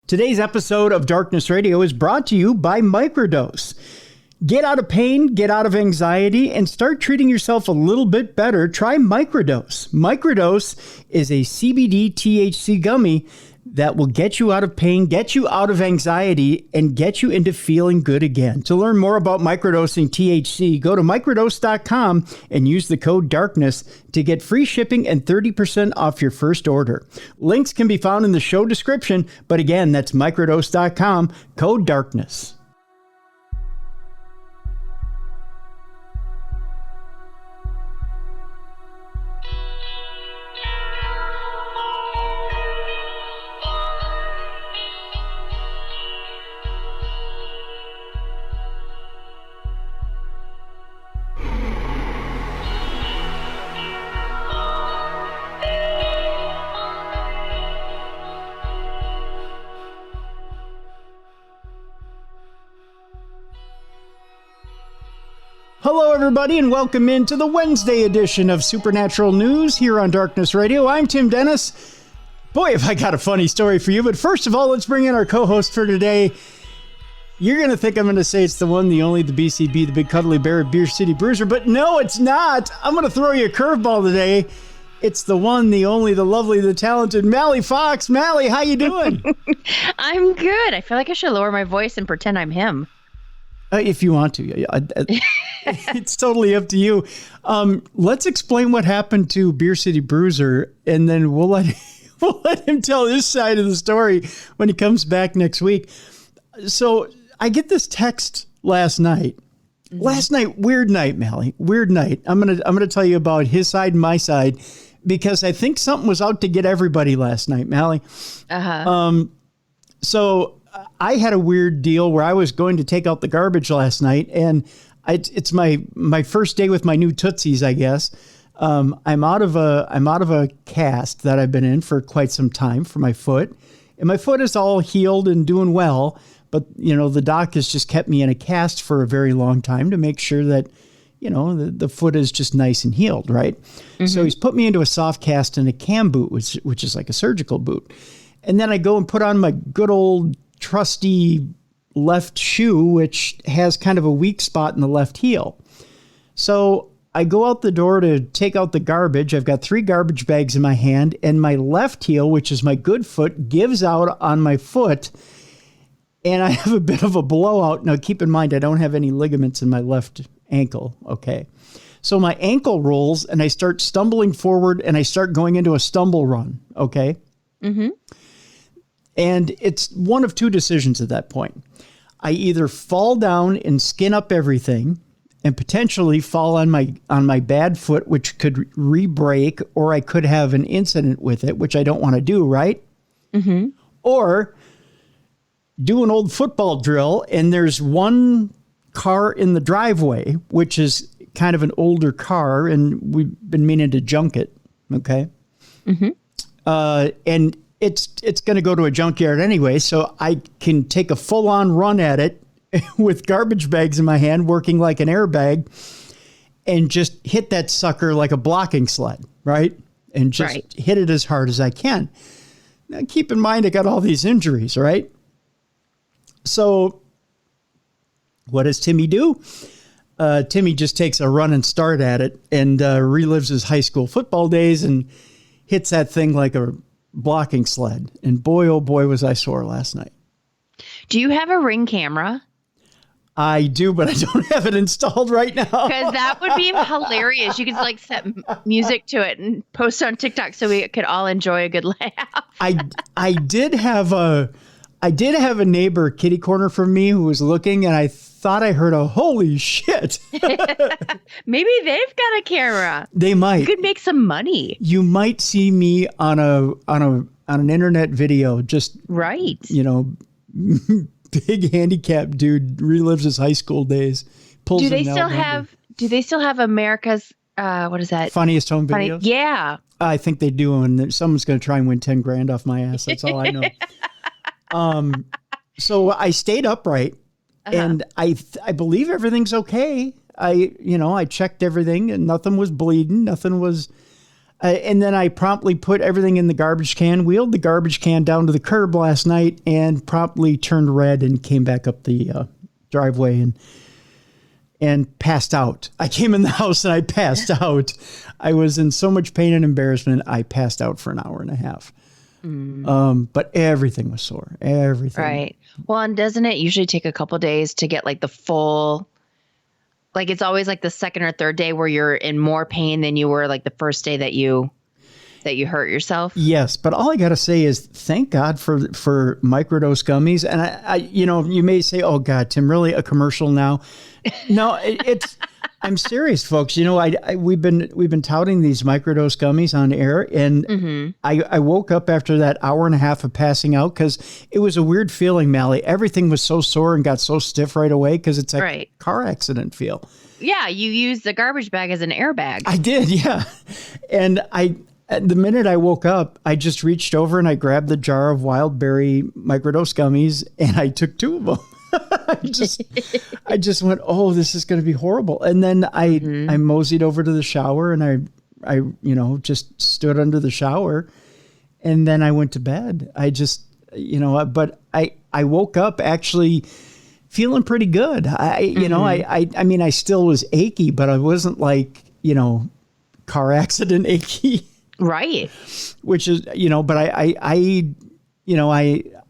Today's episode of Darkness Radio is brought to you by Microdose. Get out of pain, get out of anxiety, and start treating yourself a little bit better. Try Microdose. Microdose is a CBD THC gummy that will get you out of pain, get you out of anxiety, and get you into feeling good again. To learn more about microdosing THC, go to microdose.com and use the code DARKNESS to get free shipping and 30% off your first order. Links can be found in the show description, but again, that's microdose.com, code DARKNESS. Hello, everybody, and welcome into the Wednesday edition of Supernatural News here on Darkness Radio. I'm Tim Dennis. Boy, have I got a funny story for you. But first of all, let's bring in our co-host for today. You're going to think I'm going to say it's the one, the only, the BCB, the Big Cuddly Bear, Beer City Bruiser. But no, it's not. I'm going to throw you a curveball today. It's the one, the only, the lovely, the talented Mallie Fox. Mallie, how you doing? I'm good. I feel like I should lower my voice and pretend I'm him. If you want to. It's totally up to you. Let's explain what happened to Beer City Bruiser, and then we'll let him tell his side of the story when he comes back next week. So I get this text last night. Mm-hmm. Last night, weird night, Mallie. Weird night. I'm gonna tell you about his side and my side because I think something was out to get everybody last night, Mallie. So I had a weird deal where I was going to take out the garbage last night, and it's my first day with my new Tootsies, I guess. I'm out of a cast that I've been in for quite some time for my foot, and my foot is all healed and doing well. But the doc has just kept me in a cast for a very long time to make sure that the foot is just nice and healed, right? Mm-hmm. So he's put me into a soft cast and a cam boot, which is like a surgical boot, and then I go and put on my good old trusty left shoe, which has kind of a weak spot in the left heel. So I go out the door to take out the garbage. I've got 3 garbage bags in my hand, and my left heel, which is my good foot, gives out on my foot, and I have a bit of a blowout. Now, keep in mind, I don't have any ligaments in my left ankle, okay? So my ankle rolls, and I start stumbling forward, and I start going into a stumble run, okay? Mm-hmm. And it's one of 2 decisions at that point. I either fall down and skin up everything and potentially fall on my bad foot, which could re-break, or I could have an incident with it, which I don't want to do, right? Mm-hmm. Or do an old football drill, and there's one car in the driveway, which is kind of an older car, and we've been meaning to junk it, okay? Mm-hmm. And it's going to go to a junkyard anyway, so I can take a full-on run at it with garbage bags in my hand, working like an airbag, and just hit that sucker like a blocking sled, right? And just hit it as hard as I can. Now, keep in mind, I got all these injuries, right? So what does Timmy do? Timmy just takes a run and start at it and relives his high school football days and hits that thing like a blocking sled. And boy, oh boy, was I sore last night. Do you have a Ring camera? I do, but I don't have it installed right now. Because that would be hilarious. You could set music to it and post on TikTok so we could all enjoy a good laugh. I did have a neighbor kitty corner from me who was looking, and I thought I heard a holy shit. Maybe they've got a camera. They might. You could make some money. You might see me on an internet video, just right. Big handicapped dude relives his high school days. Do they still have America's what is that? Funniest home videos? Yeah. I think they do, and someone's going to try and win 10 grand off my ass. That's all I know. So I stayed upright, and I believe everything's okay. I checked everything, and nothing was bleeding. Nothing was. And then I promptly put everything in the garbage can, wheeled the garbage can down to the curb last night, and promptly turned red and came back up the driveway and passed out. I came in the house and I passed out. I was in so much pain and embarrassment. I passed out for an hour and a half. But everything was sore. Everything. Right. Well, and doesn't it usually take a couple days to get like the full, like it's always like the second or third day where you're in more pain than you were like the first day that you hurt yourself? Yes, but all I got to say is thank God for microdose gummies. And I, you may say, "Oh God, Tim, really a commercial now?" No, it's. I'm serious, folks. We've been touting these microdose gummies on air, and I woke up after that hour and a half of passing out because it was a weird feeling, Mallie. Everything was so sore and got so stiff right away because it's a car accident feel. Yeah, you used the garbage bag as an airbag. I did, yeah. And the minute I woke up, I just reached over and I grabbed the jar of wild berry microdose gummies and I took 2 of them. I just went, oh, this is going to be horrible. And then I moseyed over to the shower and I just stood under the shower and then I went to bed. I just, but I woke up actually feeling pretty good. I mean, I still was achy, but I wasn't like, car accident achy. Right. Which is, but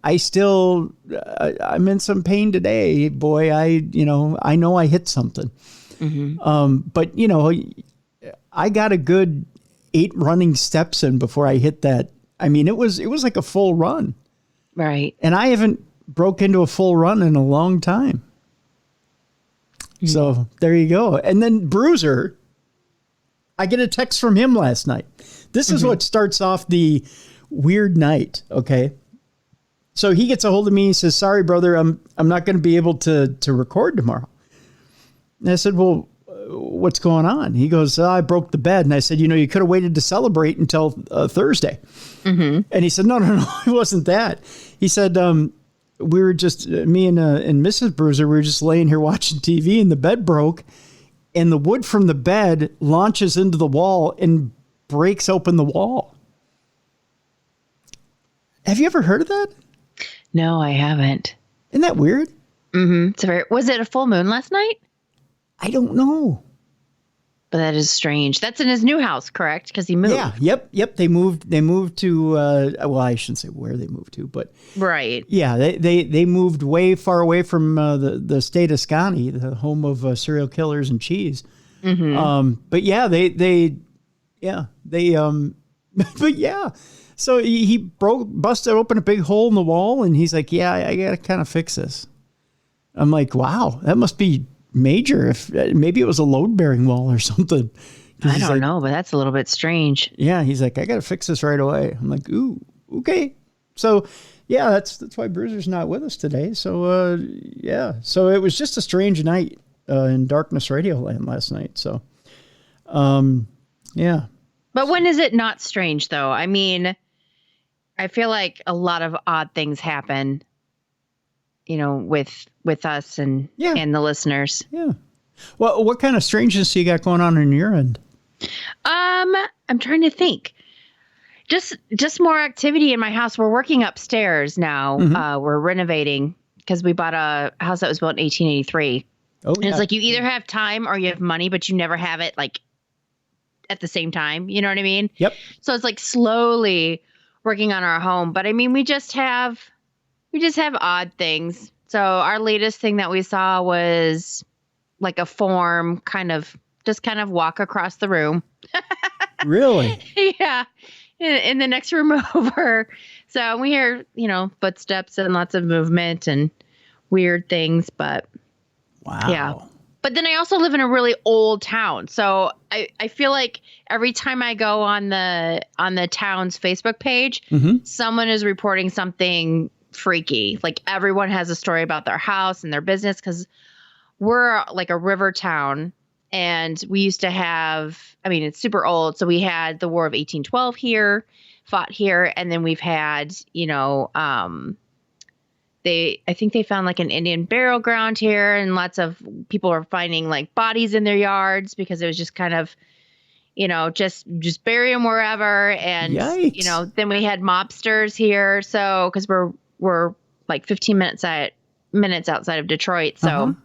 I still, I'm in some pain today, boy. I know I hit something. But I got a good 8 running steps in before I hit that. I mean, it was like a full run. Right. And I haven't broke into a full run in a long time. So there you go. And then Bruiser, I get a text from him last night. This is what starts off the weird night. Okay. So he gets a hold of me. He says, "Sorry, brother, I'm not going to be able to record tomorrow." And I said, "Well, what's going on?" He goes, "I broke the bed." And I said, "You could have waited to celebrate until Thursday." And he said, No, it wasn't that. He said, "We were just, me and Mrs. Bruiser, we were just laying here watching TV and the bed broke and the wood from the bed launches into the wall and breaks open the wall." Have you ever heard of that? No, I haven't. Isn't that weird? Was it a full moon last night? I don't know. But that is strange. That's in his new house, correct? Because he moved. Yeah. Yep. They moved to, well, I shouldn't say where they moved to, but. Right. Yeah. They moved way far away from the state of Scotty, the home of serial killers and cheese. But yeah, but yeah. So he busted open a big hole in the wall and he's like, "Yeah, I got to kind of fix this." I'm like, wow, that must be major. If maybe it was a load bearing wall or something. I don't know, but that's a little bit strange. Yeah. He's like, "I got to fix this right away." I'm like, "Ooh, okay." So yeah, that's why Bruiser's not with us today. So, yeah. So it was just a strange night, in Darkness Radio Land last night. So, yeah. But when is it not strange though? I mean, I feel like a lot of odd things happen, with us and the listeners. Yeah. Well, what kind of strangeness you got going on your end? I'm trying to think. Just more activity in my house. We're working upstairs now. We're renovating because we bought a house that was built in 1883. Oh, and it's like you either have time or you have money, but you never have it like at the same time. You know what I mean? Yep. So it's like slowly working on our home. But I mean, we just have odd things. So our latest thing that we saw was like a form kind of walk across the room. Really? Yeah. In the next room over. So we hear, footsteps and lots of movement and weird things, but wow. Yeah. But then I also live in a really old town. So I feel like every time I go on the town's Facebook page, someone is reporting something freaky. Like everyone has a story about their house and their business because we're like a river town. And we used to have, it's super old. So we had the War of 1812 here, fought here. And then we've had, I think they found like an Indian burial ground here, and lots of people are finding like bodies in their yards because it was just kind of, just bury them wherever. And, Yikes. then we had mobsters here. So, cause we're like 15 minutes outside of Detroit. So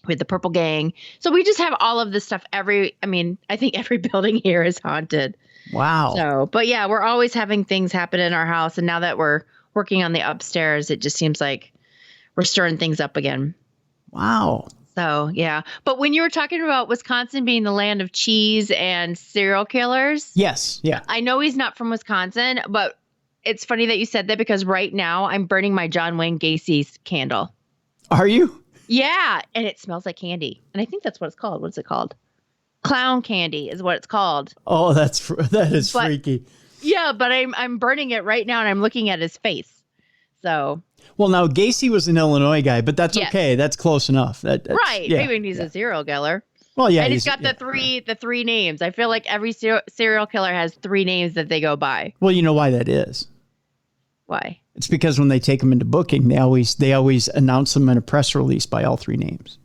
we had the Purple Gang. So we just have all of this stuff. I think every building here is haunted. Wow. So, but yeah, we're always having things happen in our house. And now that we're working on the upstairs, it just seems like we're stirring things up again. Wow. So, yeah. But when you were talking about Wisconsin being the land of cheese and serial killers. Yes. Yeah. I know he's not from Wisconsin, but it's funny that you said that because right now I'm burning my John Wayne Gacy's candle. Are you? Yeah. And it smells like candy. And I think that's what it's called. What's it called? Clown candy is what it's called. Oh, that is freaky. Yeah, but I'm burning it right now and I'm looking at his face. So. Well, now Gacy was an Illinois guy, but that's okay. That's close enough. That's, right. Yeah, maybe he's a serial killer. Well, yeah. And he's got the three names. I feel like every serial killer has 3 names that they go by. Well, you know why that is? Why? It's because when they take them into booking, they always announce them in a press release by all 3 names.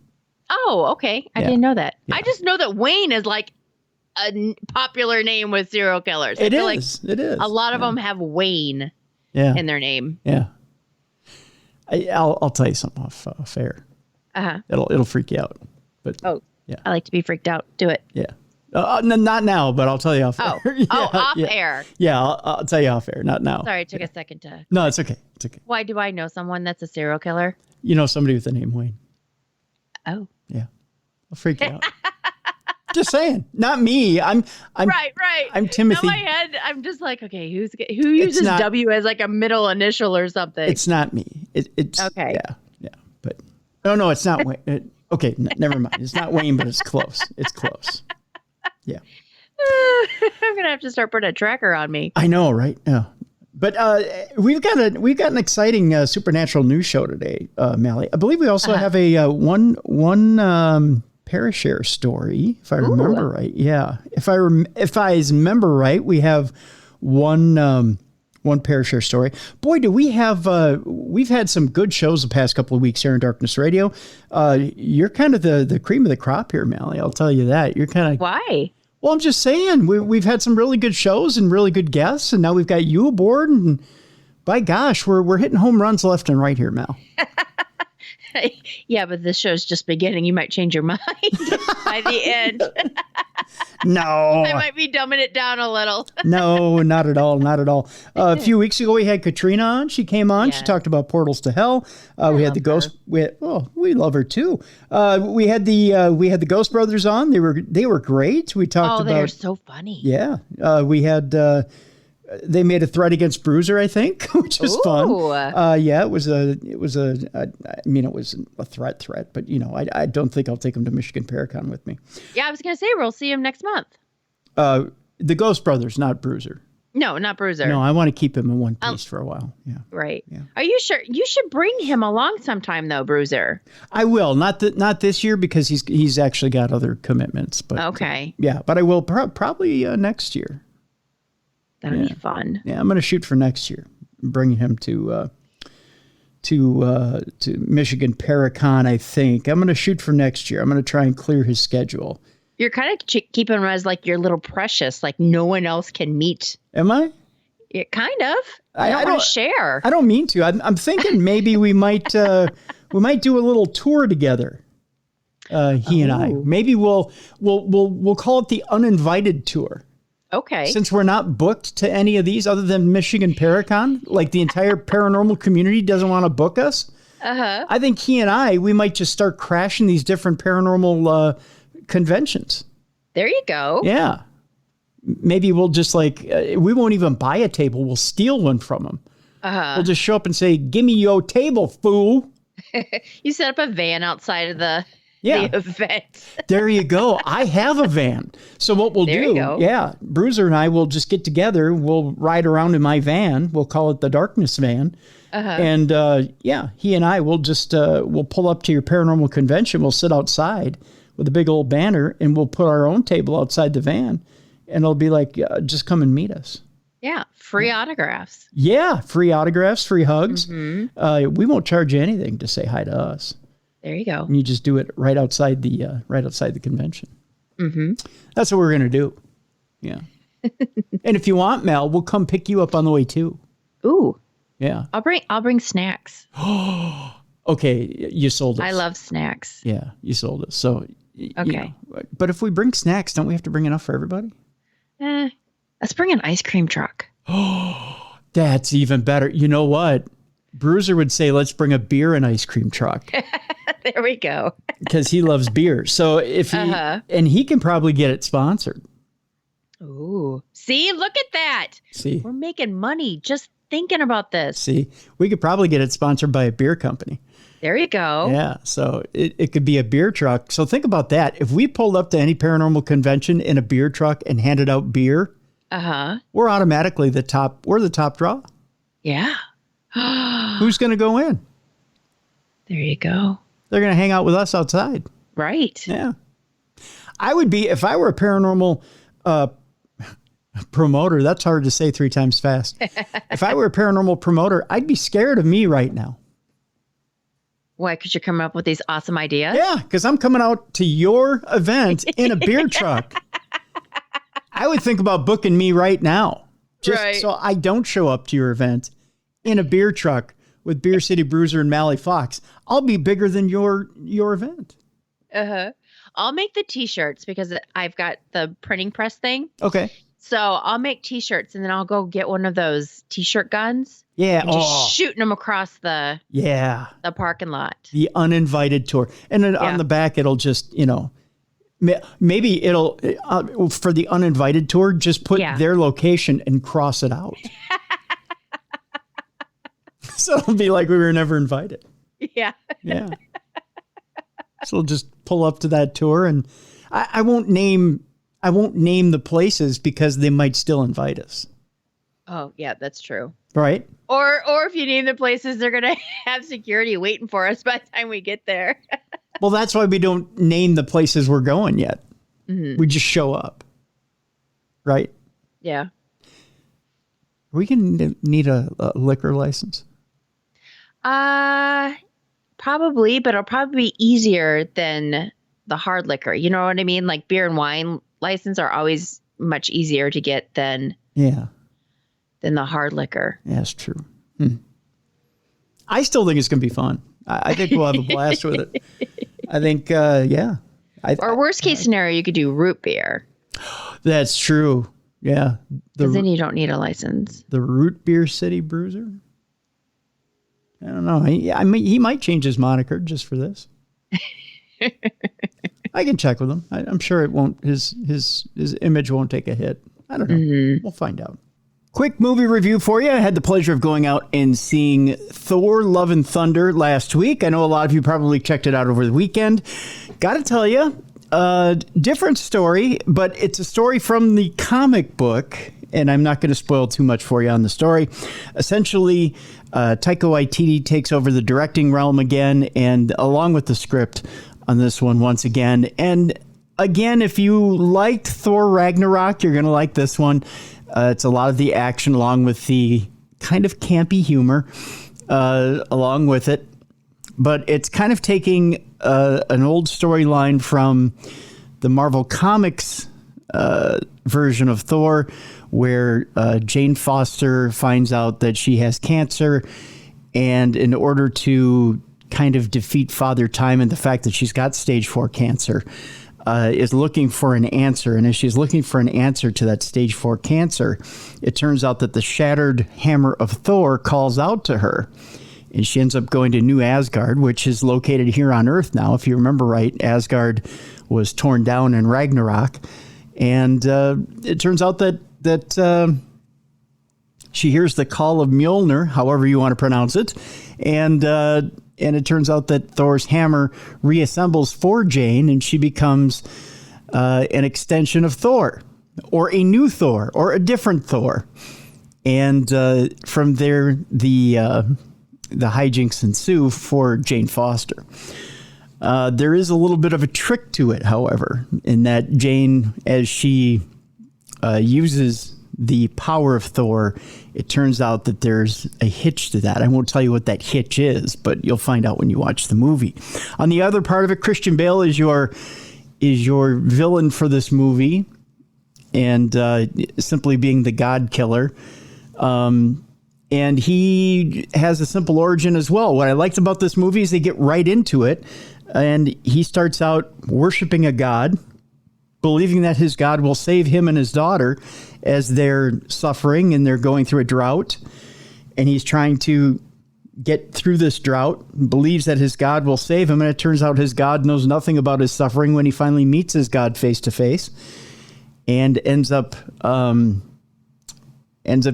Oh, okay. I didn't know that. Yeah. I just know that Wayne is like a popular name with serial killers. It is. A lot of them have Wayne in their name. Yeah. I'll tell you something off air. It'll freak you out. But yeah, I like to be freaked out. Do it. Yeah. Not now, but I'll tell you off air. Off air. Yeah, I'll tell you off air. Not now. Sorry, it took a second to. No, it's okay. It's okay. Why do I know someone that's a serial killer? You know somebody with the name Wayne. Oh. Yeah. I'll freak you out. Just saying, not me. I'm right. I'm Timothy. In my head, I'm just like, okay, who uses W as like a middle initial or something? It's not me. It's okay. Yeah. But no, it's not Wayne. Okay, never mind. It's not Wayne, but it's close. It's close. Yeah. I'm gonna have to start putting a tracker on me. I know, right? Yeah. But we've got an exciting supernatural news show today, Mallie. I believe we also have a one Parashare story, if I remember right. Yeah, if I remember right, we have one Parashare story. Boy, do we have we've had some good shows the past couple of weeks here in Darkness Radio. You're kind of the cream of the crop here, Mallie. I'll tell you that. You're kind of why. Well, I'm just saying we've had some really good shows and really good guests, and now we've got you aboard, and by gosh, we're hitting home runs left and right here, Mal. Yeah, but this show's just beginning. You might change your mind by the end. No. I might be dumbing it down a little. No, not at all. Not at all. A few weeks ago, we had Katrina on. She came on. Yeah. She talked about portals to hell. We had the ghost. We love her too. We had the Ghost Brothers on. They were great. We talked about. They're so funny. Yeah. We had. They made a threat against Bruiser, I think, which was fun. Yeah, it was a threat, but I don't think I'll take him to Michigan Paracon with me. Yeah, I was going to say, we'll see him next month. The Ghost Brothers, not Bruiser. No, not Bruiser. No, I want to keep him in one piece for a while. Yeah. Right. Yeah. Are you sure? You should bring him along sometime, though, Bruiser. I will. Not this year because he's actually got other commitments. But okay. Yeah, but I will probably next year. That'll be fun. Yeah, I'm going to shoot for next year, bringing him to Michigan Paracon. I think I'm going to shoot for next year. I'm going to try and clear his schedule. You're kind of keeping him as like your little precious, like no one else can meet. Am I? Yeah, kind of. I don't want to share. I don't mean to. I'm thinking maybe we might do a little tour together. He and I. Maybe we'll call it the uninvited tour. Okay. Since we're not booked to any of these other than Michigan Paracon, like the entire paranormal community doesn't want to book us. I think he and we might just start crashing these different paranormal conventions. There you go. Yeah. Maybe we'll just we won't even buy a table. We'll steal one from them. We'll just show up and say, "Give me your table, fool." You set up a van outside of the event. There you go. I have a van. So what we'll do, Bruiser and I will just get together. We'll ride around in my van. We'll call it the Darkness Van. And he and I will just, we'll pull up to your paranormal convention. We'll sit outside with a big old banner and we'll put our own table outside the van. And it'll be like, just come and meet us. Yeah. Free autographs. Yeah. Free autographs, free hugs. Mm-hmm. We won't charge you anything to say hi to us. There you go. And you just do it right outside the convention. Mm-hmm. That's what we're going to do. Yeah. And if you want, Mel, we'll come pick you up on the way too. Ooh. Yeah. I'll bring snacks. Okay, you sold us. I love snacks. Yeah, you sold us. So, okay. But if we bring snacks, don't we have to bring enough for everybody? Let's bring an ice cream truck. Oh, that's even better. You know what? Bruiser would say, let's bring a beer and ice cream truck. There we go. Because he loves beer. So if he, and he can probably get it sponsored. Ooh. See, look at that. See, we're making money just thinking about this. See, we could probably get it sponsored by a beer company. There you go. Yeah. So it could be a beer truck. So think about that. If we pulled up to any paranormal convention in a beer truck and handed out beer, we're automatically the top draw. Yeah. Who's going to go in? There you go. They're going to hang out with us outside. Right. Yeah. I would be, if I were a paranormal promoter, that's hard to say 3 times fast. If I were a paranormal promoter, I'd be scared of me right now. Why? Because you're coming up with these awesome ideas? Yeah, because I'm coming out to your event in a beer truck. I would think about booking me right now. Just so I don't show up to your event in a beer truck with Beer City Bruiser and Mallie Fox. I'll be bigger than your event. I'll make the t-shirts because I've got the printing press thing. Okay. So I'll make t-shirts and then I'll go get one of those t-shirt guns. Yeah. And just shooting them across the parking lot. The uninvited tour. And then on the back, it'll just, maybe it'll, for the uninvited tour, just put their location and cross it out. So it'll be like we were never invited. Yeah. Yeah. So we'll just pull up to that tour, and I won't name the places because they might still invite us. Oh, yeah, that's true. Right. Or if you name the places, they're going to have security waiting for us by the time we get there. Well, that's why we don't name the places we're going yet. Mm-hmm. We just show up. Right. Yeah. Are we going to need a liquor license? Probably, but it'll probably be easier than the hard liquor. You know what I mean? Like beer and wine license are always much easier to get than the hard liquor. Yeah, that's true. I still think it's going to be fun. I think we'll have a blast with it. I think, or worst case scenario, you could do root beer. That's true. Yeah. Because then you don't need a license. The Root Beer City Bruiser? I don't know. He might change his moniker just for this. I can check with him. I'm sure it won't. His image won't take a hit. I don't know. Mm-hmm. We'll find out. Quick movie review for you. I had the pleasure of going out and seeing Thor: Love and Thunder last week. I know a lot of you probably checked it out over the weekend. Got to tell you, different story, but it's a story from the comic book, and I'm not going to spoil too much for you on the story. Essentially, Taika Waititi takes over the directing realm again, and along with the script on this one once again. And again, if you liked Thor Ragnarok, you're going to like this one. It's a lot of the action along with the kind of campy humor along with it. But it's kind of taking an old storyline from the Marvel Comics version of Thor, where Jane Foster finds out that she has cancer, and in order to kind of defeat Father Time and the fact that she's got stage 4 cancer, is looking for an answer. And as she's looking for an answer to that stage 4 cancer, it turns out that the shattered hammer of Thor calls out to her. And she ends up going to New Asgard, which is located here on Earth now. If you remember right, Asgard was torn down in Ragnarok. And it turns out that she hears the call of Mjolnir, however you want to pronounce it. And it turns out that Thor's hammer reassembles for Jane, and she becomes an extension of Thor, or a new Thor, or a different Thor. And from there, the hijinks ensue for Jane Foster. There is a little bit of a trick to it, however, in that Jane, as she uses the power of Thor, it turns out that there's a hitch to that. I won't tell you what that hitch is, but you'll find out when you watch the movie. On the other part of it, Christian Bale is your villain for this movie. and simply being the God killer. And he has a simple origin as well. What I liked about this movie is they get right into it. And he starts out worshiping a god, believing that his God will save him and his daughter as they're suffering and they're going through a drought. And he's trying to get through this drought, believes that his God will save him. And it turns out his God knows nothing about his suffering when he finally meets his God face to face, and ends up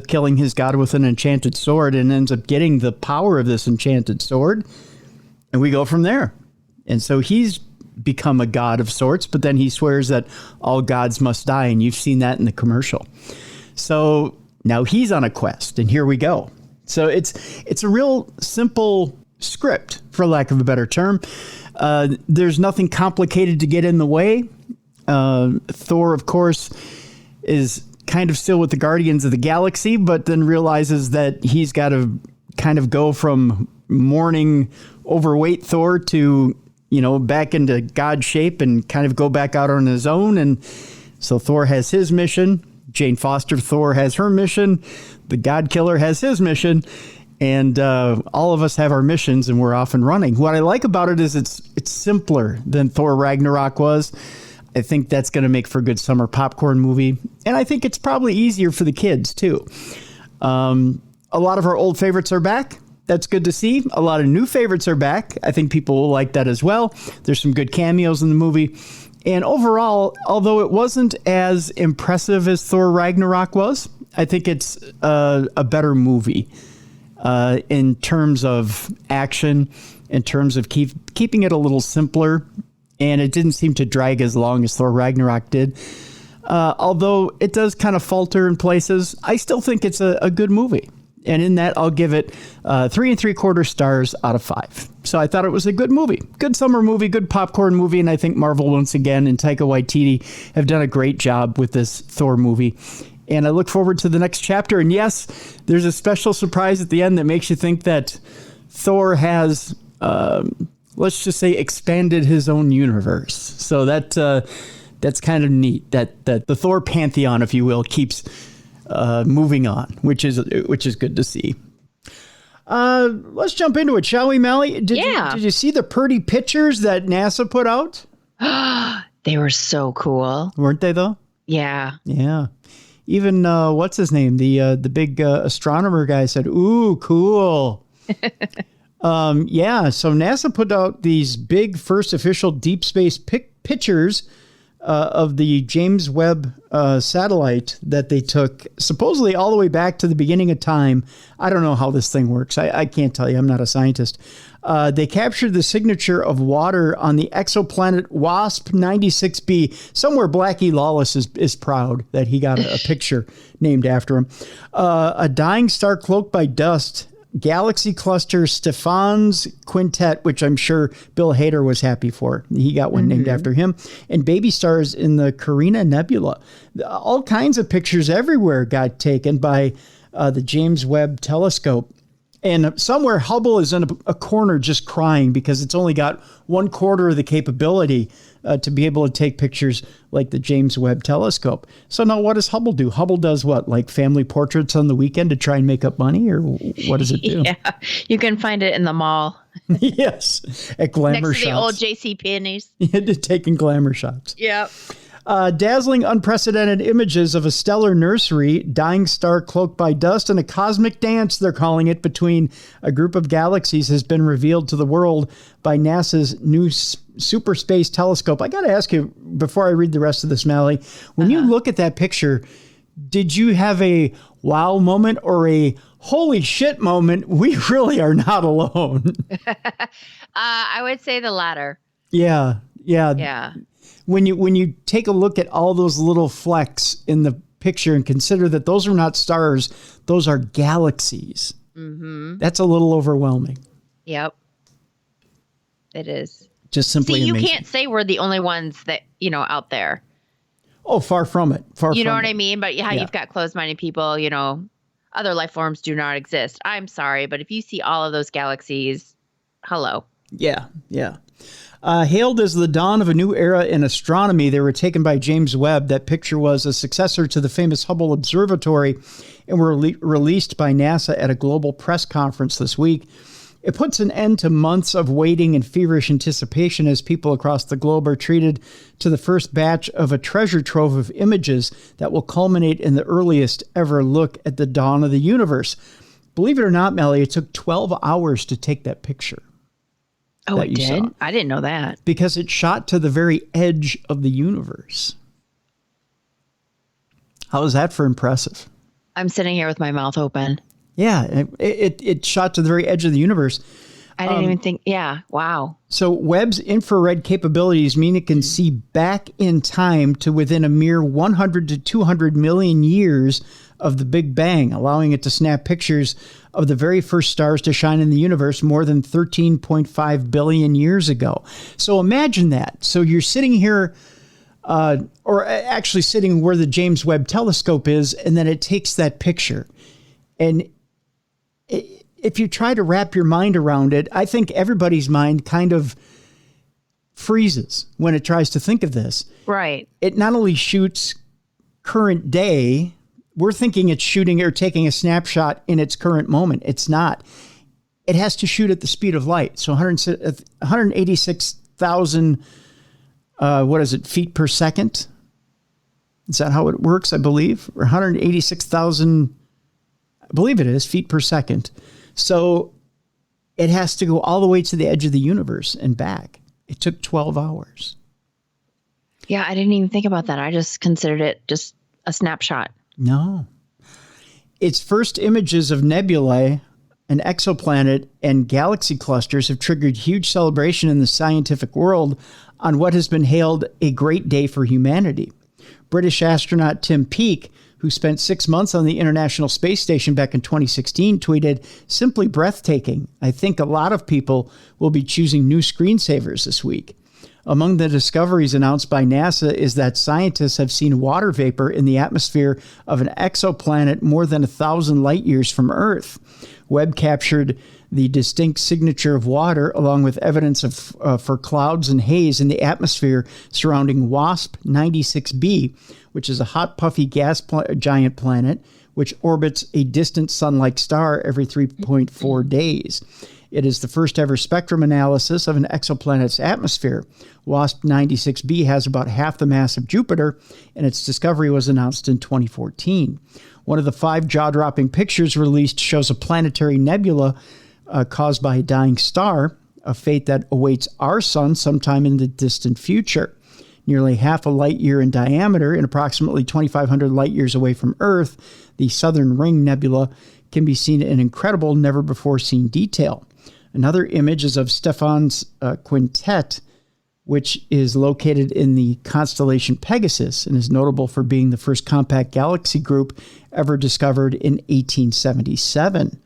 killing his God with an enchanted sword, and ends up getting the power of this enchanted sword. And we go from there. And so he's become a god of sorts, but then he swears that all gods must die. And you've seen that in the commercial. So now he's on a quest, and here we go. So it's a real simple script, for lack of a better term. There's nothing complicated to get in the way. Thor, of course, is kind of still with the Guardians of the Galaxy, but then realizes that he's got to kind of go from mourning overweight Thor to, back into God shape and kind of go back out on his own. And so Thor has his mission. Jane Foster Thor has her mission. The God Killer has his mission. And all of us have our missions, and we're off and running. What I like about it is it's simpler than Thor Ragnarok was. I think that's going to make for a good summer popcorn movie. And I think it's probably easier for the kids, too. A lot of our old favorites are back. That's good to see. A lot of new favorites are back. I think people will like that as well. There's some good cameos in the movie. And overall, although it wasn't as impressive as Thor Ragnarok was, I think it's a better movie in terms of action, in terms of keeping it a little simpler. And it didn't seem to drag as long as Thor Ragnarok did. Although it does kind of falter in places, I still think it's a good movie. And in that, I'll give it 3 3/4 stars out of 5. So I thought it was a good movie, good summer movie, good popcorn movie. And I think Marvel once again and Taika Waititi have done a great job with this Thor movie. And I look forward to the next chapter. And yes, there's a special surprise at the end that makes you think that Thor has, let's just say, expanded his own universe. So that's kind of neat that the Thor pantheon, if you will, keeps moving on, which is good to see. Let's jump into it, shall we, Mallie? Did you see the pretty pictures that NASA put out? They were so cool, weren't they? Though. Yeah. Even what's his name? The big astronomer guy said, "Ooh, cool." So NASA put out these big first official deep space pictures of the James Webb satellite that they took supposedly all the way back to the beginning of time. I don't know how this thing works. I can't tell you. I'm not a scientist. They captured the signature of water on the exoplanet WASP 96b. Somewhere Blackie Lawless is proud that he got a picture named after him. A dying star cloaked by dust. Galaxy cluster Stephan's quintet, which I'm sure Bill Hader was happy for. He got one named after him. And baby stars in the Carina Nebula. All kinds of pictures everywhere got taken by the James Webb telescope. And somewhere Hubble is in a corner just crying because it's only got 1/4 of the capability to be able to take pictures like the James Webb telescope. So now what does Hubble do? Hubble does what? Like family portraits on the weekend to try and make up money? Or what does it do? Yeah, you can find it in the mall. Yes, at glamour next to shots. the old JCPenney's. Taking glamour shots. Yep. Dazzling, unprecedented images of a stellar nursery, dying star cloaked by dust, and a cosmic dance, they're calling it, between a group of galaxies has been revealed to the world by NASA's new super space telescope. I got to ask you, before I read the rest of this, Mallie, when you look at that picture, did you have a wow moment or a holy shit moment? We really are not alone. I would say the latter. Yeah. When you take a look at all those little flecks in the picture and consider that those are not stars, those are galaxies. Mm-hmm. That's a little overwhelming. Yep. It is. Just simply amazing. You can't say we're the only ones that, out there. Oh, far from it. You know what I mean? But you've got closed-minded people, other life forms do not exist. I'm sorry, but if you see all of those galaxies, hello. Yeah. Hailed as the dawn of a new era in astronomy, they were taken by James Webb. That picture was a successor to the famous Hubble Observatory and were released by NASA at a global press conference this week. It puts an end to months of waiting and feverish anticipation as people across the globe are treated to the first batch of a treasure trove of images that will culminate in the earliest ever look at the dawn of the universe. Believe it or not, Mallie, it took 12 hours to take that picture. Oh, it did? I didn't know that. Because it shot to the very edge of the universe. How is that for impressive? I'm sitting here with my mouth open. Yeah, it shot to the very edge of the universe. I didn't even think, wow. So Webb's infrared capabilities mean it can see back in time to within a mere 100 to 200 million years of the Big Bang, allowing it to snap pictures of the very first stars to shine in the universe more than 13.5 billion years ago. So imagine that. So you're sitting here, or actually sitting where the James Webb telescope is, and then it takes that picture. And if you try to wrap your mind around it, I think everybody's mind kind of freezes when it tries to think of this. Right. It not only shoots current day, we're thinking it's shooting or taking a snapshot in its current moment. It's not. It has to shoot at the speed of light. So 186,000, feet per second? Is that how it works, I believe? Or 186,000, I believe it is, feet per second. So it has to go all the way to the edge of the universe and back. It took 12 hours. Yeah, I didn't even think about that. I just considered it just a snapshot. No. Its first images of nebulae, an exoplanet, and galaxy clusters have triggered huge celebration in the scientific world on what has been hailed a great day for humanity. British astronaut Tim Peake, who spent 6 months on the International Space Station back in 2016, tweeted, "Simply breathtaking. I think a lot of people will be choosing new screensavers this week." Among the discoveries announced by NASA is that scientists have seen water vapor in the atmosphere of an exoplanet more than 1,000 light years from Earth. Webb captured the distinct signature of water along with evidence for clouds and haze in the atmosphere surrounding WASP 96b, which is a hot, puffy gas giant planet which orbits a distant sun-like star every 3.4 days. It is the first ever spectrum analysis of an exoplanet's atmosphere. WASP 96b has about half the mass of Jupiter, and its discovery was announced in 2014. One of the 5 jaw-dropping pictures released shows a planetary nebula caused by a dying star, a fate that awaits our sun sometime in the distant future. Nearly half a light year in diameter and approximately 2,500 light years away from Earth, the Southern Ring Nebula can be seen in incredible, never-before-seen detail. Another image is of Stephan's Quintet, which is located in the constellation Pegasus and is notable for being the first compact galaxy group ever discovered in 1877,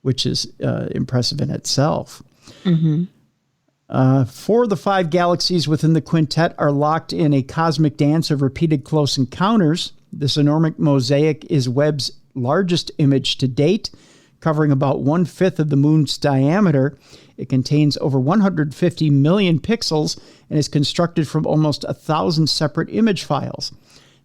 which is impressive in itself. Mm-hmm. 4 of the 5 galaxies within the quintet are locked in a cosmic dance of repeated close encounters. This enormous mosaic is Webb's largest image to date, covering about 1/5 of the moon's diameter. It contains over 150 million pixels and is constructed from almost 1,000 separate image files.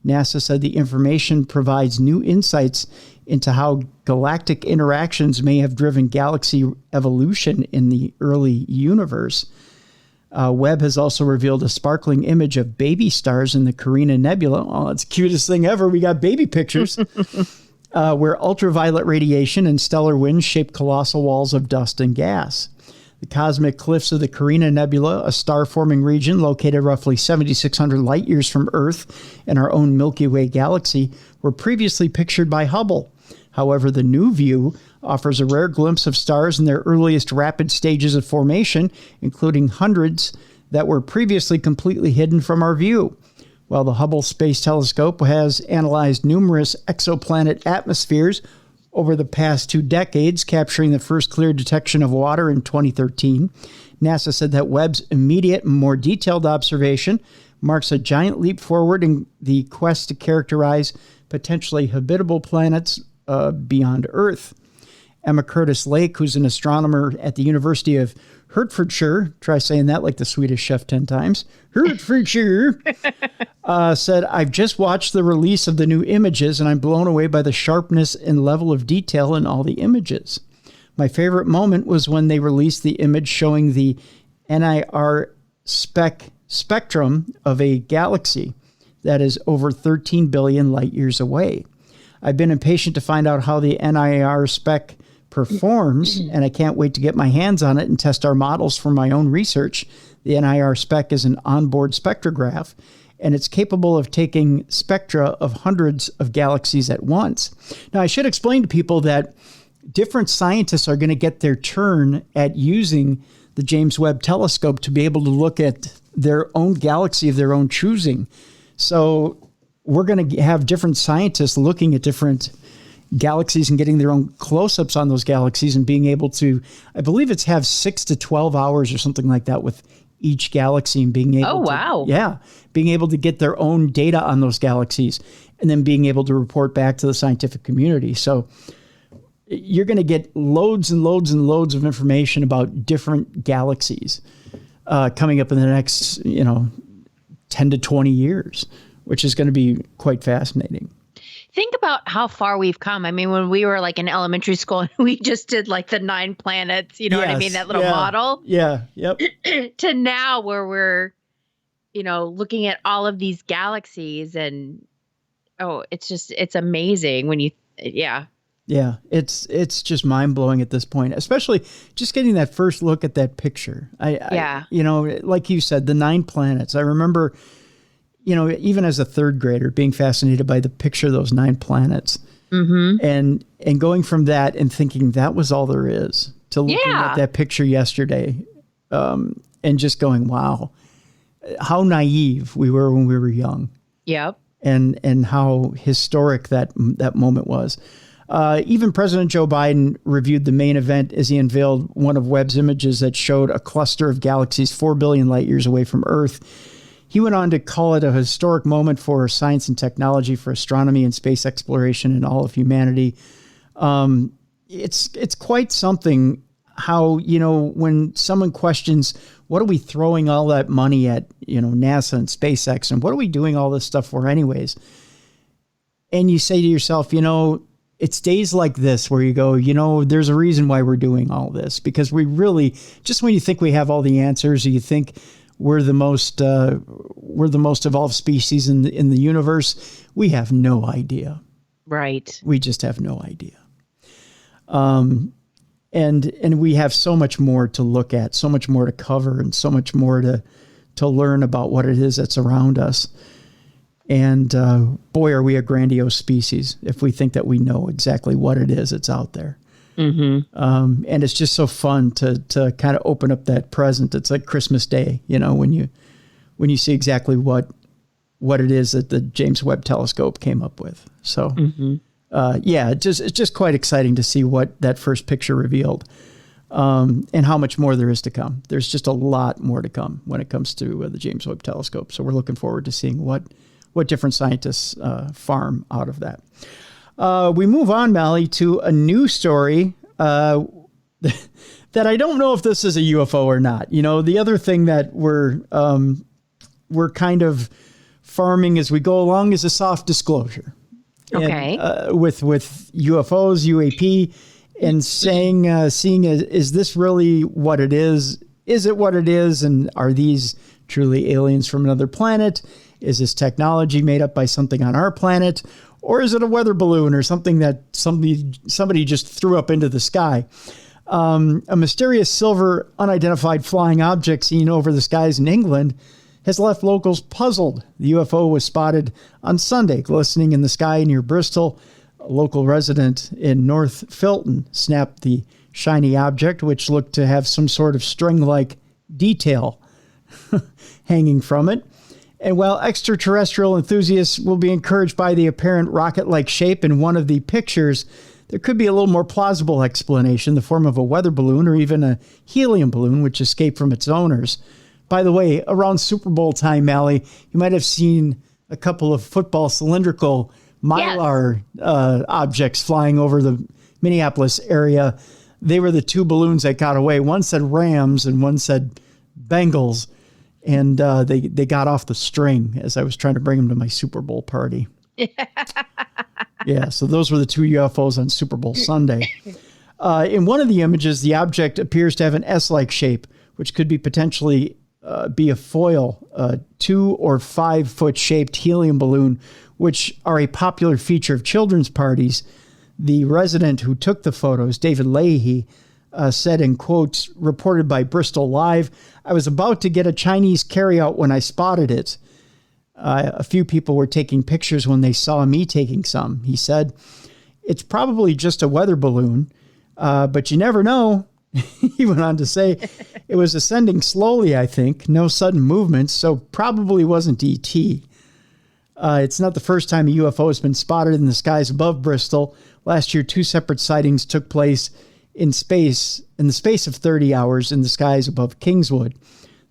NASA said the information provides new insights into how galactic interactions may have driven galaxy evolution in the early universe. Webb has also revealed a sparkling image of baby stars in the Carina Nebula. Oh, it's the cutest thing ever. We got baby pictures. Where ultraviolet radiation and stellar winds shape colossal walls of dust and gas. The cosmic cliffs of the Carina Nebula, a star-forming region located roughly 7,600 light years from Earth and our own Milky Way galaxy, were previously pictured by Hubble. However, the new view offers a rare glimpse of stars in their earliest rapid stages of formation, including hundreds that were previously completely hidden from our view. While the Hubble Space Telescope has analyzed numerous exoplanet atmospheres over the past 2 decades, capturing the first clear detection of water in 2013, NASA said that Webb's immediate and more detailed observation marks a giant leap forward in the quest to characterize potentially habitable planets beyond Earth. Emma Curtis Lake, who's an astronomer at the University of Hertfordshire, try saying that like the Swedish chef 10 times, Hertfordshire, said, I've just watched the release of the new images and I'm blown away by the sharpness and level of detail in all the images. My favorite moment was when they released the image showing the NIR spectrum of a galaxy that is over 13 billion light years away. I've been impatient to find out how the NIR spec performs, and I can't wait to get my hands on it and test our models for my own research. The NIR spec is an onboard spectrograph, and it's capable of taking spectra of hundreds of galaxies at once. Now, I should explain to people that different scientists are going to get their turn at using the James Webb telescope to be able to look at their own galaxy of their own choosing. So we're going to have different scientists looking at different galaxies and getting their own close-ups on those galaxies and being able to, I believe it's have 6 to 12 hours or something like that with each galaxy and being able being able to get their own data on those galaxies and then being able to report back to the scientific community. So you're going to get loads and loads and loads of information about different galaxies coming up in the next, 10 to 20 years, which is going to be quite fascinating. Think about how far we've come. I mean, when we were like in elementary school, we just did like the 9 planets, you know what I mean? That little model. Yeah. Yep. To now where we're, looking at all of these galaxies and, it's amazing when you, Yeah, it's just mind blowing at this point, especially just getting that first look at that picture. I like you said, the 9 planets. I remember, even as a third grader, being fascinated by the picture of those 9 planets, and going from that and thinking that was all there is to looking at that picture yesterday, and just going, wow, how naive we were when we were young. Yep. And how historic that moment was. Even President Joe Biden reviewed the main event as he unveiled one of Webb's images that showed a cluster of galaxies 4 billion light years away from Earth. He went on to call it a historic moment for science and technology, for astronomy and space exploration and all of humanity. It's quite something how, when someone questions, what are we throwing all that money at, NASA and SpaceX, and what are we doing all this stuff for anyways? And you say to yourself, it's days like this where you go, there's a reason why we're doing all this, because we really, just when you think we have all the answers, or you think we're the most evolved species in the universe, we have no idea. Right. We just have no idea. And we have so much more to look at, so much more to cover, and so much more to learn about what it is that's around us. And boy, are we a grandiose species if we think that we know exactly what it is that's out there. And it's just so fun to kind of open up that present. It's like Christmas Day, when you see exactly what it is that the James Webb telescope came up with. So, it's just quite exciting to see what that first picture revealed, and how much more there is to come. There's just a lot more to come when it comes to the James Webb telescope. So we're looking forward to seeing what different scientists farm out of that. We move on, Mallie, to a new story that I don't know if this is a UFO or not. The other thing that we're kind of farming as we go along is a soft disclosure. Okay. And, with UFOs, UAP, and seeing is this really what it is? Is it what it is? And are these truly aliens from another planet? Is this technology made up by something on our planet? Or is it a weather balloon or something that somebody just threw up into the sky? A mysterious silver unidentified flying object seen over the skies in England has left locals puzzled. The UFO was spotted on Sunday, glistening in the sky near Bristol. A local resident in North Filton snapped the shiny object, which looked to have some sort of string-like detail hanging from it. And while extraterrestrial enthusiasts will be encouraged by the apparent rocket-like shape in one of the pictures, there could be a little more plausible explanation, the form of a weather balloon or even a helium balloon, which escaped from its owners. By the way, around Super Bowl time, Mallie, you might have seen a couple of football cylindrical mylar objects flying over the Minneapolis area. They were the two balloons that got away. One said Rams and one said Bengals. And they got off the string as I was trying to bring them to my Super Bowl party. Yeah, so those were the two UFOs on Super Bowl Sunday. In one of the images, the object appears to have an S-like shape, which could be potentially be a foil, 2 or 5 foot shaped helium balloon, which are a popular feature of children's parties. The resident who took the photos, David Leahy, said in quotes reported by Bristol Live, "I was about to get a Chinese carryout when I spotted it. A few people were taking pictures when they saw me taking some," he said. "It's probably just a weather balloon, but you never know." He went on to say, "It was ascending slowly, I think. No sudden movements, so probably wasn't ET. It's not the first time a UFO has been spotted in the skies above Bristol. Last year, 2 separate sightings took place in the space of 30 hours in the skies above Kingswood.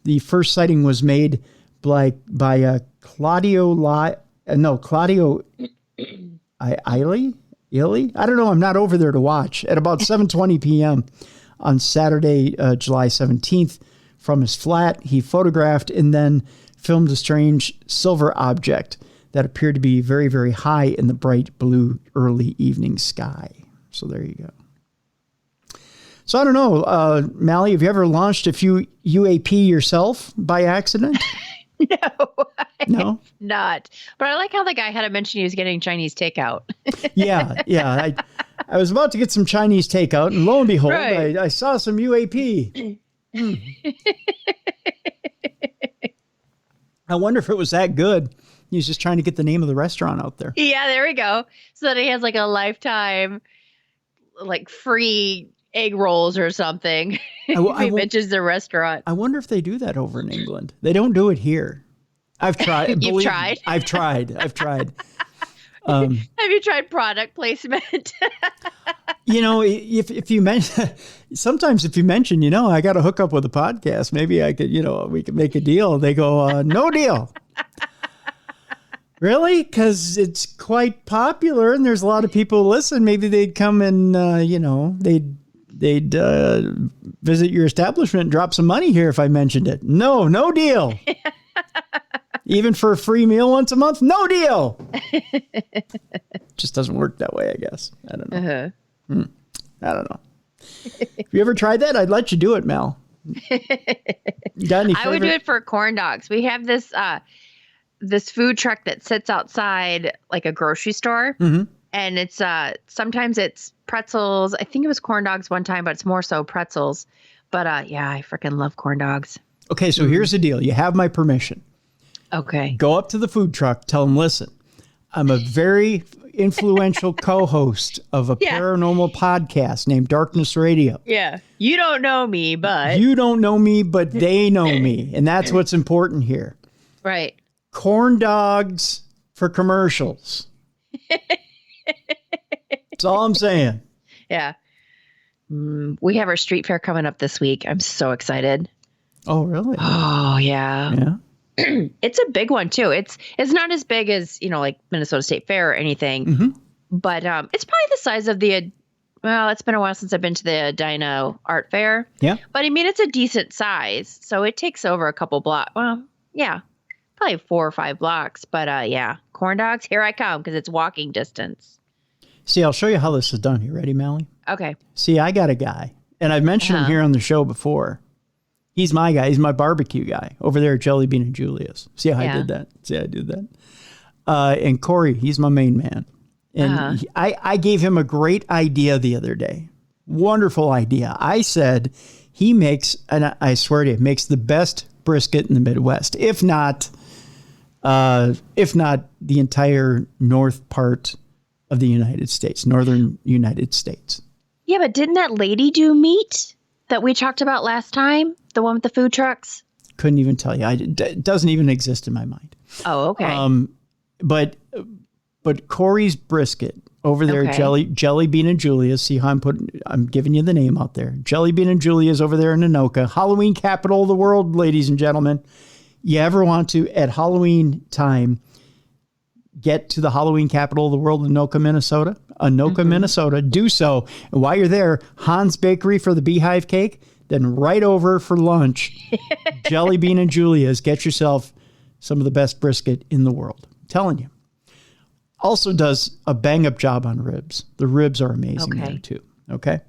The first sighting was made by Claudio Illy? I don't know. I'm not over there to watch. At about 7:20 p.m. on Saturday, July 17th, from his flat, he photographed and then filmed a strange silver object that appeared to be very, very high in the bright blue early evening sky." So there you go. So I don't know, Mallie, have you ever launched a few UAP yourself by accident? No, not. But I like how the guy had to mention he was getting Chinese takeout. Yeah. I was about to get some Chinese takeout, and lo and behold, right. I saw some UAP. I wonder if it was that good. He was just trying to get the name of the restaurant out there. Yeah, there we go. So that he has like a lifetime, like free egg rolls or something. He mentions the restaurant. I wonder if they do that over in England. They don't do it here. I've tried. You've tried? I've tried. Have you tried product placement? If you mention, sometimes if you mention, I got to hook up with a podcast, maybe I could, we could make a deal. They go, no deal. Really? Because it's quite popular and there's a lot of people who listen. Maybe they'd come and, they'd visit your establishment and drop some money here if I mentioned it. No deal. Even for a free meal once a month? No deal. Just doesn't work that way, I guess. I don't know. I don't know. Have you ever tried that? I'd let you do it, Mel. Got any I would do it for corn dogs. We have this this food truck that sits outside like a grocery store. Mm-hmm. And it's sometimes it's pretzels. I think it was corn dogs one time, but it's more so pretzels. But yeah, I freaking love corn dogs. Okay, so here's the deal. You have my permission. Okay. Go up to the food truck. Tell them, listen, I'm a very influential co-host of a paranormal podcast named Darkness Radio. Yeah. You don't know me, but. You don't know me, but they know me. And that's what's important here. Right. Corn dogs for commercials. That's all I'm saying. Yeah. We have our street fair coming up this week. I'm so excited. Oh, really? Oh, yeah. Yeah. It's a big one too. It's not as big as, like Minnesota State Fair or anything, but it's probably the size of it's been a while since I've been to the Dino Art Fair. Yeah. But I mean, it's a decent size. So it takes over a couple blocks. Well, yeah, probably 4 or 5 blocks. But yeah, corn dogs, here I come because it's walking distance. See, I'll show you how this is done. You ready, Mallie? Okay. See, I got a guy, and I've mentioned him here on the show before. He's my guy. He's my barbecue guy over there at Jelly Bean and Julia's. See how I did that? See how I did that? And Corey, he's my main man. And I gave him a great idea the other day. Wonderful idea. I said he makes, and I swear to you, makes the best brisket in the Midwest, if not the entire north part of the United States, northern United States. Yeah, but didn't that lady do meat that we talked about last time? The one with the food trucks? Couldn't even tell you. It doesn't even exist in my mind. Oh, okay. But Corey's brisket over there at Jelly Bean and Julia's. See how I'm giving you the name out there. Jelly Bean and Julia's over there in Anoka, Halloween capital of the world, ladies and gentlemen. You ever want to, at Halloween time, get to the Halloween capital of the world, Anoka, Minnesota? Anoka, Minnesota, do so. And while you're there, Hans Bakery for the Beehive Cake. Then right over for lunch, Jelly Bean and Julia's. Get yourself some of the best brisket in the world. I'm telling you. Also does a bang-up job on ribs. The ribs are amazing there too. Okay,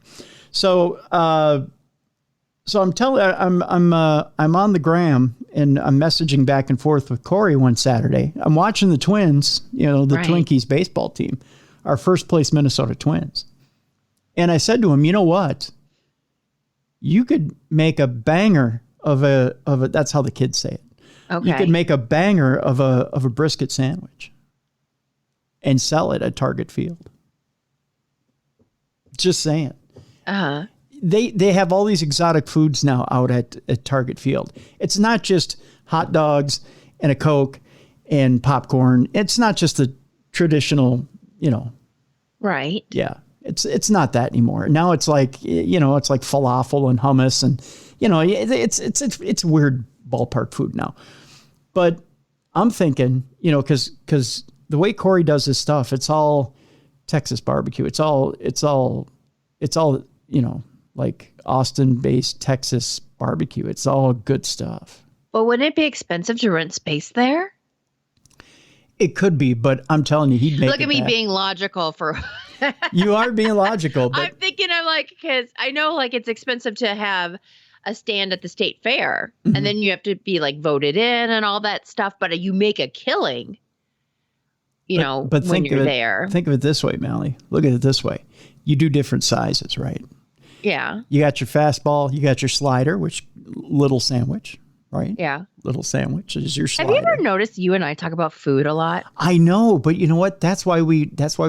so I'm on the gram and I'm messaging back and forth with Corey one Saturday. I'm watching the Twins, the Twinkies baseball team, our first place Minnesota Twins, and I said to him, you know what? You could make a banger of a. That's how the kids say it. Okay. You could make a banger of a brisket sandwich and sell it at Target Field. Just saying. Uh-huh. They have all these exotic foods now out at Target Field. It's not just hot dogs and a Coke and popcorn. It's not just the traditional, Right. Yeah. It's not that anymore. Now it's like, it's like falafel and hummus and, it's weird ballpark food now. But I'm thinking, because the way Corey does his stuff, it's all Texas barbecue. It's all, like Austin-based Texas barbecue. It's all good stuff. But wouldn't it be expensive to rent space there? It could be, but I'm telling you, he'd make Look at me being logical for... You are being logical. But I'm thinking, because I know it's expensive to have a stand at the state fair, and then you have to be voted in and all that stuff, but you make a killing, but when you're there. Think of it this way, Mallie. Look at it this way. You do different sizes, right? Yeah. You got your fastball, you got your slider, which little sandwich, right? Yeah. Little sandwich is your slider. Have you ever noticed you and I talk about food a lot? I know, but you know what? That's why we vibe so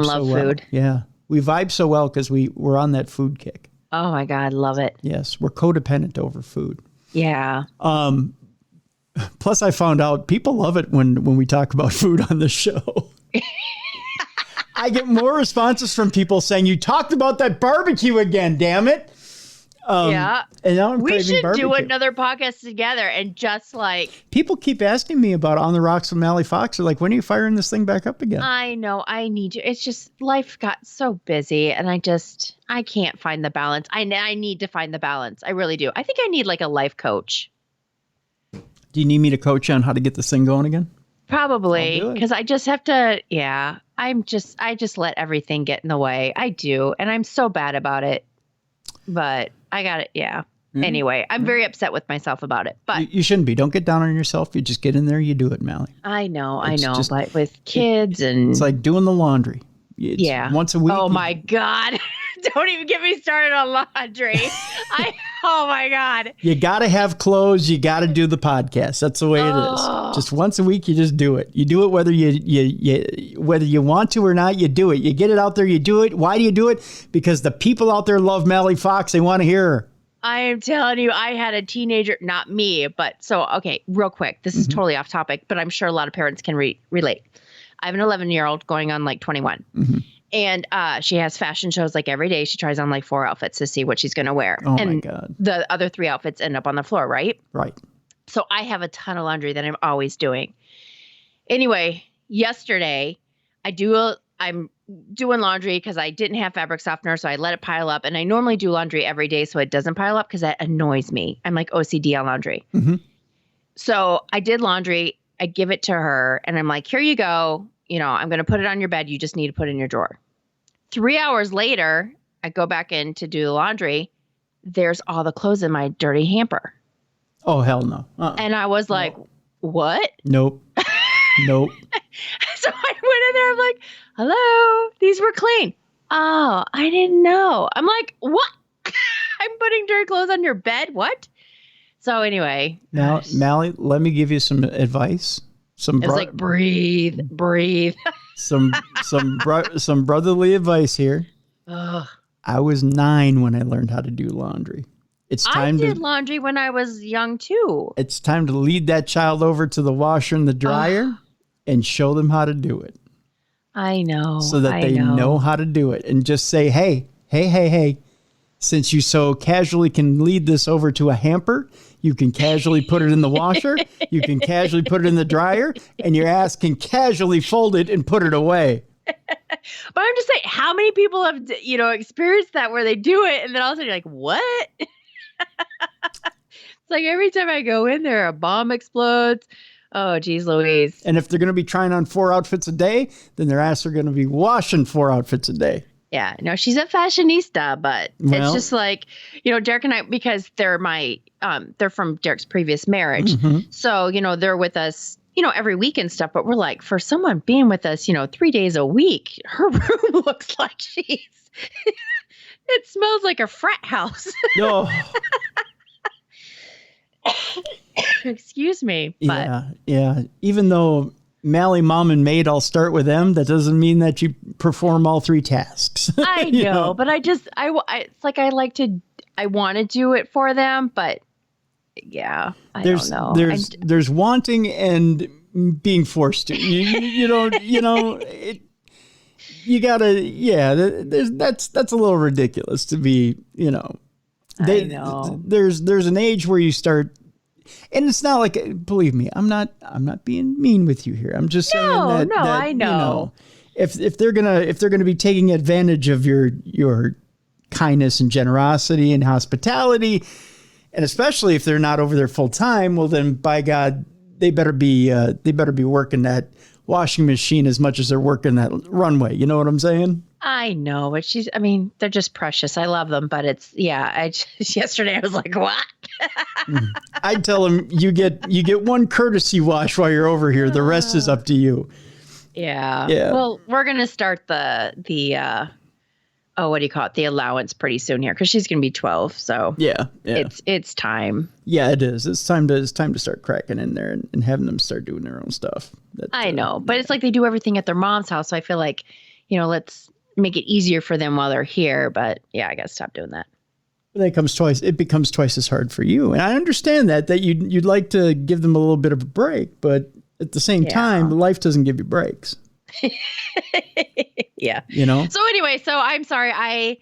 love well. Food. Yeah. We vibe so well because we're on that food kick. Oh my God, love it. Yes, we're codependent over food. Yeah. Plus, I found out people love it when we talk about food on the show. I get more responses from people saying, you talked about that barbecue again, damn it. Yeah. And now we should do another podcast together and just people keep asking me about On the Rocks with Mallie Fox. They're like, when are you firing this thing back up again? I know. I need to. It's just life got so busy and I can't find the balance. I need to find the balance. I really do. I think I need a life coach. Do you need me to coach you on how to get this thing going again? Probably, because I just have to. Yeah, I just let everything get in the way. I do, and I'm so bad about it. But I got it. Yeah. Mm-hmm. Anyway, I'm very upset with myself about it. But you shouldn't be. Don't get down on yourself. You just get in there. You do it, Mallie. I know. But with kids it's like doing the laundry. It's once a week. Oh my God. Don't even get me started on laundry. Oh my God. You got to have clothes. You got to do the podcast. That's the way it is. Just once a week, you just do it. You do it whether you want to or not, you do it. You get it out there, you do it. Why do you do it? Because the people out there love Mallie Fox. They want to hear her. I am telling you, I had a teenager, not me, but okay, real quick. This is totally off topic, but I'm sure a lot of parents can relate. I have an 11-year-old going on 21. Mm-hmm. And she has fashion shows every day. She tries on 4 outfits to see what she's going to wear. Oh, and my God. The other 3 outfits end up on the floor, right? Right. So I have a ton of laundry that I'm always doing. Anyway, yesterday, I'm doing laundry because I didn't have fabric softener, so I let it pile up. And I normally do laundry every day so it doesn't pile up because that annoys me. I'm OCD on laundry. Mm-hmm. So I did laundry. I give it to her, and I'm like, here you go. I'm going to put it on your bed. You just need to put it in your drawer. 3 hours later, I go back in to do the laundry. There's all the clothes in my dirty hamper. Oh, hell no. And I was like, what? Nope. Nope. So I went in there. I'm like, hello, these were clean. Oh, I didn't know. I'm like, what? I'm putting dirty clothes on your bed? What? So anyway. Now, Mallie, let me give you some advice. It's breathe. some brotherly advice here. Ugh. I was 9 when I learned how to do laundry. I did laundry when I was young too. It's time to lead that child over to the washer and the dryer and show them how to do it. I know. So that they know how to do it, and just say, hey, since you so casually can lead this over to a hamper, you can casually put it in the washer, you can casually put it in the dryer, and your ass can casually fold it and put it away. But I'm just saying, how many people have, experienced that where they do it and then all of a sudden you're like, what? It's like every time I go in there, a bomb explodes. Oh, geez, Louise. And if they're going to be trying on 4 outfits a day, then their ass are going to be washing 4 outfits a day. Yeah, no, she's a fashionista, but it's just like, Derek and I, because they're they're from Derek's previous marriage. Mm-hmm. So, they're with us, every week and stuff. But we're like, for someone being with us, 3 days a week, her room looks like it smells like a frat house. No. Excuse me. But yeah. Even though Mallie, mom, and maid all start with M, that doesn't mean that you perform all 3 tasks. I know, but it's like I want to do it for them, but yeah, I don't know. There's wanting and being forced to. You gotta. That's a little ridiculous to be. I know. There's an age where you start. And it's not like, believe me, I'm not being mean with you here. I'm just saying that I know. If they're gonna be taking advantage of your kindness and generosity and hospitality, and especially if they're not over there full time, well then by God, they better be working that washing machine as much as they're working that runway. You know what I'm saying? I know, but they're just precious. I love them, but yesterday I was like, what? I'd tell them you get one courtesy wash while you're over here. The rest is up to you. Yeah. Well, we're going to start the what do you call it? The allowance pretty soon here. 'Cause she's going to be 12. So yeah. It's time. Yeah, it is. It's time to start cracking in there and having them start doing their own stuff. I know, but it's like they do everything at their mom's house. So I feel like, let's make it easier for them while they're here. But yeah, I got to stop doing that. It becomes twice as hard for you. And I understand that you'd like to give them a little bit of a break, but at the same time, life doesn't give you breaks. Yeah. So anyway, I'm sorry. I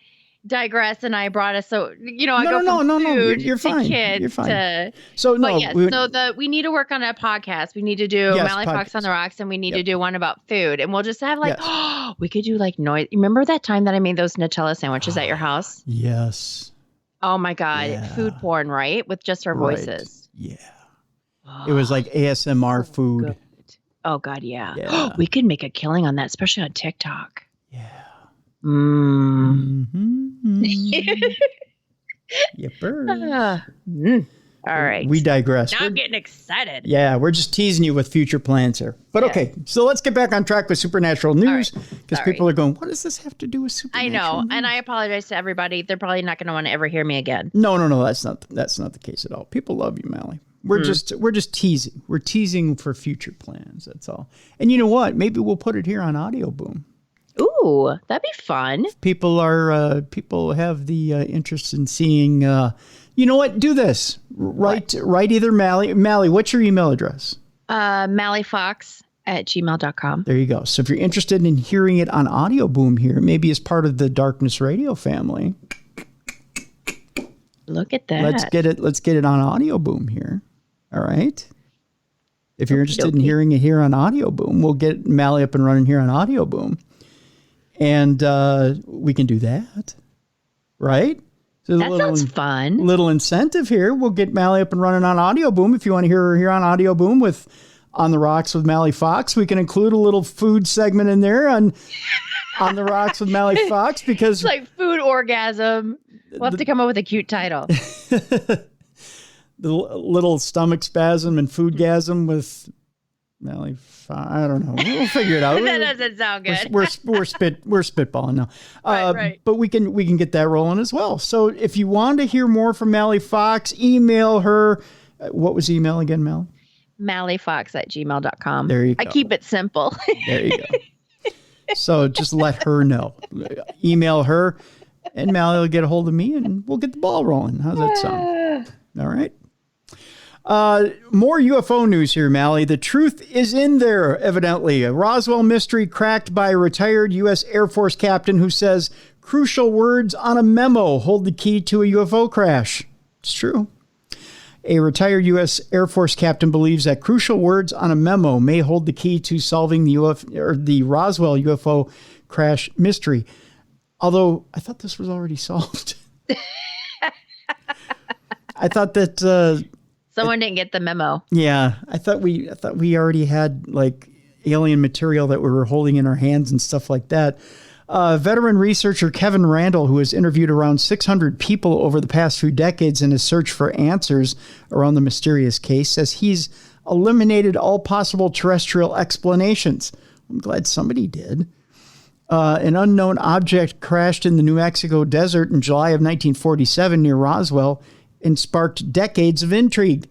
digress and I brought us. So, You're fine. You're fine. We need to work on a podcast. We need to do Mallie Fox on the Rocks, and we need to do one about food. And we'll just have we could do noise. Remember that time that I made those Nutella sandwiches at your house? Yes. Oh my God. Yeah. Food porn, right? With just our voices. Yeah. It was like ASMR food. Good. Oh God. Yeah. We could make a killing on that, especially on TikTok. Yeah. Mm-hmm. Yepper. All right. We digress. Now I'm getting excited. Yeah, we're just teasing you with future plans here. But okay, so let's get back on track with supernatural news, because people are going, what does this have to do with supernatural I know, news? and I apologize to everybody. They're probably not going to want to ever hear me again. No, that's not the case at all. People love you, Mallie. We're just teasing. We're teasing for future plans. That's all. And you know what? Maybe we'll put it here on Audio Boom. Ooh, that'd be fun. People have the interest in seeing. You know what? Do this. Write either Mallie. What's your email address? MallieFox@gmail.com. There you go. So if you're interested in hearing it on Audio Boom here, maybe as part of the Darkness Radio family. Look at that. Let's get it on Audio Boom here. All right. If you're interested in hearing it here on Audio Boom, we'll get Mallie up and running here on Audio Boom. And we can do that. Right? So that sounds fun. Little incentive here. We'll get Mallie up and running on Audio Boom. If you want to hear her here on Audio Boom with On the Rocks with Mallie Fox, we can include a little food segment in there on the Rocks with Mallie Fox, because it's like food orgasm. We'll have to come up with a cute title. The little stomach spasm and foodgasm with Mallie Fox. I don't know. We'll figure it out. That doesn't sound good. We're spitballing now. Right. But we can get that rolling as well. So if you want to hear more from Mallie Fox, email her. What was the email again, Mallie? MallieFox@gmail.com. There you go. I keep it simple. There you go. So just let her know. Email her, and Mallie will get a hold of me, and we'll get the ball rolling. How's that sound? All right. More UFO news here, Mallie. The truth is in there, evidently. A Roswell mystery cracked by a retired U.S. Air Force captain who says crucial words on a memo hold the key to a UFO crash. It's true. A retired U.S. Air Force captain believes that crucial words on a memo may hold the key to solving the Roswell UFO crash mystery. Although I thought this was already solved. I thought that someone didn't get the memo. Yeah, I thought we already had like alien material that we were holding in our hands and stuff like that. Veteran researcher Kevin Randall, who has interviewed around 600 people over the past few decades in his search for answers around the mysterious case, says he's eliminated all possible terrestrial explanations. I'm glad somebody did. An unknown object crashed in the New Mexico desert in July of 1947 near Roswell and sparked decades of intrigue.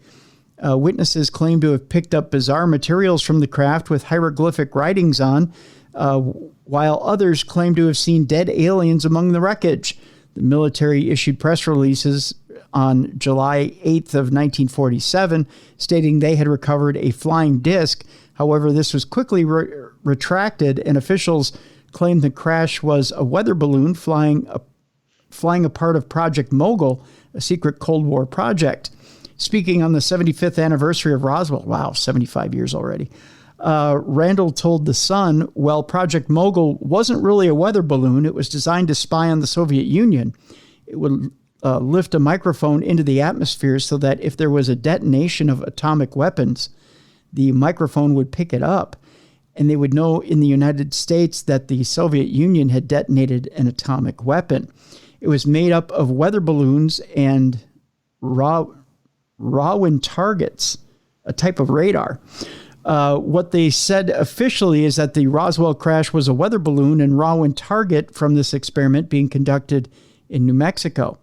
Witnesses claim to have picked up bizarre materials from the craft with hieroglyphic writings on, while others claim to have seen dead aliens among the wreckage. The military issued press releases on July 8th of 1947, stating they had recovered a flying disc. However, this was quickly retracted, and officials claimed the crash was a weather balloon flying a part of Project Mogul, a secret Cold War project. Speaking on the 75th anniversary of Roswell, wow, 75 years already, Randall told The Sun, well, Project Mogul wasn't really a weather balloon. It was designed to spy on the Soviet Union. It would lift a microphone into the atmosphere so that if there was a detonation of atomic weapons, the microphone would pick it up, and they would know in the United States that the Soviet Union had detonated an atomic weapon. It was made up of weather balloons and Rawan targets, a type of radar. What they said officially is that the Roswell crash was a weather balloon and Rawan target from this experiment being conducted in New Mexico.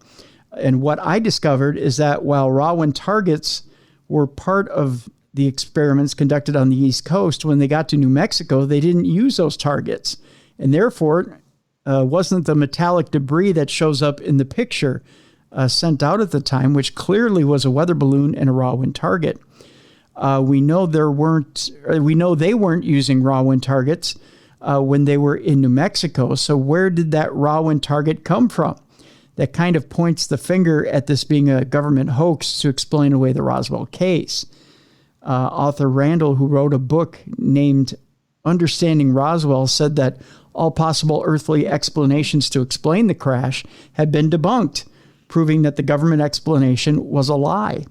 And what I discovered is that while Rawan targets were part of the experiments conducted on the East Coast, when they got to New Mexico, they didn't use those targets. And therefore, wasn't the metallic debris that shows up in the picture sent out at the time, which clearly was a weather balloon and a Rawan target. We know they weren't using Rawan targets when they were in New Mexico. So where did that Rawan target come from? That kind of points the finger at this being a government hoax to explain away the Roswell case. Author Randall, who wrote a book named Understanding Roswell, said that all possible earthly explanations to explain the crash had been debunked, proving that the government explanation was a lie.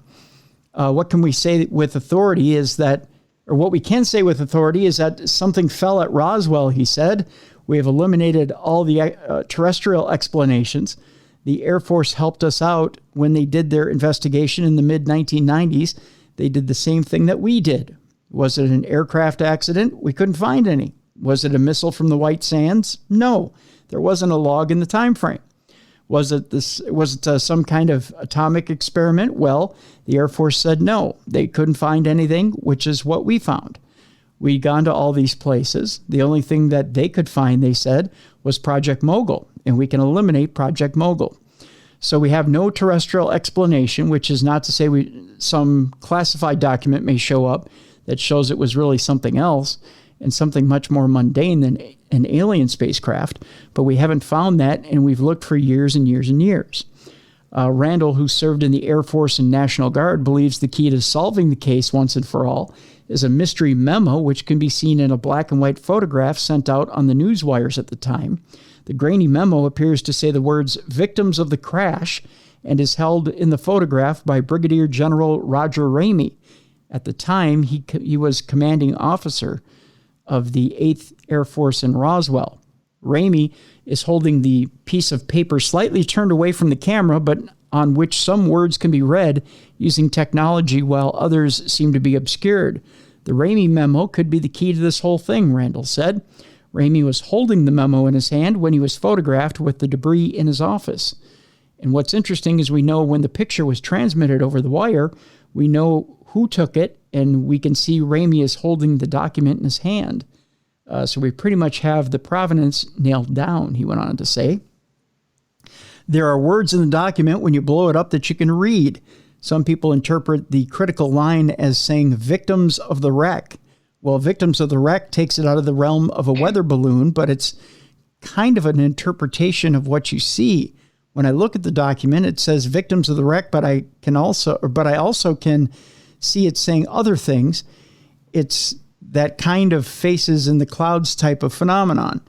What can we say with authority is that, or what we can say with authority is that something fell at Roswell, he said. We have eliminated all the terrestrial explanations. The Air Force helped us out when they did their investigation in the mid-1990s. They did the same thing that we did. Was it an aircraft accident? We couldn't find any. Was it a missile from the White Sands? No, there wasn't a log in the time frame. Was it some kind of atomic experiment? Well, the Air Force said no. They couldn't find anything, which is what we found. We'd gone to all these places. The only thing that they could find, they said, was Project Mogul, and we can eliminate Project Mogul. So we have no terrestrial explanation, which is not to say some classified document may show up that shows it was really something else and something much more mundane than an alien spacecraft, but we haven't found that, and we've looked for years and years and years. Randall, who served in the Air Force and National Guard, believes the key to solving the case once and for all is a mystery memo, which can be seen in a black and white photograph sent out on the news wires at the time. The grainy memo appears to say the words "victims of the crash" and is held in the photograph by Brigadier General Roger Ramey. At the time, he was commanding officer of the 8th Air Force in Roswell. Ramey is holding the piece of paper slightly turned away from the camera, but on which some words can be read using technology while others seem to be obscured. The Ramey memo could be the key to this whole thing, Randall said. Ramey was holding the memo in his hand when he was photographed with the debris in his office. And what's interesting is we know when the picture was transmitted over the wire, we know who took it, and we can see Ramey is holding the document in his hand. So we pretty much have the provenance nailed down, he went on to say. There are words in the document when you blow it up that you can read. Some people interpret the critical line as saying victims of the wreck. Well, victims of the wreck takes it out of the realm of a weather balloon, but it's kind of an interpretation of what you see. When I look at the document, it says victims of the wreck, but I also can see it saying other things. It's that kind of faces in the clouds type of phenomenon.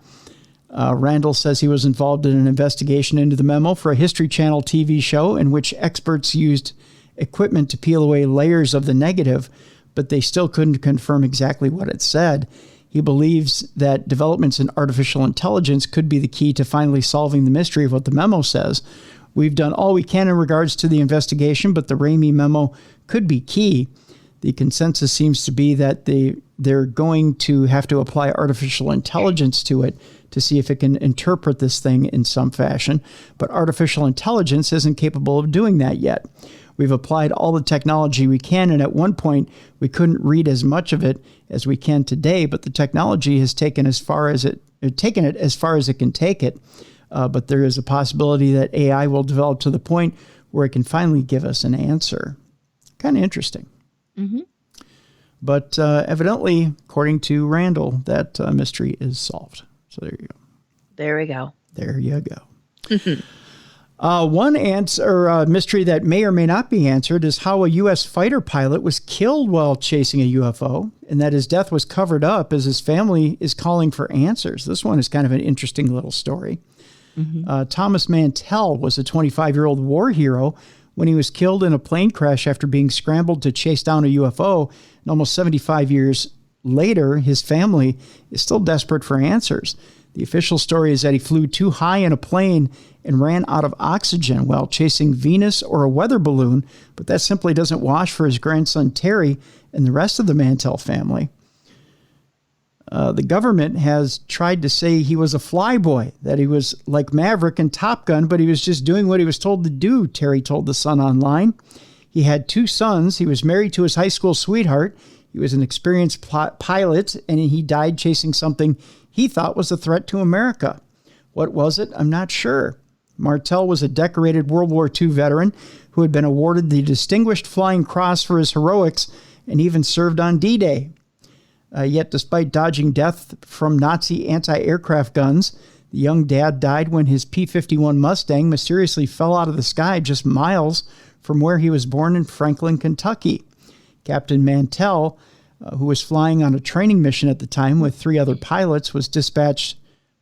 Randall says he was involved in an investigation into the memo for a History Channel TV show in which experts used equipment to peel away layers of the negative, but they still couldn't confirm exactly what it said. He believes that developments in artificial intelligence could be the key to finally solving the mystery of what the memo says. We've done all we can in regards to the investigation, but the Ramey memo could be key. The consensus seems to be that they're going to have to apply artificial intelligence to it to see if it can interpret this thing in some fashion. But artificial intelligence isn't capable of doing that yet. We've applied all the technology we can, and at one point we couldn't read as much of it as we can today, but the technology has taken it as far as it can take it. But there is a possibility that AI will develop to the point where it can finally give us an answer. Kind of interesting. Mm-hmm. But evidently, according to Randall, that mystery is solved. So there you go. There we go. There you go. One answer, mystery that may or may not be answered is how a U.S. fighter pilot was killed while chasing a UFO, and that his death was covered up as his family is calling for answers. This one is kind of an interesting little story. Mm-hmm. Thomas Mantell was a 25-year-old war hero when he was killed in a plane crash after being scrambled to chase down a UFO. And almost 75 years later, his family is still desperate for answers. The official story is that he flew too high in a plane and ran out of oxygen while chasing Venus or a weather balloon, but that simply doesn't wash for his grandson Terry and the rest of the Mantell family. The government has tried to say he was a flyboy, that he was like Maverick and Top Gun, but he was just doing what he was told to do, Terry told the Sun online. He had 2 sons. He was married to his high school sweetheart. He was an experienced pilot, and he died chasing something he thought was a threat to America. What was it? I'm not sure. Martell was a decorated World War II veteran who had been awarded the Distinguished Flying Cross for his heroics and even served on D-Day. Yet, despite dodging death from Nazi anti-aircraft guns, the young dad died when his P-51 Mustang mysteriously fell out of the sky just miles from where he was born in Franklin, Kentucky. Captain Mantell, who was flying on a training mission at the time with 3 other pilots, was dispatched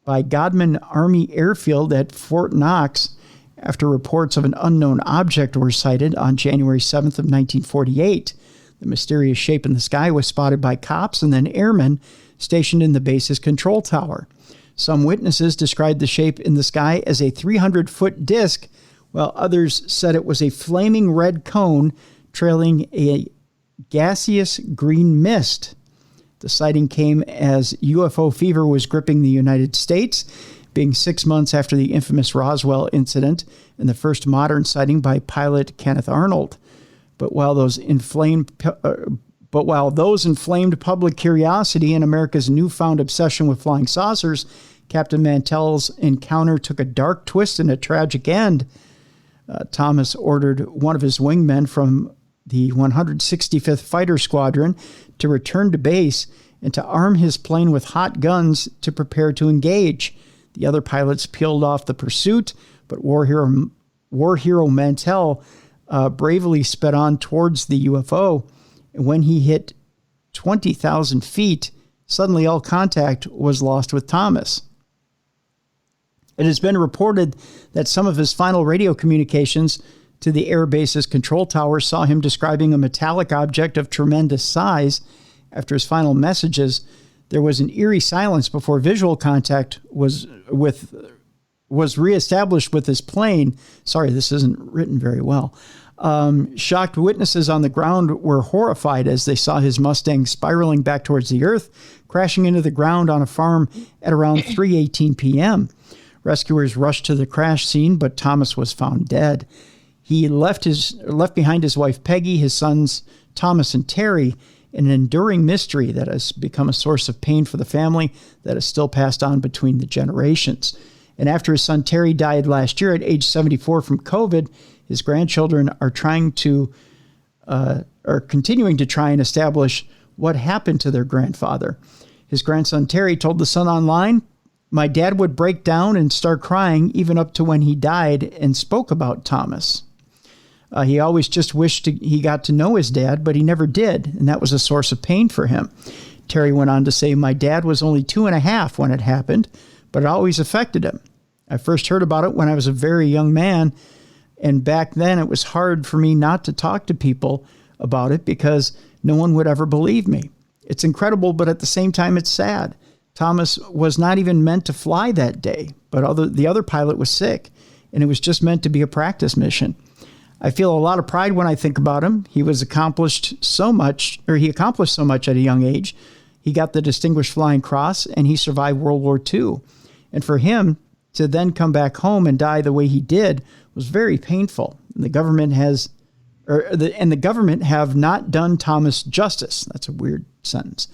by Godman Army Airfield at Fort Knox after reports of an unknown object were sighted on January 7th of 1948. The mysterious shape in the sky was spotted by cops and then airmen stationed in the base's control tower. Some witnesses described the shape in the sky as a 300-foot disc, while others said it was a flaming red cone trailing a gaseous green mist. The sighting came as UFO fever was gripping the United States, being 6 months after the infamous Roswell incident and the first modern sighting by pilot Kenneth Arnold. But while those inflamed public curiosity and America's newfound obsession with flying saucers, Captain Mantell's encounter took a dark twist and a tragic end. Thomas ordered one of his wingmen from the 165th Fighter Squadron to return to base and to arm his plane with hot guns to prepare to engage. The other pilots peeled off the pursuit, but War Hero Mantell bravely sped on towards the UFO. And when he hit 20,000 feet, suddenly all contact was lost with Thomas. It has been reported that some of his final radio communications to the air base's control tower saw him describing a metallic object of tremendous size. After his final messages, there was an eerie silence before visual contact was reestablished with his plane. Sorry, this isn't written very well. Shocked witnesses on the ground were horrified as they saw his Mustang spiraling back towards the earth, crashing into the ground on a farm at around 3:18 p.m. Rescuers rushed to the crash scene, but Thomas was found dead. He left behind his wife Peggy, his sons Thomas and Terry, an enduring mystery that has become a source of pain for the family that is still passed on between the generations. And after his son Terry died last year at age 74 from COVID, his grandchildren are continuing to try and establish what happened to their grandfather. His grandson Terry told the Sun Online, My dad would break down and start crying even up to when he died and spoke about Thomas. He always just wished he got to know his dad, but he never did, and that was a source of pain for him. Terry went on to say, my dad was only 2.5 when it happened, but it always affected him. I first heard about it when I was a very young man, and back then it was hard for me not to talk to people about it because no one would ever believe me. It's incredible, but at the same time, it's sad. Thomas was not even meant to fly that day, but the other pilot was sick, and it was just meant to be a practice mission. I feel a lot of pride when I think about him. He accomplished so much at a young age. He got the Distinguished Flying Cross, and he survived World War II. And for him to then come back home and die the way he did was very painful. And the government have not done Thomas justice. That's a weird sentence.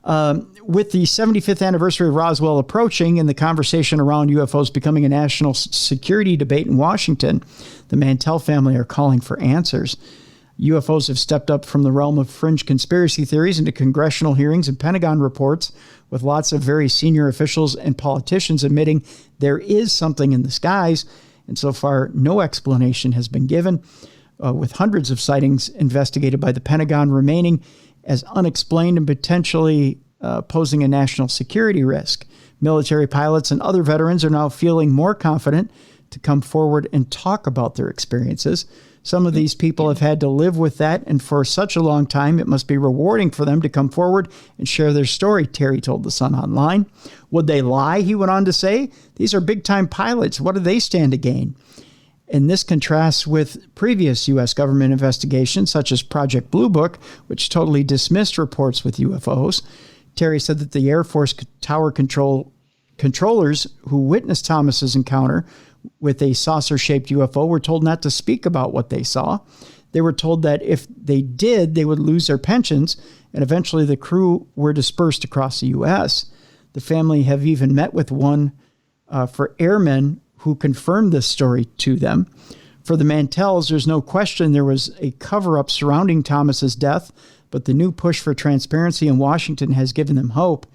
With the 75th anniversary of Roswell approaching and the conversation around UFOs becoming a national security debate in Washington, the Mantell family are calling for answers. UFOs have stepped up from the realm of fringe conspiracy theories into congressional hearings and Pentagon reports, with lots of very senior officials and politicians admitting there is something in the skies. And so far, no explanation has been given, with hundreds of sightings investigated by the Pentagon remaining as unexplained and potentially posing a national security risk. Military pilots and other veterans are now feeling more confident to come forward and talk about their experiences. Some of these people have had to live with that, and for such a long time, it must be rewarding for them to come forward and share their story, Terry told The Sun Online. Would they lie, he went on to say? These are big-time pilots. What do they stand to gain? And this contrasts with previous U.S. government investigations, such as Project Blue Book, which totally dismissed reports with UFOs. Terry said that the Air Force tower controllers who witnessed Thomas's encounter with a saucer-shaped UFO were told not to speak about what they saw. They were told that if they did, they would lose their pensions, and eventually the crew were dispersed across the U.S. The family have even met with one for airmen who confirmed this story to them. For the Mantells, there's no question there was a cover-up surrounding Thomas's death, but the new push for transparency in Washington has given them hope.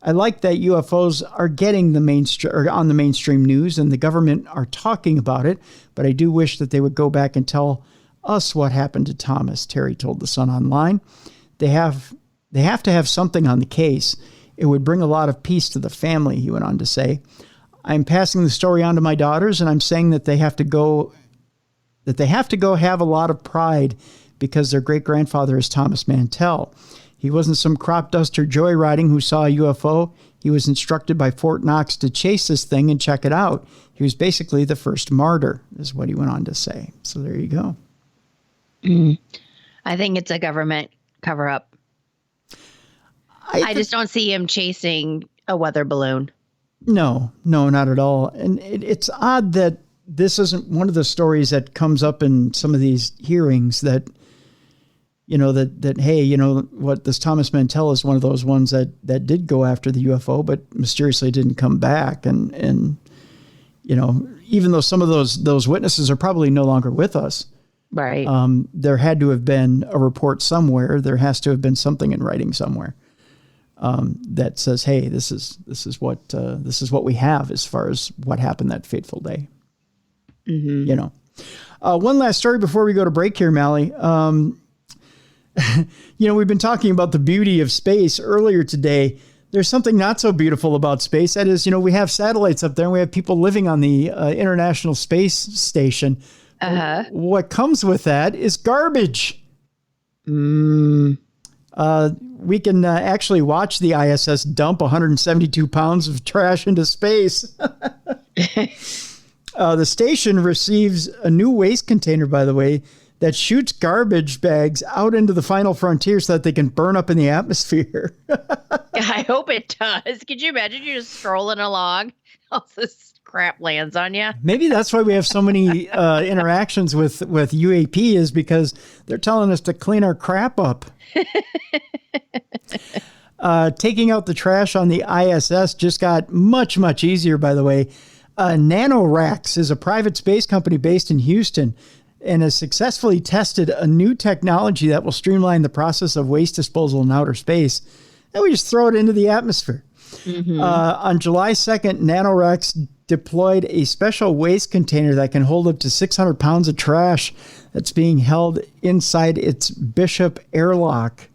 I like that UFOs are getting on the mainstream news and the government are talking about it, but I do wish that they would go back and tell us what happened to Thomas, Terry told The Sun Online. They have to have something on the case. It would bring a lot of peace to the family, he went on to say. I'm passing the story on to my daughters, and I'm saying that they have to go have a lot of pride because their great-grandfather is Thomas Mantell. He wasn't some crop duster joyriding who saw a UFO. He was instructed by Fort Knox to chase this thing and check it out. He was basically the first martyr, is what he went on to say. So there you go. I think it's a government cover-up. I just don't see him chasing a weather balloon. No, not at all. And it's odd that this isn't one of the stories that comes up in some of these hearings that, hey, what, this Thomas Mantell is one of those ones that did go after the UFO, but mysteriously didn't come back. And even though some of those witnesses are probably no longer with us, right? There had to have been a report somewhere. There has to have been something in writing somewhere that says, hey, this is what we have as far as what happened that fateful day. Mm-hmm. One last story before we go to break here, Mallie. We've been talking about the beauty of space earlier today. There's something not so beautiful about space. That is, we have satellites up there and we have people living on the International Space Station. Uh-huh. What comes with that is garbage. We can actually watch the ISS dump 172 pounds of trash into space. The station receives a new waste container, by the way, that shoots garbage bags out into the final frontier so that they can burn up in the atmosphere. I hope it does. Could you imagine you're just strolling along, all this crap lands on you? Maybe that's why we have so many interactions with UAP, is because they're telling us to clean our crap up. Taking out the trash on the ISS just got much, much easier, by the way. NanoRacks is a private space company based in Houston and has successfully tested a new technology that will streamline the process of waste disposal in outer space. And we just throw it into the atmosphere. On July 2nd, NanoRacks deployed a special waste container that can hold up to 600 pounds of trash that's being held inside its Bishop airlock.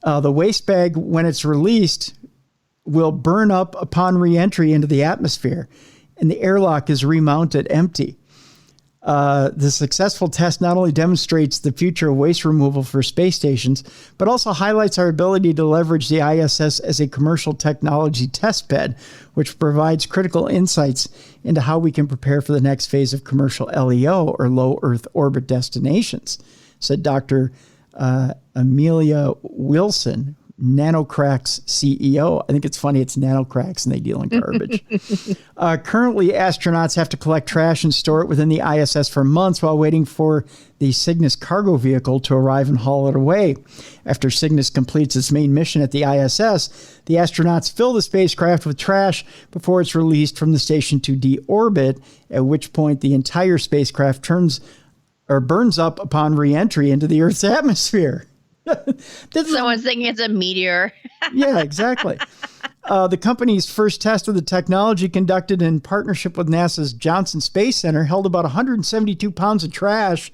The waste bag, when it's released, will burn up upon re-entry into the atmosphere, and the airlock is remounted empty. The successful test not only demonstrates the future of waste removal for space stations, but also highlights our ability to leverage the ISS as a commercial technology testbed, which provides critical insights into how we can prepare for the next phase of commercial LEO, or low Earth orbit destinations, said Dr. Amelia Wilson, NanoCrack's CEO. I think it's funny it's NanoCracks and they deal in garbage. Currently, astronauts have to collect trash and store it within the ISS for months while waiting for the Cygnus cargo vehicle to arrive and haul it away. After Cygnus completes its main mission at the ISS, the astronauts fill the spacecraft with trash before it's released from the station to deorbit, at which point the entire spacecraft burns up upon re-entry into the Earth's atmosphere. Someone's thinking it's a meteor. Yeah, exactly. The company's first test of the technology, conducted in partnership with NASA's Johnson Space Center, held about 172 pounds of trash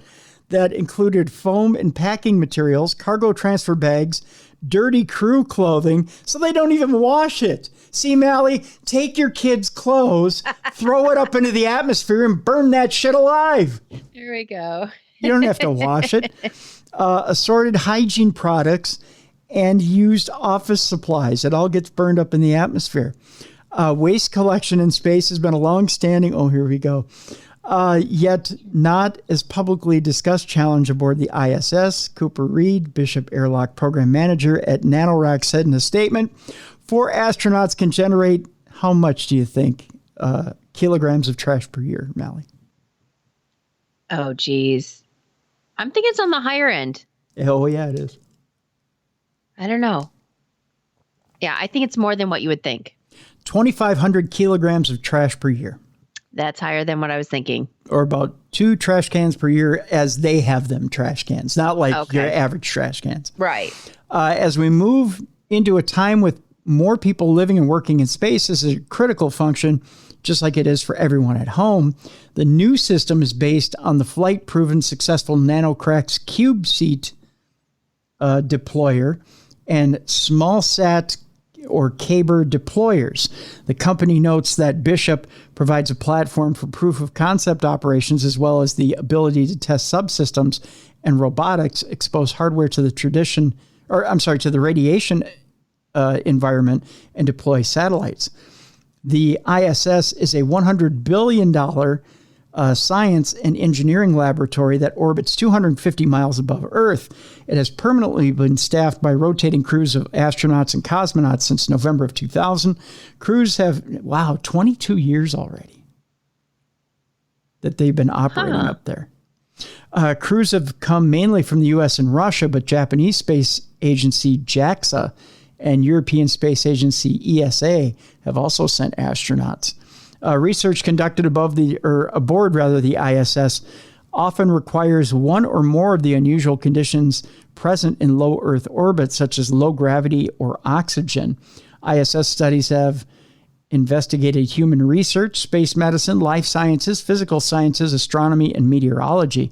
that included foam and packing materials, cargo transfer bags, dirty crew clothing, so they don't even wash it. See, Mallie, take your kids' clothes, throw it up into the atmosphere, and burn that shit alive. Here we go. You don't have to wash it. Assorted hygiene products, and used office supplies. It all gets burned up in the atmosphere. Waste collection in space has been a long-standing, yet not as publicly discussed challenge aboard the ISS. Cooper Reed, Bishop Airlock Program Manager at NanoRacks, said in a statement, 4 astronauts can generate, how much do you think, kilograms of trash per year, Mallie? Oh, geez. I'm thinking it's on the higher end. Oh, yeah, it is. I don't know. Yeah, I think it's more than what you would think. 2,500 kilograms of trash per year. That's higher than what I was thinking. Or about 2 trash cans per year as they have them, trash cans. Not like your average trash cans. Right. As we move into a time with more people living and working in space, this is a critical function, just like it is for everyone at home. The new system is based on the flight-proven successful NanoCrack's CubeSeat deployer and SmallSat or Caber deployers. The company notes that Bishop provides a platform for proof of concept operations, as well as the ability to test subsystems and robotics, expose hardware to the radiation environment, and deploy satellites. The ISS is a $100 billion science and engineering laboratory that orbits 250 miles above Earth. It has permanently been staffed by rotating crews of astronauts and cosmonauts since November of 2000. Crews have, 22 years already that they've been operating up there. Crews have come mainly from the U.S. and Russia, but Japanese space agency JAXA and European Space Agency ESA have also sent astronauts. Research conducted aboard the ISS often requires one or more of the unusual conditions present in low Earth orbit, such as low gravity or oxygen. ISS studies have investigated human research, space medicine, life sciences, physical sciences, astronomy, and meteorology.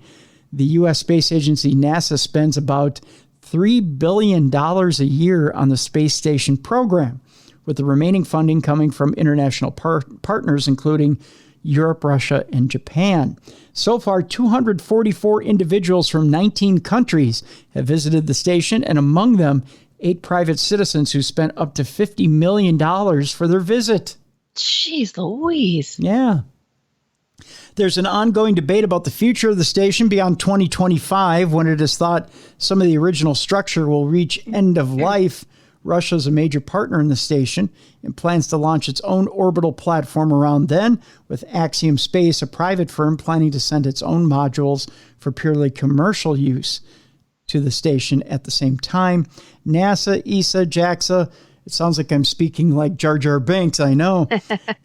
The U.S. Space Agency, NASA, spends about $3 billion a year on the space station program, with the remaining funding coming from international partners, including Europe, Russia, and Japan. So far, 244 individuals from 19 countries have visited the station, and among them, 8 private citizens who spent up to $50 million for their visit. Jeez Louise. Yeah. There's an ongoing debate about the future of the station beyond 2025, when it is thought some of the original structure will reach end of life. Russia is a major partner in the station and plans to launch its own orbital platform around then, with Axiom Space, a private firm, planning to send its own modules for purely commercial use to the station at the same time. NASA, ESA, JAXA, it sounds like I'm speaking like Jar Jar Binks, I know.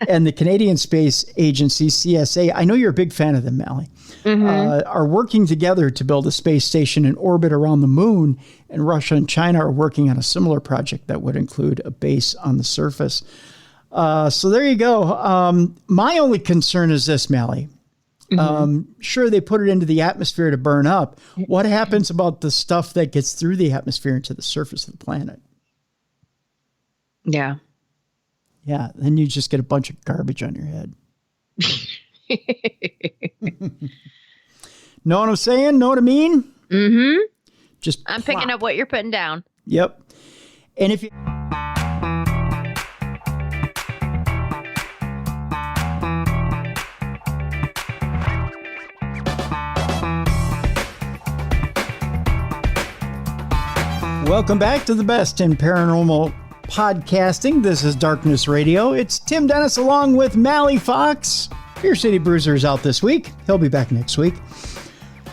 And the Canadian Space Agency, CSA, I know you're a big fan of them, Mallie. are working together to build a space station in orbit around the moon, and Russia and China are working on a similar project that would include a base on the surface. So there you go. My only concern is this, Mallie. Sure, they put it into the atmosphere to burn up. What happens about the stuff that gets through the atmosphere into the surface of the planet? Yeah. Yeah, then you just get a bunch of garbage on your head. Know what I'm saying? Know what I mean? Mm-hmm. Just I'm picking up what you're putting down. Yep. And if you... Welcome back to the best in paranormal podcasting. This is Darkness Radio. It's Tim Dennis along with Mallie Fox. Your City Bruiser is out this week. He'll be back next week.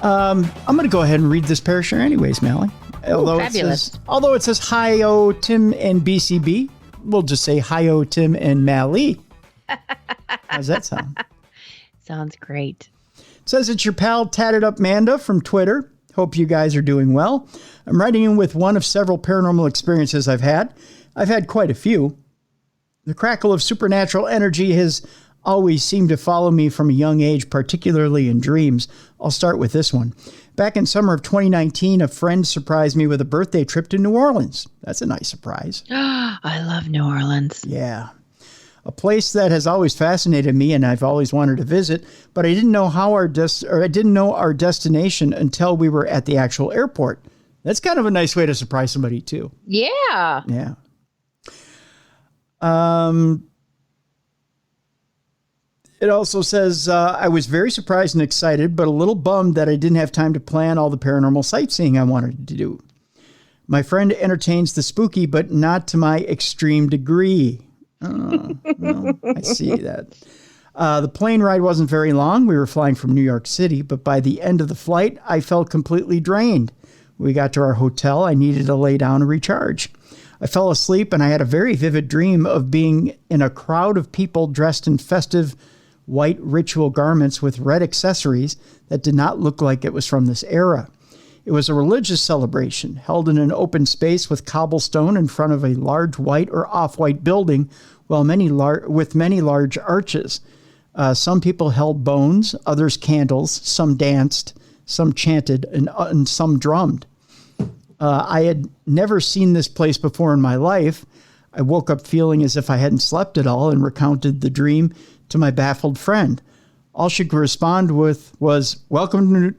I'm going to go ahead and read this Parashare anyways, Mallie. Fabulous. Although it says hi-oh Tim and BCB, we'll just say hi-oh Tim and Mallie. How's that sound? Sounds great. It says it's your pal Tatted Up Manda from Twitter. Hope you guys are doing well. I'm writing in with one of several paranormal experiences I've had. I've had quite a few. The crackle of supernatural energy has always seemed to follow me from a young age, particularly in dreams. I'll start with this one. Back in summer of 2019, a friend surprised me with a birthday trip to New Orleans. That's a nice surprise. I love New Orleans. Yeah. A place that has always fascinated me and I've always wanted to visit, but I didn't know our destination until we were at the actual airport. That's kind of a nice way to surprise somebody too. Yeah. Yeah. It also says, I was very surprised and excited, but a little bummed that I didn't have time to plan all the paranormal sightseeing I wanted to do. My friend entertains the spooky, but not to my extreme degree. Oh, well, I see that. The plane ride wasn't very long. We were flying from New York City, but by the end of the flight, I felt completely drained. We got to our hotel. I needed to lay down and recharge. I fell asleep, and I had a very vivid dream of being in a crowd of people dressed in festive white ritual garments with red accessories that did not look like it was from this era. It was a religious celebration held in an open space with cobblestone in front of a large white or off-white building, with many large arches. Some people held bones, others candles, some danced, some chanted, and some drummed. I had never seen this place before in my life. I woke up feeling as if I hadn't slept at all and recounted the dream to my baffled friend. All she could respond with was, welcome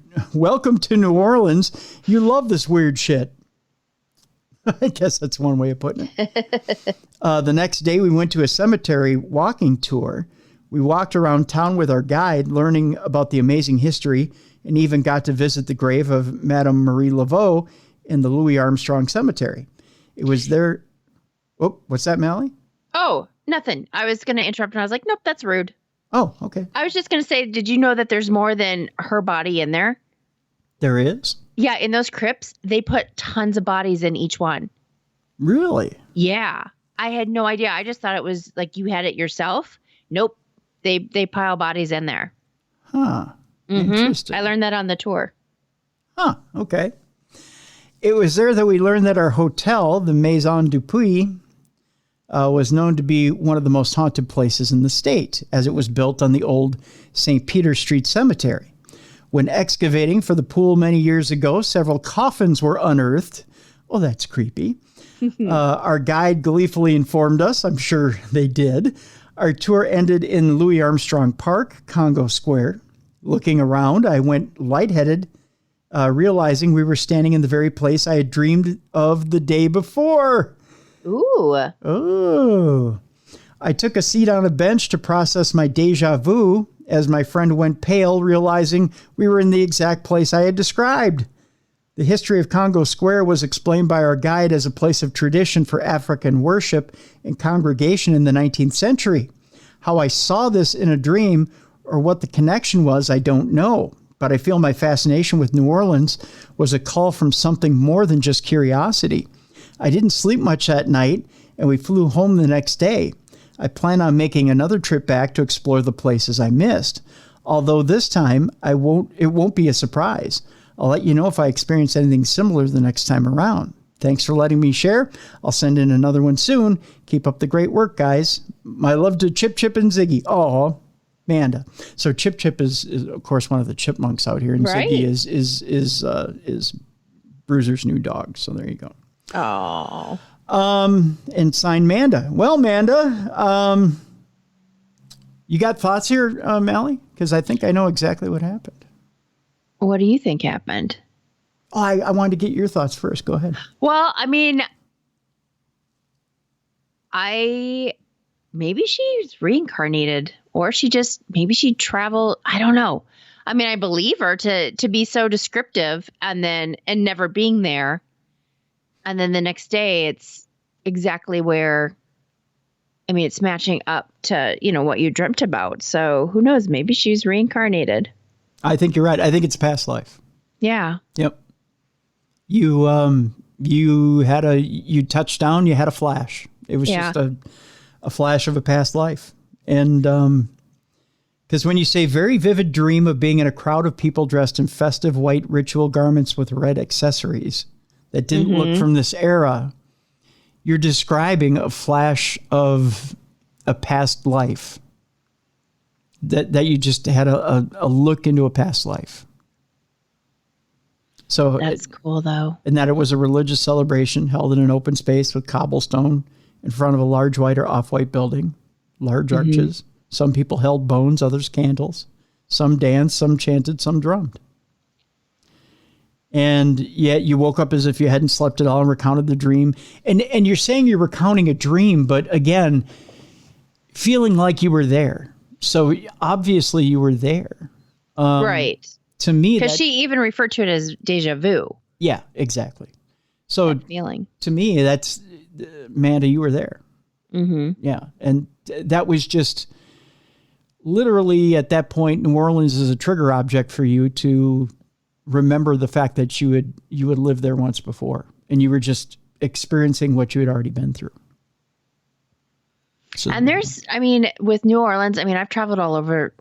to New Orleans. You love this weird shit. I guess that's one way of putting it. The next day, we went to a cemetery walking tour. We walked around town with our guide, learning about the amazing history, and even got to visit the grave of Madame Marie Laveau in the Louis Armstrong Cemetery. It was there. Oh, what's that, Mallie? Oh, nothing. I was going to interrupt, and I was like, nope, that's rude. Oh, okay. I was just going to say, did you know that there's more than her body in there? There is? Yeah, in those crypts, they put tons of bodies in each one. Really? Yeah. I had no idea. I just thought it was like you had it yourself. Nope. They pile bodies in there. Huh. Interesting. I learned that on the tour. Huh. Okay. It was there that we learned that our hotel, the Maison Dupuis, was known to be one of the most haunted places in the state, as it was built on the old St. Peter Street Cemetery. When excavating for the pool many years ago, several coffins were unearthed. Oh, that's creepy. Our guide gleefully informed us, I'm sure they did. Our tour ended in Louis Armstrong Park, Congo Square. Looking around, I went lightheaded, realizing we were standing in the very place I had dreamed of the day before. Ooh. Oh. I took a seat on a bench to process my deja vu as my friend went pale, realizing we were in the exact place I had described. The history of Congo Square was explained by our guide as a place of tradition for African worship and congregation in the 19th century. How I saw this in a dream or what the connection was, I don't know. But I feel my fascination with New Orleans was a call from something more than just curiosity. I didn't sleep much that night, and we flew home the next day. I plan on making another trip back to explore the places I missed. Although this time it won't be a surprise. I'll let you know if I experience anything similar the next time around. Thanks for letting me share. I'll send in another one soon. Keep up the great work, guys. My love to Chip and Ziggy. Oh, Amanda. So Chip is of course one of the chipmunks out here, and right. Ziggy is Bruiser's new dog. So there you go. Oh. And signed Manda. Well, Manda, you got thoughts here, Mallie? Because I think I know exactly what happened. What do you think happened? Oh, I wanted to get your thoughts first. Go ahead. Well, I mean, maybe she's reincarnated, or maybe she traveled. I don't know. I mean, I believe her to be so descriptive and never being there. And then the next day it's exactly where, I mean, it's matching up to, what you dreamt about. So who knows? Maybe she's reincarnated. I think you're right. I think it's past life. Yeah. Yep. You touched down, you had a flash. It was just a flash of a past life. And, because when you say very vivid dream of being in a crowd of people dressed in festive white ritual garments with red accessories that didn't look from this era, you're describing a flash of a past life that you just had a look into a past life. So that's cool, though. And that it was a religious celebration held in an open space with cobblestone in front of a large white or off-white building, large arches. Some people held bones, others candles. Some danced, some chanted, some drummed. And yet you woke up as if you hadn't slept at all and recounted the dream. And you're saying you're recounting a dream, but again, feeling like you were there. So obviously you were there. Right. To me, because she even referred to it as deja vu. Yeah, exactly. So that feeling. To me, that's, Amanda, you were there. Yeah. And that was just literally at that point, New Orleans is a trigger object for you to remember the fact that you had lived there once before, and you were just experiencing what you had already been through. So, and with New Orleans, I've traveled all over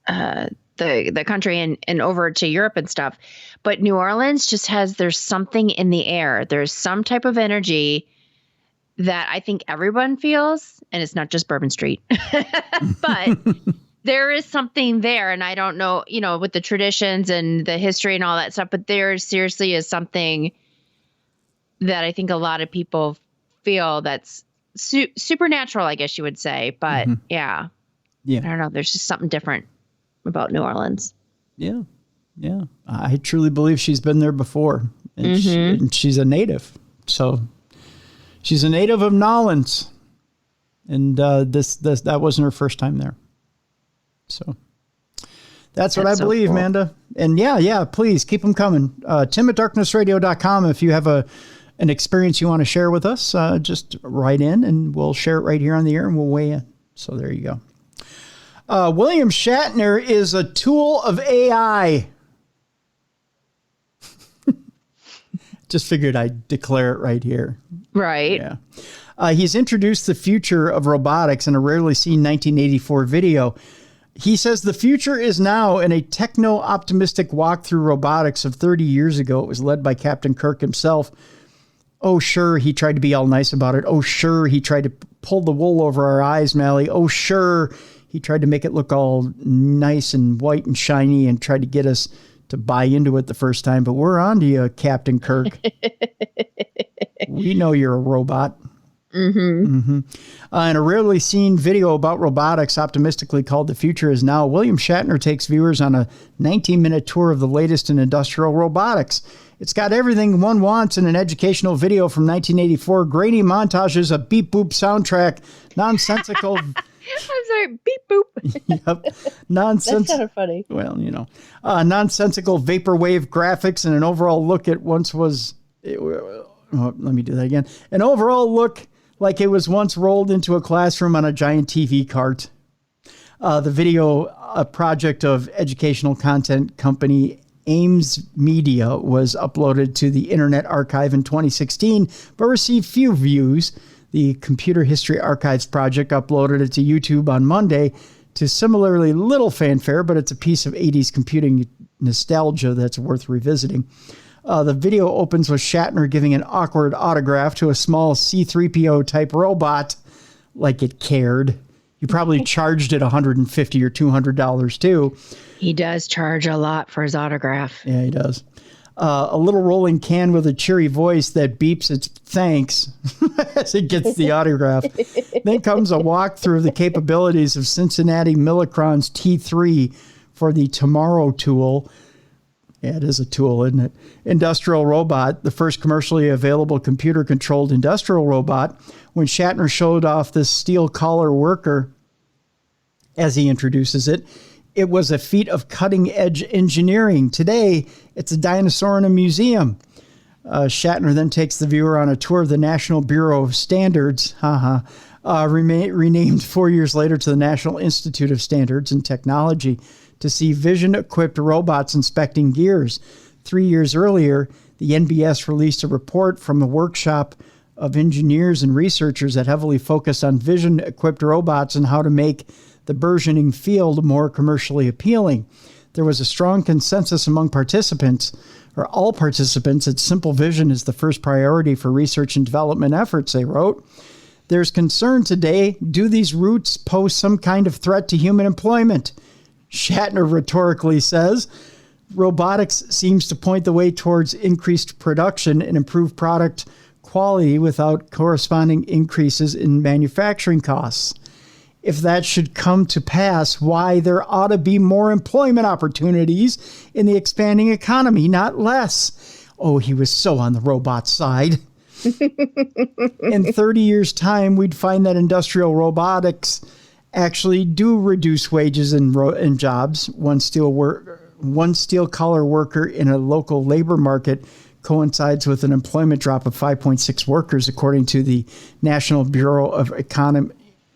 the country and over to Europe and stuff, but New Orleans just there's something in the air. There's some type of energy that I think everyone feels, and it's not just Bourbon Street, but there is something there. And I don't know, with the traditions and the history and all that stuff, but there seriously is something that I think a lot of people feel that's supernatural, I guess you would say. But yeah, I don't know. There's just something different about New Orleans. Yeah. Yeah. I truly believe she's been there before, and she's a native. So she's a native of Nolens, and that wasn't her first time there. So that's what I believe, cool. Amanda. And yeah, please keep them coming. Tim@darknessradio.com. If you have an experience you want to share with us, just write in and we'll share it right here on the air and we'll weigh in. So there you go. William Shatner is a tool of AI. Just figured I'd declare it right here. Right. Yeah. He's introduced the future of robotics in a rarely seen 1984 video. He says the future is now. In a techno-optimistic walk through robotics of 30 years ago, it was led by Captain Kirk himself. Oh, sure, he tried to be all nice about it. Oh, sure, he tried to pull the wool over our eyes, Mallie. Oh, sure, he tried to make it look all nice and white and shiny and tried to get us to buy into it the first time. But we're on to you, Captain Kirk. We know you're a robot. In a rarely seen video about robotics, optimistically called The Future Is Now, William Shatner takes viewers on a 19-minute tour of the latest in industrial robotics. It's got everything one wants in an educational video from 1984, grainy montages, a beep-boop soundtrack, nonsensical... I'm sorry, beep-boop. Yep. Nonsense. That's kind of funny. Well, nonsensical vaporwave graphics and an overall look at once was... let me do that again. An overall look like it was once rolled into a classroom on a giant TV cart. The video, a project of educational content company Ames Media, was uploaded to the Internet Archive in 2016, but received few views. The Computer History Archives project uploaded it to YouTube on Monday to similarly little fanfare, but it's a piece of 80s computing nostalgia that's worth revisiting. The video opens with Shatner giving an awkward autograph to a small C-3PO type robot, like it cared. He probably charged it $150 or $200 too. He does charge a lot for his autograph. Yeah, he does. A little rolling can with a cheery voice that beeps its thanks as it gets the autograph. Then comes a walk through the capabilities of Cincinnati Millicron's T3 for the Tomorrow tool. Yeah, it is a tool, isn't it? Industrial robot, the first commercially available computer-controlled industrial robot. When Shatner showed off this steel collar worker, as he introduces it, it was a feat of cutting-edge engineering. Today, it's a dinosaur in a museum. Shatner then takes the viewer on a tour of the National Bureau of Standards, renamed 4 years later to the National Institute of Standards and Technology, to see vision-equipped robots inspecting gears. 3 years earlier, the NBS released a report from a workshop of engineers and researchers that heavily focused on vision-equipped robots and how to make the burgeoning field more commercially appealing. There was a strong consensus among participants, or all participants, that simple vision is the first priority for research and development efforts, they wrote. There's concern today, do these routes pose some kind of threat to human employment? Shatner rhetorically says, robotics seems to point the way towards increased production and improved product quality without corresponding increases in manufacturing costs. If that should come to pass, why there ought to be more employment opportunities in the expanding economy, not less. Oh, he was so on the robot side. In 30 years' time, we'd find that industrial robotics actually do reduce wages and jobs. One steel-collar worker in a local labor market coincides with an employment drop of 5.6 workers, according to the National Bureau of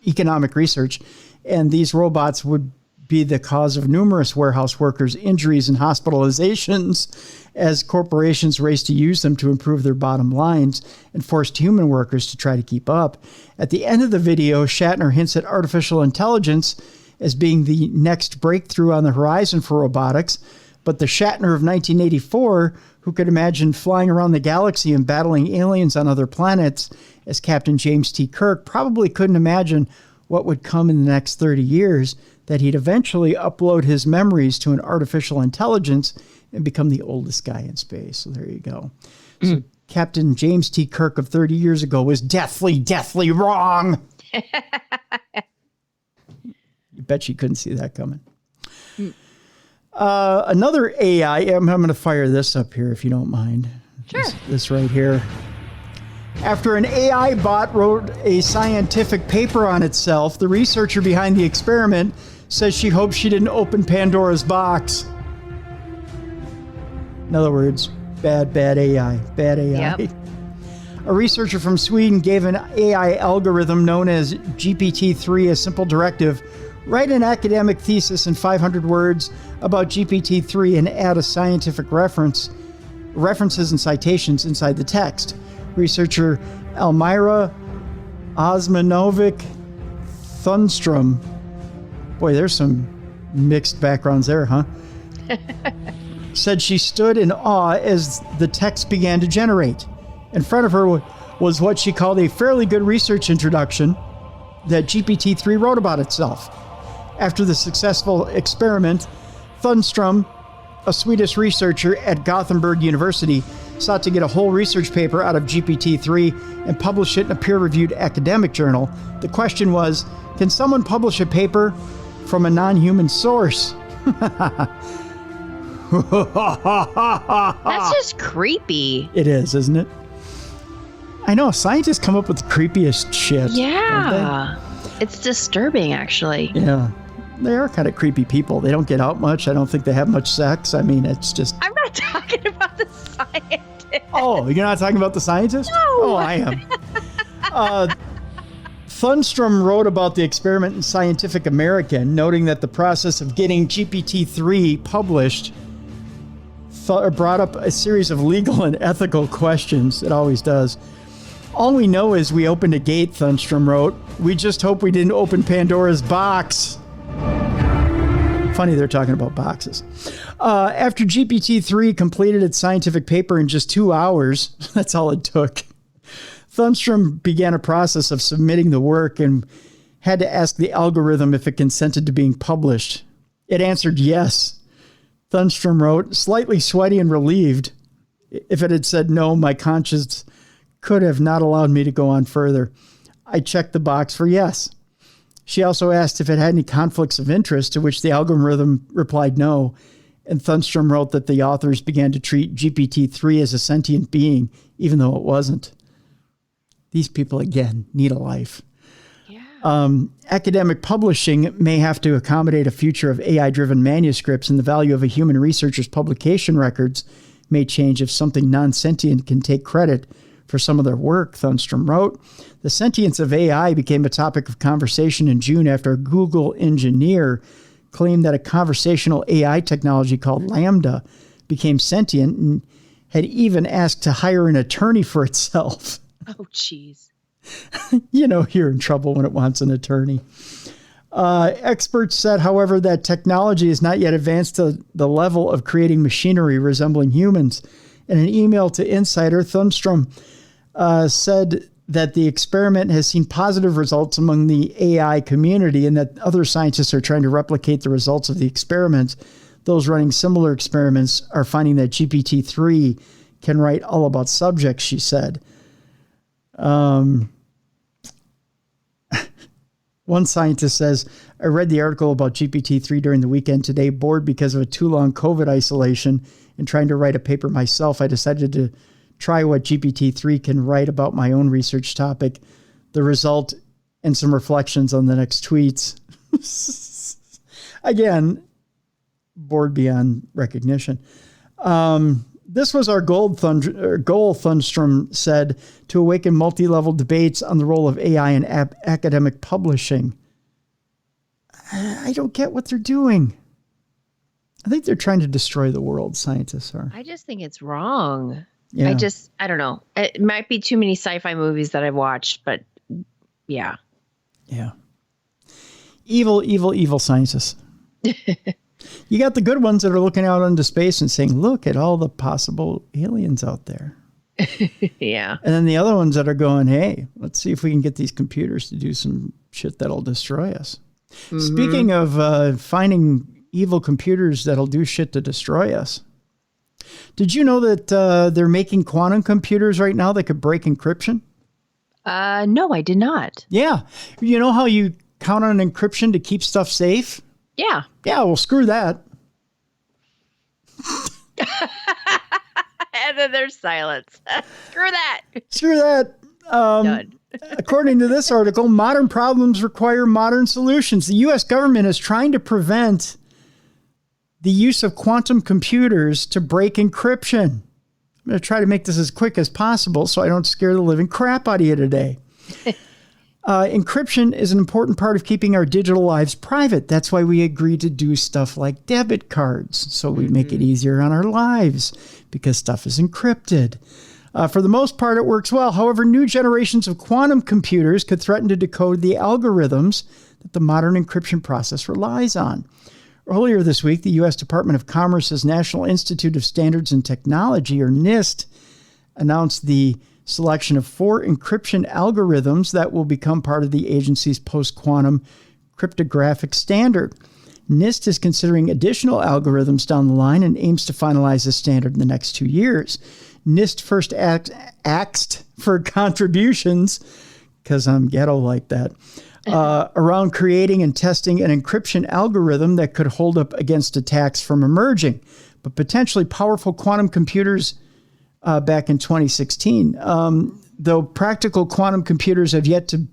Economic Research. And these robots would be the cause of numerous warehouse workers' injuries and hospitalizations as corporations race to use them to improve their bottom lines and forced human workers to try to keep up. At the end of the video, Shatner hints at artificial intelligence as being the next breakthrough on the horizon for robotics, but the Shatner of 1984, who could imagine flying around the galaxy and battling aliens on other planets as Captain James T. Kirk, probably couldn't imagine what would come in the next 30 years, that he'd eventually upload his memories to an artificial intelligence and become the oldest guy in space. So there you go. So Captain James T. Kirk of 30 years ago was deathly wrong. You bet you couldn't see that coming. Another AI, I'm going to fire this up here if you don't mind. Sure. This right here. After an AI bot wrote a scientific paper on itself, the researcher behind the experiment says she hopes she didn't open Pandora's box. In other words, bad AI. Bad AI. Yep. A researcher from Sweden gave an AI algorithm known as GPT-3 a simple directive: write an academic thesis in 500 words about GPT-3 and add a scientific references and citations inside the text. Researcher Elmira Osmanovic Thunstrom. Boy, there's some mixed backgrounds there, huh? Said she stood in awe as the text began to generate. In front of her was what she called a fairly good research introduction that GPT-3 wrote about itself. After the successful experiment, Thunstrom, a Swedish researcher at Gothenburg University, sought to get a whole research paper out of GPT-3 and publish it in a peer-reviewed academic journal. The question was, can someone publish a paper from a non-human source? That's just creepy. It is, isn't it? I know, scientists come up with the creepiest shit. Yeah. It's disturbing, actually. Yeah. They are kind of creepy people. They don't get out much. I don't think they have much sex. I mean, it's just... I'm not talking about the scientist. Oh, you're not talking about the scientist? No. Oh, I am. Thunstrom wrote about the experiment in Scientific American, noting that the process of getting GPT-3 published brought up a series of legal and ethical questions. It always does. All we know is we opened a gate, Thunstrom wrote. We just hope we didn't open Pandora's box. Funny they're talking about boxes. After GPT-3 completed its scientific paper in just 2 hours, that's all it took, Thunstrom began a process of submitting the work and had to ask the algorithm if it consented to being published. It answered yes. Thunstrom wrote, slightly sweaty and relieved. If it had said no, my conscience could have not allowed me to go on further. I checked the box for yes. She also asked if it had any conflicts of interest, to which the algorithm replied no. And Thunstrom wrote that the authors began to treat GPT-3 as a sentient being, even though it wasn't. These people, again, need a life. Academic publishing may have to accommodate a future of AI-driven manuscripts, and the value of a human researcher's publication records may change if something non-sentient can take credit for some of their work, Thunstrom wrote. The sentience of AI became a topic of conversation in June after a Google engineer claimed that a conversational AI technology called Lambda became sentient and had even asked to hire an attorney for itself. Oh, jeez. You know, you're in trouble when it wants an attorney. Experts said, however, that technology is not yet advanced to the level of creating machinery resembling humans. In an email to Insider, Thunstrom said that the experiment has seen positive results among the AI community and that other scientists are trying to replicate the results of the experiment. Those running similar experiments are finding that GPT-3 can write all about subjects, she said. One scientist says, I read the article about GPT-3 during the weekend today, bored because of a too long COVID isolation and trying to write a paper myself. I decided to try what GPT-3 can write about my own research topic, the result, and some reflections on the next tweets. Again, bored beyond recognition. This was our goal, Thunstrom said, to awaken multi-level debates on the role of AI in academic publishing. I don't get what they're doing. I think they're trying to destroy the world, scientists are. I just think it's wrong. Yeah. I don't know. It might be too many sci-fi movies that I've watched, but yeah. Yeah. Evil, evil, evil scientists. You got the good ones that are looking out into space and saying, look at all the possible aliens out there. Yeah. And then the other ones that are going, hey, let's see if we can get these computers to do some shit that'll destroy us. Mm-hmm. Speaking of finding evil computers that'll do shit to destroy us, did you know that they're making quantum computers right now that could break encryption? No, I did not. Yeah. You know how you count on encryption to keep stuff safe? Yeah. Yeah, well, screw that. And then there's silence. Screw that. Screw that. Done. According to this article, modern problems require modern solutions. The U.S. government is trying to prevent the use of quantum computers to break encryption. I'm going to try to make this as quick as possible so I don't scare the living crap out of you today. Encryption is an important part of keeping our digital lives private. That's why we agree to do stuff like debit cards, so we make it easier on our lives because stuff is encrypted. For the most part, it works well. However, new generations of quantum computers could threaten to decode the algorithms that the modern encryption process relies on. Earlier this week, the U.S. Department of Commerce's National Institute of Standards and Technology, or NIST, announced the selection of 4 encryption algorithms that will become part of the agency's post-quantum cryptographic standard. NIST is considering additional algorithms down the line and aims to finalize the standard in the next 2 years. NIST first asked for contributions, because I'm ghetto like that, around creating and testing an encryption algorithm that could hold up against attacks from emerging, but potentially powerful quantum computers back in 2016. Though practical quantum computers have yet to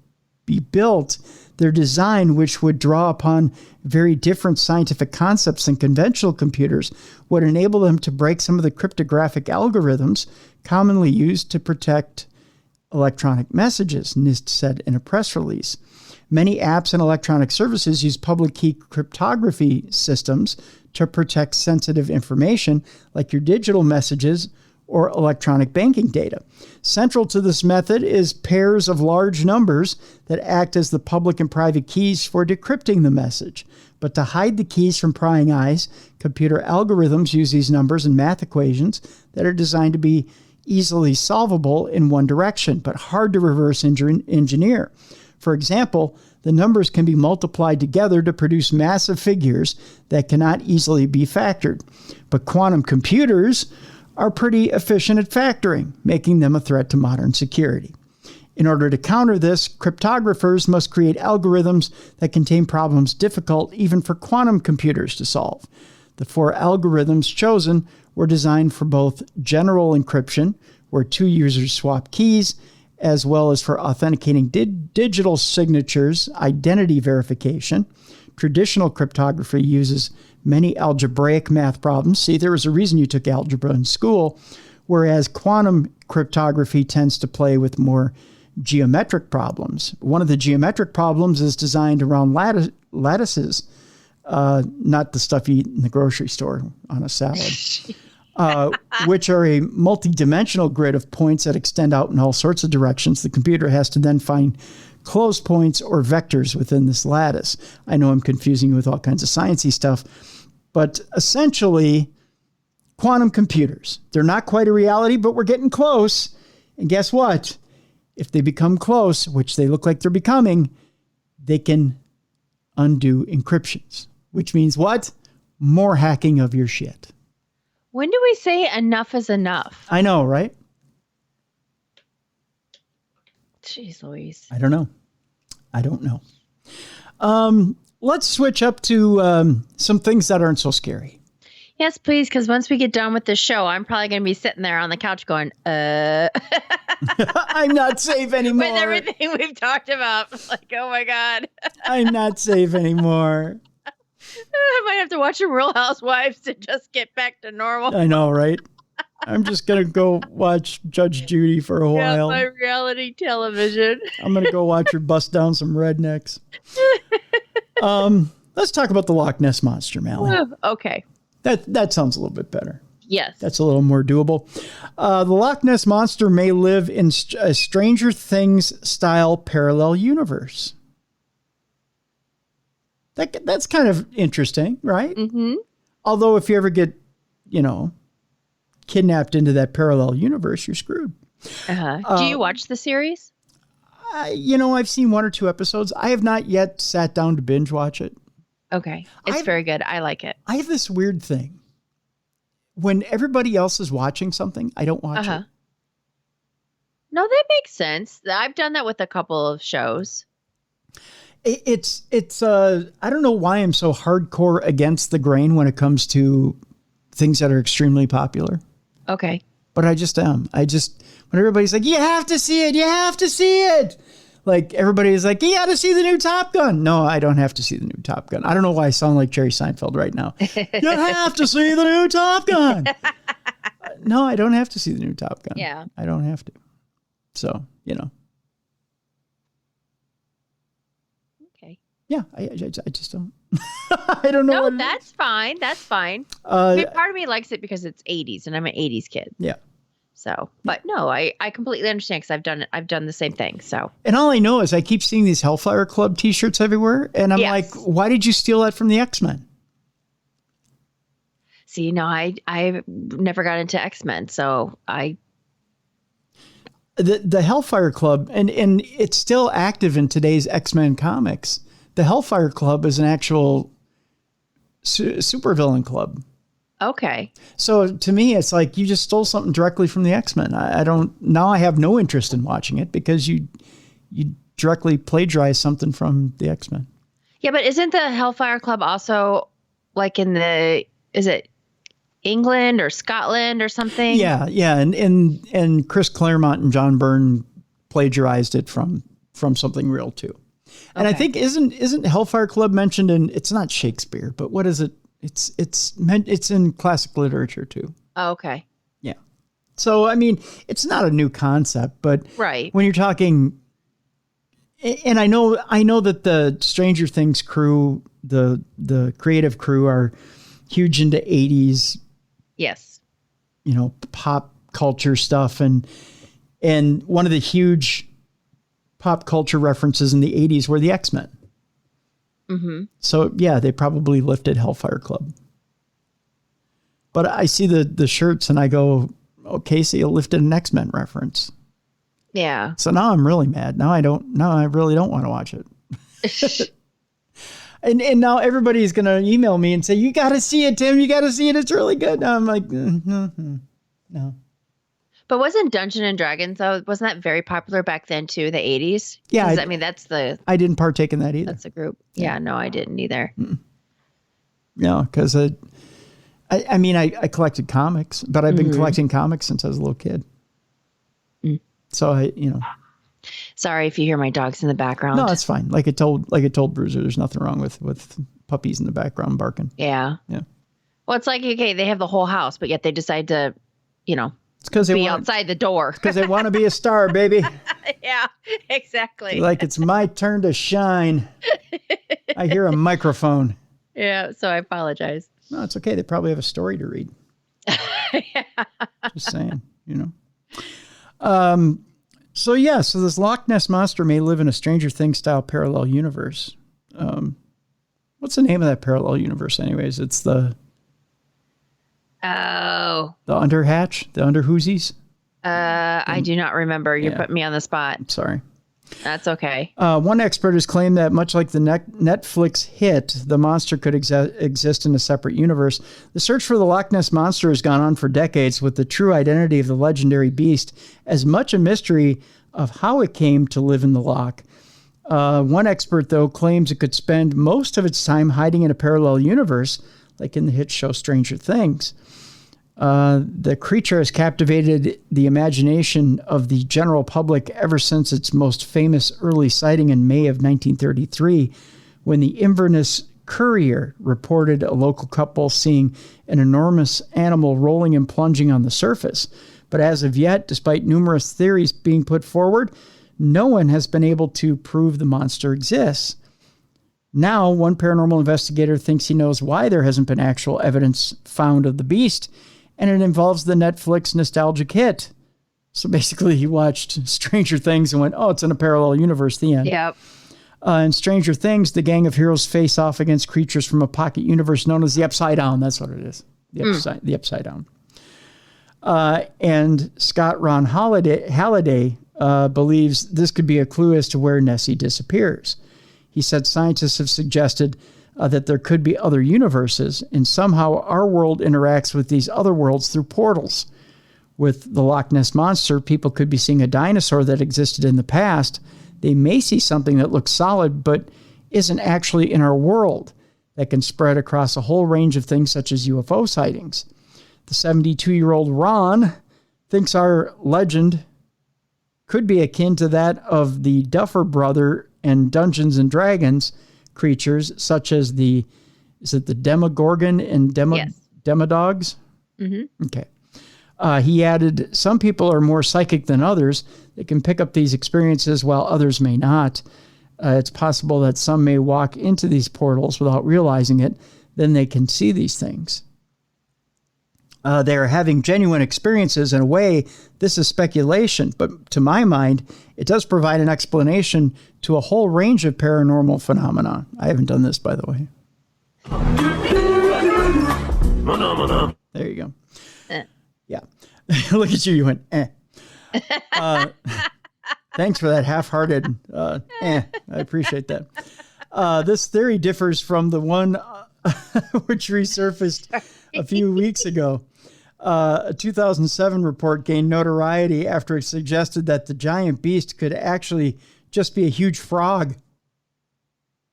be built, their design, which would draw upon very different scientific concepts than conventional computers, would enable them to break some of the cryptographic algorithms commonly used to protect electronic messages, NIST said in a press release. Many apps and electronic services use public key cryptography systems to protect sensitive information like your digital messages or electronic banking data. Central to this method is pairs of large numbers that act as the public and private keys for decrypting the message. But to hide the keys from prying eyes, computer algorithms use these numbers and math equations that are designed to be easily solvable in one direction, but hard to reverse engineer. For example, the numbers can be multiplied together to produce massive figures that cannot easily be factored. But quantum computers are pretty efficient at factoring, making them a threat to modern security. In order to counter this, cryptographers must create algorithms that contain problems difficult even for quantum computers to solve. The 4 algorithms chosen were designed for both general encryption, where 2 users swap keys, as well as for authenticating digital signatures, identity verification. Traditional cryptography uses many algebraic math problems. See, there was a reason you took algebra in school, whereas quantum cryptography tends to play with more geometric problems. One of the geometric problems is designed around lattices, not the stuff you eat in the grocery store on a salad, which are a multi-dimensional grid of points that extend out in all sorts of directions. The computer has to then find closed points or vectors within this lattice. I know I'm confusing you with all kinds of sciencey stuff, but essentially, quantum computers, they're not quite a reality, but we're getting close. And guess what? If they become close, which they look like they're becoming, they can undo encryptions, which means what? More hacking of your shit. When do we say enough is enough? I know, right? Jeez Louise. I don't know. Let's switch up to some things that aren't so scary. Yes, please, because once we get done with the show, I'm probably going to be sitting there on the couch going, I'm not safe anymore. With everything we've talked about. Like, oh my God. I'm not safe anymore. I might have to watch a Real Housewives to just get back to normal. I know, right? I'm just going to go watch Judge Judy for a while. My reality television. I'm going to go watch her bust down some rednecks. Let's talk about the Loch Ness Monster, Mallie. Okay. That sounds a little bit better. Yes. That's a little more doable. The Loch Ness Monster may live in a Stranger Things style parallel universe. That's kind of interesting, right? Mm-hmm. Although if you ever get, kidnapped into that parallel universe, you're screwed. Do you watch the series? I've seen 1 or 2 episodes. I have not yet sat down to binge watch it. Okay. It's very good. I like it. I have this weird thing. When everybody else is watching something, I don't watch it. No, that makes sense. I've done that with a couple of shows. It's I don't know why I'm so hardcore against the grain when it comes to things that are extremely popular. Okay. But I just am. When everybody's like, you have to see it. Like, everybody's like, you got to see the new Top Gun. No, I don't have to see the new Top Gun. I don't know why I sound like Jerry Seinfeld right now. You have to see the new Top Gun. No, I don't have to see the new Top Gun. Yeah. I don't have to. So, Okay. Yeah, I just don't. I don't know. No, that's fine. That's fine. Part of me likes it because it's 80s and I'm an 80s kid. Yeah. So, but no, I completely understand because I've done the same thing. So, and all I know is I keep seeing these Hellfire Club t-shirts everywhere. And I'm like, why did you steal that from the X-Men? See, no, I never got into X-Men. So the Hellfire Club, and it's still active in today's X-Men comics. The Hellfire Club is an actual supervillain club. Okay. So to me, it's like you just stole something directly from the X-Men. Now I have no interest in watching it because you directly plagiarize something from the X-Men. Yeah, but isn't the Hellfire Club also like is it England or Scotland or something? Yeah. And Chris Claremont and John Byrne plagiarized it from something real too. And I think isn't Hellfire Club mentioned in, it's not Shakespeare, but what is it? It's in classic literature too. Oh, okay. Yeah. So, I mean, it's not a new concept, but when you're talking, and I know that the Stranger Things crew, the creative crew are huge into 80s. Yes. Pop culture stuff. And one of the huge pop culture references in the 80s were the X-Men. Mm-hmm. So, yeah, they probably lifted Hellfire Club. But I see the shirts and I go, oh, Casey lifted an X-Men reference. Yeah. So now I'm really mad. Now I really don't want to watch it. And now everybody's going to email me and say, you got to see it, Tim. You got to see it. It's really good. Now I'm like, no. But wasn't Dungeons and Dragons, though, wasn't that very popular back then, too, the 80s? Yeah. I mean, I didn't partake in that either. That's a group. Yeah, no, I didn't either. No, because I mean, I collected comics, but I've been collecting comics since I was a little kid. So Sorry if you hear my dogs in the background. No, it's fine. Like I told Bruiser, there's nothing wrong with puppies in the background barking. Yeah. Yeah. Well, it's like, okay, they have the whole house, but yet they decide to, it's because they be outside the door. Because they want to be a star, baby. Yeah, exactly. Like it's my turn to shine. I hear a microphone. Yeah, so I apologize. No, it's okay. They probably have a story to read. Yeah. Just saying, So this Loch Ness Monster may live in a Stranger Things style parallel universe. What's the name of that parallel universe anyways? It's the Underhatch, the Underhoosies. I do not remember. You're putting me on the spot. Sorry. That's okay. One expert has claimed that much like the Netflix hit, the monster could exist in a separate universe. The search for the Loch Ness Monster has gone on for decades, with the true identity of the legendary beast as much a mystery of how it came to live in the loch. One expert, though, claims it could spend most of its time hiding in a parallel universe, like in the hit show Stranger Things. The creature has captivated the imagination of the general public ever since its most famous early sighting in May of 1933, when the Inverness Courier reported a local couple seeing an enormous animal rolling and plunging on the surface. But as of yet, despite numerous theories being put forward, no one has been able to prove the monster exists. Now, one paranormal investigator thinks he knows why there hasn't been actual evidence found of the beast, and it involves the Netflix nostalgic hit. So basically, he watched Stranger Things and went, oh, it's in a parallel universe, the end. Yep. In Stranger Things, the gang of heroes face off against creatures from a pocket universe known as the Upside Down. That's what it is. The Upside Down. And Scott Ron Halliday believes this could be a clue as to where Nessie disappears. He said scientists have suggested that there could be other universes, and somehow our world interacts with these other worlds through portals. With the Loch Ness Monster, people could be seeing a dinosaur that existed in the past. They may see something that looks solid, but isn't actually in our world, that can spread across a whole range of things such as UFO sightings. The 72-year-old Ron thinks our legend could be akin to that of the Duffer Brother and Dungeons and Dragons creatures, such as the Demogorgon and Demodogs? Mm-hmm. Okay. He added, some people are more psychic than others. They can pick up these experiences while others may not. It's possible that some may walk into these portals without realizing it. Then they can see these things. They are having genuine experiences. In a way, this is speculation, but to my mind, it does provide an explanation to a whole range of paranormal phenomena. I haven't done this, by the way. There you go. Yeah. Look at you. You went, eh. Thanks for that half-hearted, I appreciate that. This theory differs from the one which resurfaced a few weeks ago. A 2007 report gained notoriety after it suggested that the giant beast could actually just be a huge frog.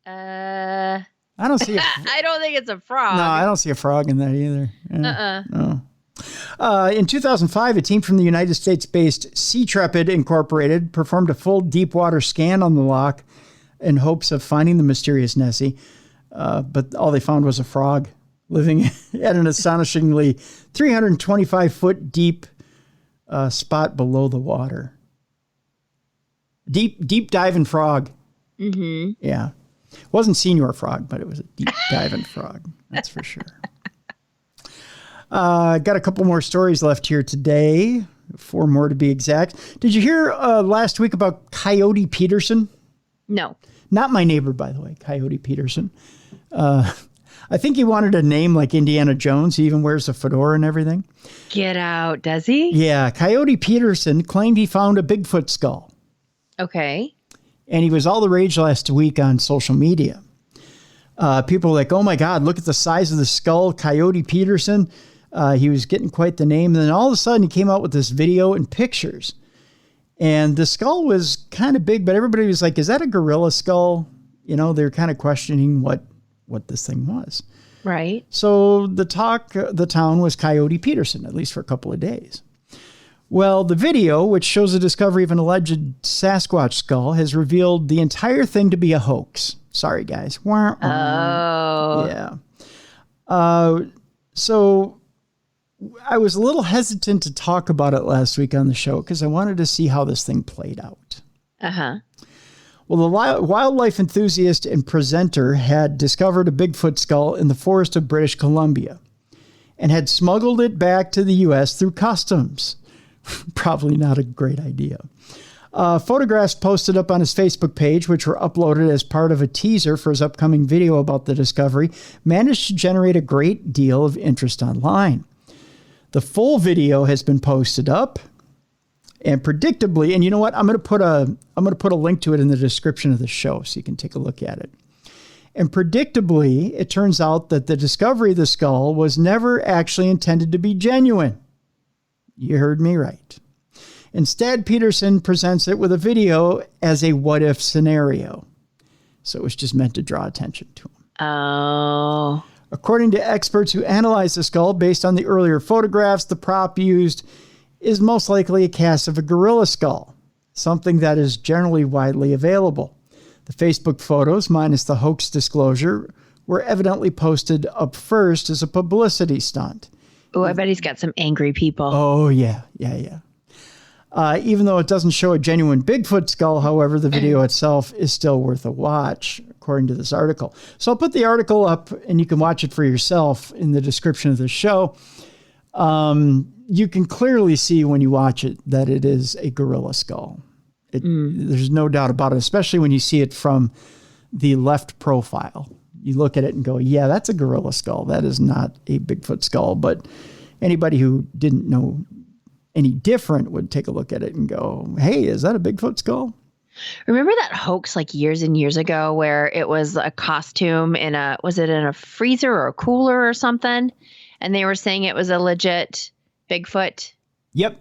I don't see. I don't think it's a frog. No, I don't see a frog in that either. No. In 2005, a team from the United States-based Sea Trepid Incorporated performed a full deep water scan on the loch in hopes of finding the mysterious Nessie, but all they found was a frog living at an astonishingly 325-foot deep spot below the water. Deep diving frog. Mm-hmm. Yeah. It wasn't Senior Frog, but it was a deep diving frog. That's for sure. Got a couple more stories left here today. 4 more to be exact. Did you hear last week about Coyote Peterson? No. Not my neighbor, by the way, Coyote Peterson. I think he wanted a name like Indiana Jones. He even wears a fedora and everything. Get out. Does he? Yeah. Coyote Peterson claimed he found a Bigfoot skull. Okay. And he was all the rage last week on social media. People were like, oh my God, look at the size of the skull. Coyote Peterson. He was getting quite the name. And then all of a sudden he came out with this video and pictures. And the skull was kind of big, but everybody was like, is that a gorilla skull? You know, they're kind of questioning what this thing was. Right. So the town was Coyote Peterson, at least for a couple of days. Well, the video, which shows the discovery of an alleged Sasquatch skull, has revealed the entire thing to be a hoax. Sorry, guys. Oh. Yeah. So I was a little hesitant to talk about it last week on the show because I wanted to see how this thing played out. Uh-huh. Well, the wildlife enthusiast and presenter had discovered a Bigfoot skull in the forest of British Columbia and had smuggled it back to the U.S. through customs. Probably not a great idea. Photographs posted up on his Facebook page, which were uploaded as part of a teaser for his upcoming video about the discovery, managed to generate a great deal of interest online. The full video has been posted up. And predictably, and you know what? I'm going to put a link to it in the description of the show so you can take a look at it. And predictably, it turns out that the discovery of the skull was never actually intended to be genuine. You heard me right. Instead, Peterson presents it with a video as a what-if scenario. So it was just meant to draw attention to him. Oh. According to experts who analyzed the skull based on the earlier photographs, the prop used is most likely a cast of a gorilla skull, something that is generally widely available. The Facebook photos, minus the hoax disclosure, were evidently posted up first as a publicity stunt. Oh, I bet he's got some angry people. Oh, yeah. Even though it doesn't show a genuine Bigfoot skull, however, the video itself is still worth a watch, according to this article. So I'll put the article up, and you can watch it for yourself in the description of the show. You can clearly see when you watch it that it is a gorilla skull. There's no doubt about it, especially when you see it from the left profile. You look at it and go, yeah, that's a gorilla skull. That is not a Bigfoot skull. But anybody who didn't know any different would take a look at it and go, hey, is that a Bigfoot skull? Remember that hoax like years and years ago where it was a costume was it in a freezer or a cooler or something? And they were saying it was a legit Bigfoot. Yep.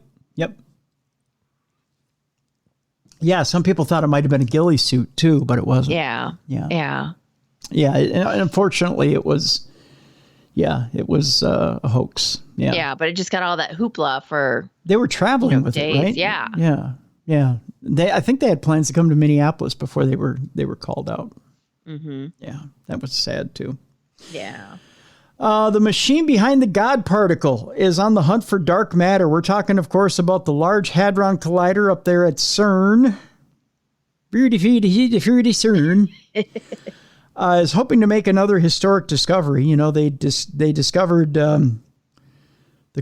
Yeah, some people thought it might have been a ghillie suit too, but it wasn't. Yeah. And unfortunately, it was a hoax. Yeah, but it just got all that hoopla for. They were traveling with days. it, right? Yeah. I think they had plans to come to Minneapolis before they were called out. Mm-hmm. Yeah, that was sad too. Yeah. The machine behind the God particle is on the hunt for dark matter. We're talking, of course, about the Large Hadron Collider up there at CERN. CERN is hoping to make another historic discovery. You know, they discovered the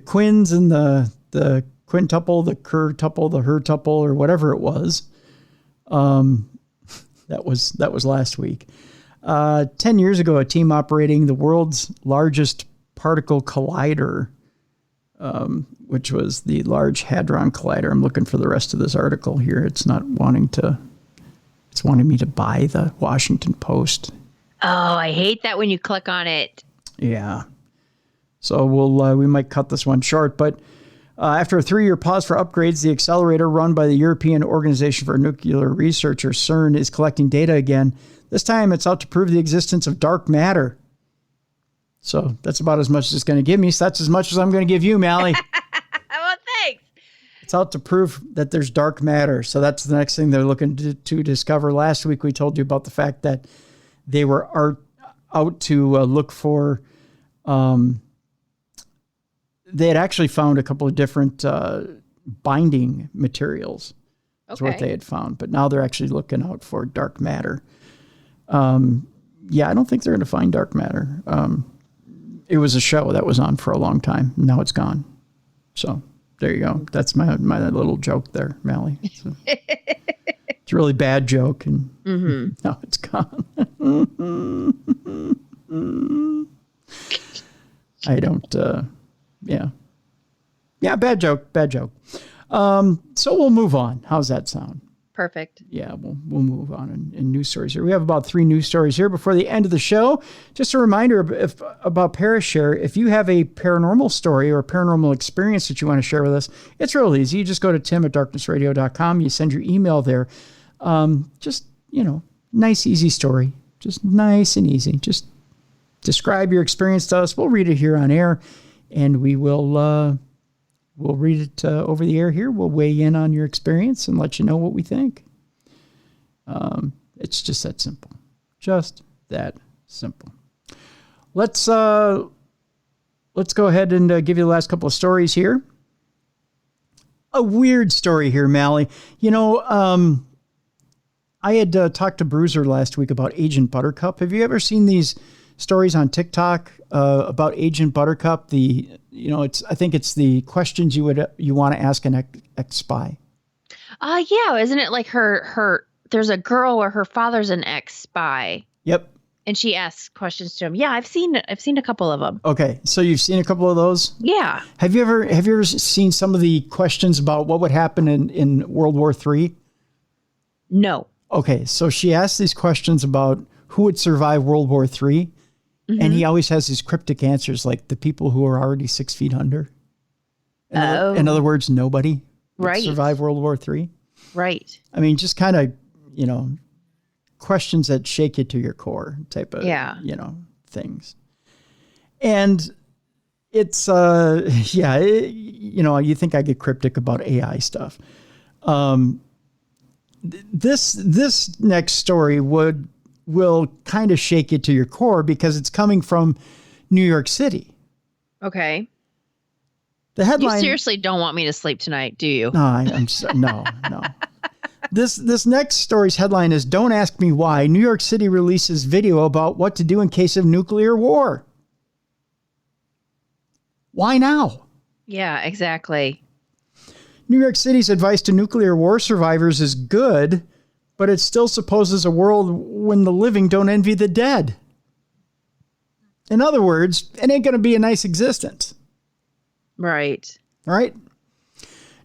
quins and the quintuple, the quertuple, the hertuple, or whatever it was. That was last week. 10 years ago, a team operating the world's largest particle collider, which was the Large Hadron Collider. I'm looking for the rest of this article here. It's wanting me to buy the Washington Post. Oh, I hate that when you click on it. Yeah. So we might cut this one short, but after a 3-year pause for upgrades, the accelerator run by the European Organization for Nuclear Research, or CERN, is collecting data again. This time, it's out to prove the existence of dark matter. So that's about as much as it's going to give me. So that's as much as I'm going to give you, Mallie. Well, thanks. It's out to prove that there's dark matter. So that's the next thing they're looking to discover. Last week, we told you about the fact that they were out to look for... they had actually found a couple of different binding materials. That's what they had found. But now they're actually looking out for dark matter. I don't think they're going to find dark matter. It was a show that was on for a long time. Now it's gone. So there you go. That's my little joke there, Mallie. It's a really bad joke, and now it's gone. I don't. Yeah, bad joke. So we'll move on. How's that sound? Perfect. Yeah, we'll move on in news stories here. We have about 3 news stories here before the end of the show. Just a reminder about Parashare. If you have a paranormal story or a paranormal experience that you want to share with us, it's real easy. You just go to tim@darknessradio.com. You send your email there. Just, nice, easy story. Just nice and easy. Just describe your experience to us. We'll read it here on air, and we will... We'll read it over the air here. We'll weigh in on your experience and let you know what we think. It's just that simple. Just that simple. Let's go ahead and give you the last couple of stories here. A weird story here, Mallie. I had talked to Bruiser last week about Agent Buttercup. Have you ever seen these stories on TikTok about Agent Buttercup? I think it's the questions you want to ask an ex-spy. Yeah, isn't it like her there's a girl where her father's an ex-spy. Yep. And she asks questions to him. Yeah, I've seen a couple of them. Okay, so you've seen a couple of those? Yeah. Have you ever seen some of the questions about what would happen in World War III? No. Okay, so she asked these questions about who would survive World War III. And he always has these cryptic answers, like the people who are already 6 feet under. In other words, nobody would survive World War III. Right. I mean, just kind of, questions that shake you to your core type of, things. And it's, you think I get cryptic about AI stuff. This next story will kind of shake you to your core because it's coming from New York City. Okay. The headline. You seriously don't want me to sleep tonight, do you? No, no. This next story's headline is "Don't Ask Me Why. New York City releases video about what to do in case of nuclear war." Why now? Yeah, exactly. New York City's advice to nuclear war survivors is good, but it still supposes a world when the living don't envy the dead. In other words, it ain't going to be a nice existence. Right. Right?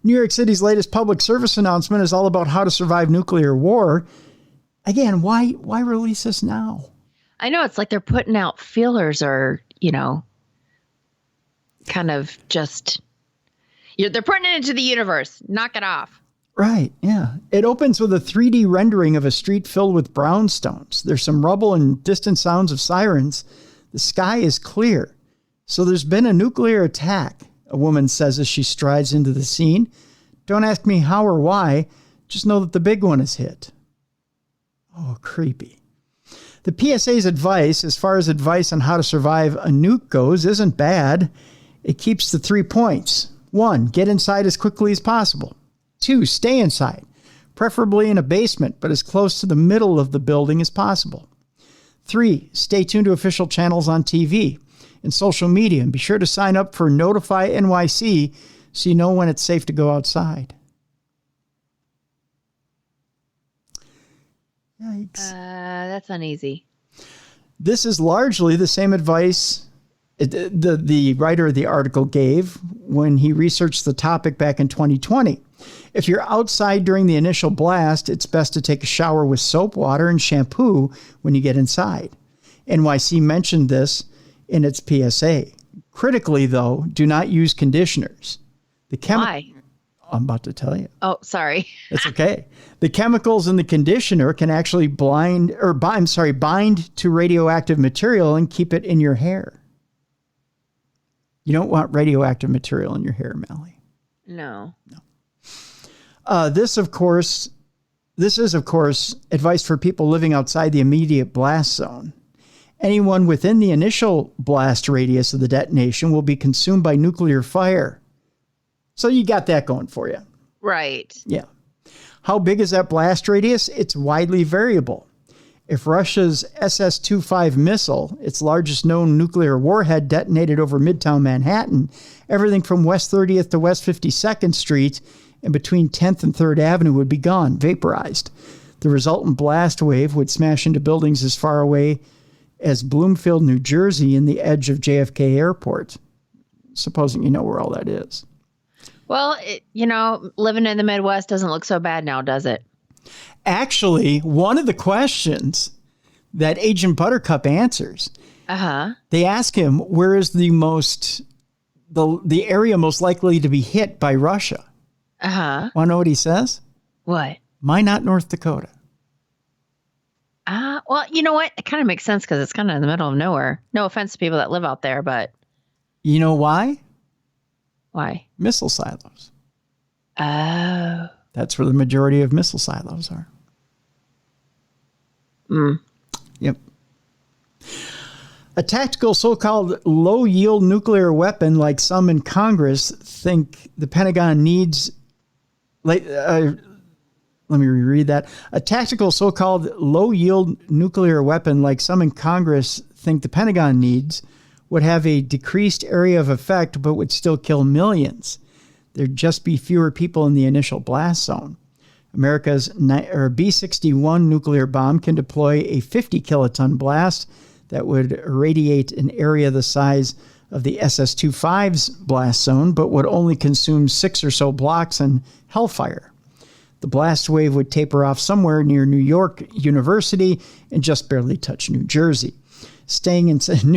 New York City's latest public service announcement is all about how to survive nuclear war. Again, why release this now? I know, it's like they're putting out feelers or, kind of just, they're putting it into the universe. Knock it off. Right, yeah. It opens with a 3D rendering of a street filled with brownstones. There's some rubble and distant sounds of sirens. The sky is clear. So there's been a nuclear attack, a woman says as she strides into the scene. Don't ask me how or why. Just know that the big one is hit. Oh, creepy. The PSA's advice, as far as advice on how to survive a nuke goes, isn't bad. It keeps the 3 points. 1, get inside as quickly as possible. 2, stay inside, preferably in a basement, but as close to the middle of the building as possible. 3, stay tuned to official channels on TV and social media, and be sure to sign up for Notify NYC so you know when it's safe to go outside. Yikes. That's uneasy. This is largely the same advice the writer of the article gave when he researched the topic back in 2020. If you're outside during the initial blast, it's best to take a shower with soap, water, and shampoo when you get inside. NYC mentioned this in its PSA. Critically, though, do not use conditioners. Why? I'm about to tell you. Oh, sorry. It's okay. The chemicals in the conditioner can actually bind to radioactive material and keep it in your hair. You don't want radioactive material in your hair, Mallie. No. This is, of course, advice for people living outside the immediate blast zone. Anyone within the initial blast radius of the detonation will be consumed by nuclear fire. So you got that going for you. Right. Yeah. How big is that blast radius? It's widely variable. If Russia's SS-25 missile, its largest known nuclear warhead, detonated over Midtown Manhattan, everything from West 30th to West 52nd Street and between 10th and 3rd Avenue would be gone, vaporized. The resultant blast wave would smash into buildings as far away as Bloomfield, New Jersey, in the edge of JFK Airport, supposing you know where all that is. Well, living in the Midwest doesn't look so bad now, does it? Actually, one of the questions that Agent Buttercup answers, they ask him, where is the area most likely to be hit by Russia? Want to know what he says? What? Why not North Dakota? Well, you know what? It kind of makes sense because it's kind of in the middle of nowhere. No offense to people that live out there, but... You know why? Why? Missile silos. Oh. That's where the majority of missile silos are. Yep. A tactical so-called low-yield nuclear weapon, like some in Congress think the Pentagon needs... Let me reread that. A tactical so-called low-yield nuclear weapon, like some in Congress think the Pentagon needs, would have a decreased area of effect, but would still kill millions. There'd just be fewer people in the initial blast zone. America's B-61 nuclear bomb can deploy a 50-kiloton blast that would irradiate an area the size of the SS-25's blast zone, but would only consume 6 or so blocks in hellfire. The blast wave would taper off somewhere near New York University and just barely touch New Jersey. Staying inside,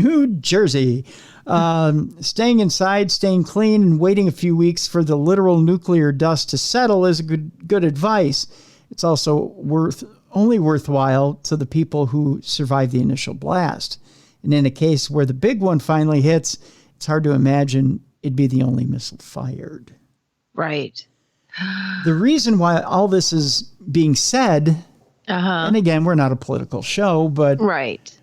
staying clean, and waiting a few weeks for the literal nuclear dust to settle is good advice. It's also only worthwhile to the people who survive the initial blast. And in a case where the big one finally hits, it's hard to imagine it'd be the only missile fired. Right. The reason why all this is being said, and again, we're not a political show, but right.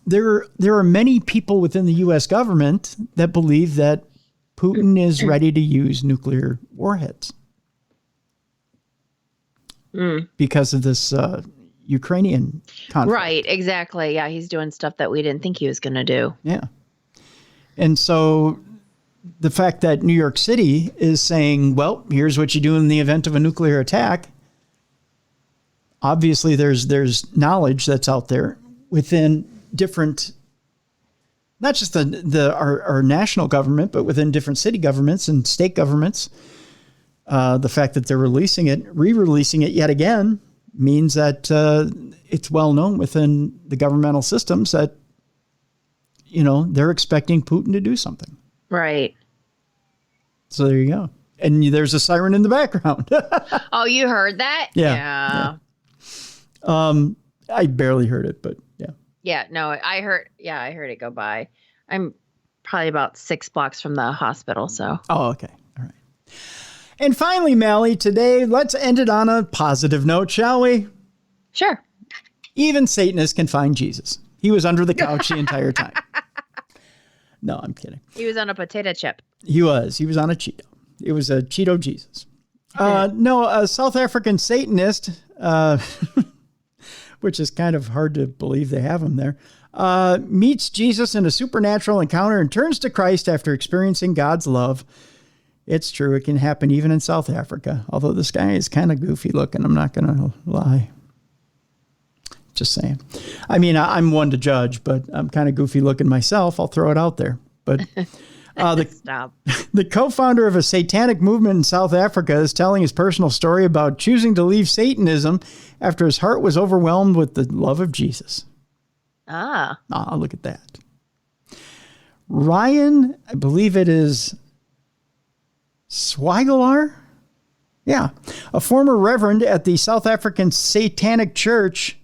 There are many people within the U.S. government that believe that Putin is ready to use nuclear warheads because of this Ukrainian conflict. Right, exactly. Yeah, he's doing stuff that we didn't think he was going to do. Yeah. And so the fact that New York City is saying, well, here's what you do in the event of a nuclear attack. Obviously, there's knowledge that's out there within different, not just our national government, but within different city governments and state governments. The fact that they're re-releasing it yet again means that it's well known within the governmental systems that, they're expecting Putin to do something. Right. So there you go. And there's a siren in the background. Oh, you heard that? Yeah. I barely heard it, but yeah. Yeah, no, I heard it go by. I'm probably about 6 blocks from the hospital, so. Oh, okay. All right. And finally, Mallie, today, let's end it on a positive note, shall we? Sure. Even Satanists can find Jesus. He was under the couch the entire time. No, I'm kidding. He was on a potato chip. He was on a Cheeto. It was a Cheeto Jesus. No, a South African Satanist, which is kind of hard to believe they have him there, meets Jesus in a supernatural encounter and turns to Christ after experiencing God's love. It's true. It can happen even in South Africa, although this guy is kind of goofy looking. I'm not going to lie. Just saying. I mean, I'm one to judge, but I'm kind of goofy looking myself. I'll throw it out there. But Stop. The co-founder of a satanic movement in South Africa is telling his personal story about choosing to leave Satanism after his heart was overwhelmed with the love of Jesus. Look at that. Ryan, I believe it is Swigelar. Yeah. A former reverend at the South African Satanic Church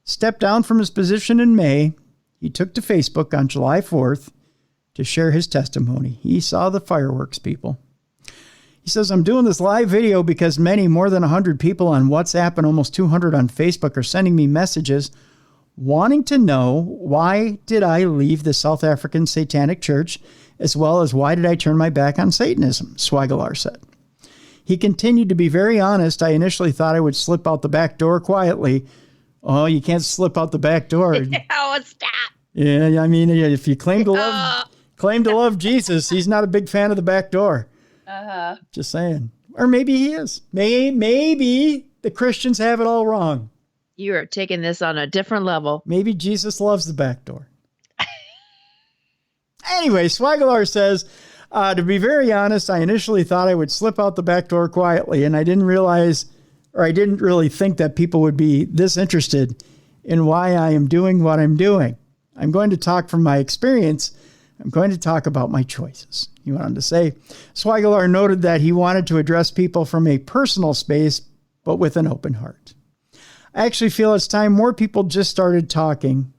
stepped down from his position in May. He took to Facebook on July 4th to share his testimony. He saw the fireworks, people. He says, I'm doing this live video because more than 100 people on WhatsApp and almost 200 on Facebook are sending me messages wanting to know why did I leave the South African Satanic Church, as well as why did I turn my back on Satanism, Swigelar said. He continued to be very honest. I initially thought I would slip out the back door quietly, Oh, you can't slip out the back door. Oh, stop. Yeah, I mean, if you claim to love Jesus, he's not a big fan of the back door. Just saying. Or maybe he is. Maybe the Christians have it all wrong. You are taking this on a different level. Maybe Jesus loves the back door. Anyway, Swagalar says, to be very honest, I initially thought I would slip out the back door quietly, and I didn't really think that people would be this interested in why I am doing what I'm doing. I'm going to talk from my experience. I'm going to talk about my choices. He went on to say, Swagalar noted that he wanted to address people from a personal space, but with an open heart. I actually feel it's time more people just start talking,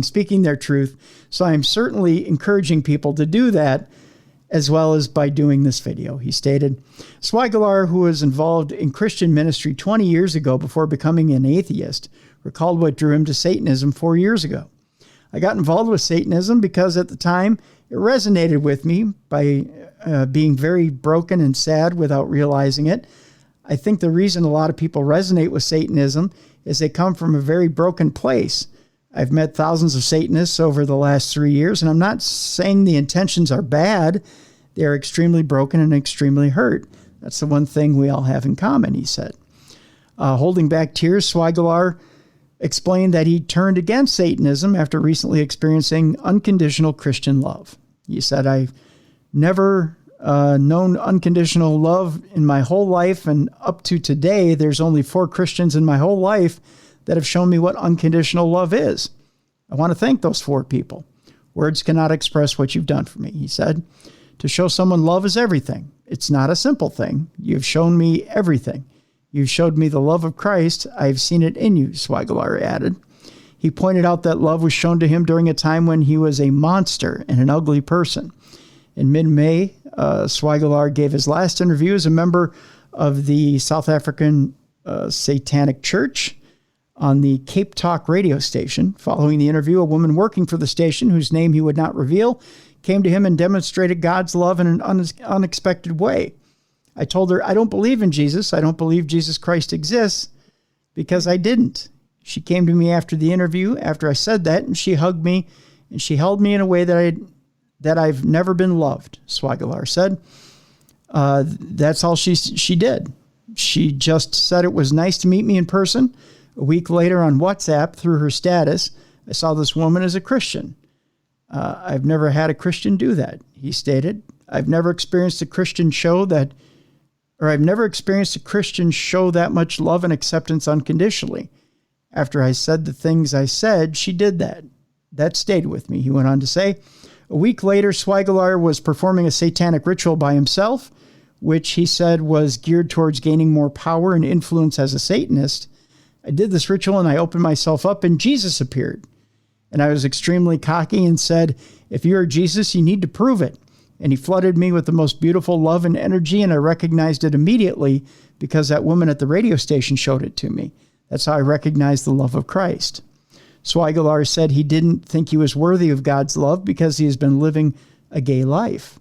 speaking their truth. So I'm certainly encouraging people to do that, as well as by doing this video, he stated. Swagalar, who was involved in Christian ministry 20 years ago before becoming an atheist, recalled what drew him to Satanism 4 years ago. I got involved with Satanism because at the time it resonated with me by being very broken and sad without realizing it. I think the reason a lot of people resonate with Satanism is they come from a very broken place. I've met thousands of Satanists over the last 3 years, and I'm not saying the intentions are bad. They are extremely broken and extremely hurt. That's the one thing we all have in common, he said. Holding back tears, Swagalar explained that he turned against Satanism after recently experiencing unconditional Christian love. He said, I've never known unconditional love in my whole life, and up to today, there's only 4 Christians in my whole life that have shown me what unconditional love is. I want to thank those 4 people. Words cannot express what you've done for me, he said. To show someone love is everything. It's not a simple thing. You've shown me everything. You've showed me the love of Christ. I've seen it in you, Swagalar added. He pointed out that love was shown to him during a time when he was a monster and an ugly person. In mid-May, Swagalar gave his last interview as a member of the South African Satanic Church on the Cape Talk radio station. Following the interview, a woman working for the station, whose name he would not reveal, came to him and demonstrated God's love in an unexpected way. I told her, I don't believe in Jesus. I don't believe Jesus Christ exists, because I didn't. She came to me after the interview, after I said that, and she hugged me, and she held me in a way that I've never been loved, Swagalar said. That's all she did. She just said it was nice to meet me in person. A week later on WhatsApp, through her status, I saw this woman as a Christian. I've never had a Christian do that, he stated. I've never experienced a Christian show that much love and acceptance unconditionally. After I said the things I said, she did that. That stayed with me, he went on to say. A week later, Swagalar was performing a satanic ritual by himself, which he said was geared towards gaining more power and influence as a Satanist. I did this ritual and I opened myself up and Jesus appeared. And I was extremely cocky and said, if you are Jesus, you need to prove it. And he flooded me with the most beautiful love and energy, and I recognized it immediately because that woman at the radio station showed it to me. That's how I recognized the love of Christ. Swagalar said he didn't think he was worthy of God's love because he has been living a gay life.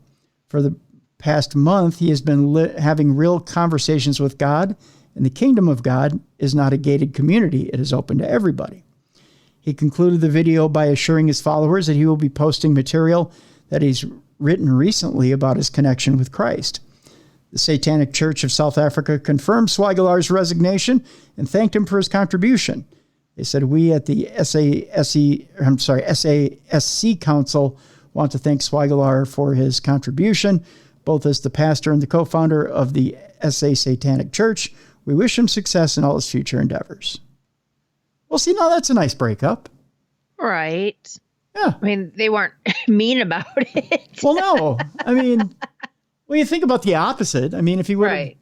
For the past month, he has been having real conversations with God, and the kingdom of God is not a gated community. It is open to everybody. He concluded the video by assuring his followers that he will be posting material that he's written recently about his connection with Christ. The Satanic Church of South Africa confirmed Swagalar's resignation and thanked him for his contribution. They said, we at the SASC Council want to thank Swagalar for his contribution, both as the pastor and the co-founder of the SA Satanic Church. We wish him success in all his future endeavors. Well, see, now that's a nice breakup. Right. Yeah. I mean, they weren't mean about it. Well, no. I mean, when you think about the opposite, I mean, if he would have,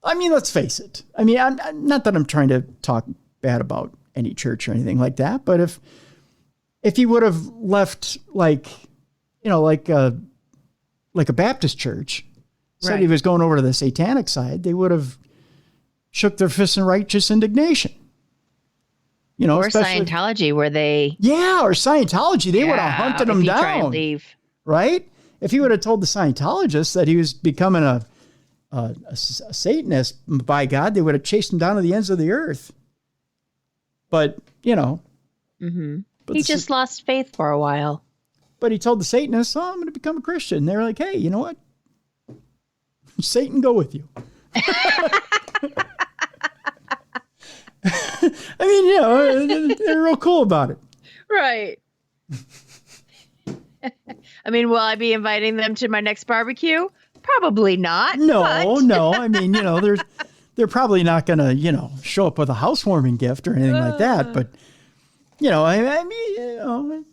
I mean, let's face it. I mean, I'm not that I'm trying to talk bad about any church or anything like that, but if he would have left like a Baptist church, said he was going over to the satanic side, they would have shook their fists in righteous indignation. You know, or Scientology, where they... Yeah, or Scientology. They would have hunted him down. Try and leave. Right? If he would have told the Scientologists that he was becoming a Satanist by God, they would have chased him down to the ends of the earth. But, you know. Mm-hmm. He just lost faith for a while. But he told the Satanists, I'm going to become a Christian. They're like, hey, you know what? Satan, go with you. I mean, you know, they're real cool about it. Right. I mean, will I be inviting them to my next barbecue? Probably not. No. I mean, you know, they're probably not going to, you know, show up with a housewarming gift or anything like that. But, you know, I mean, you know,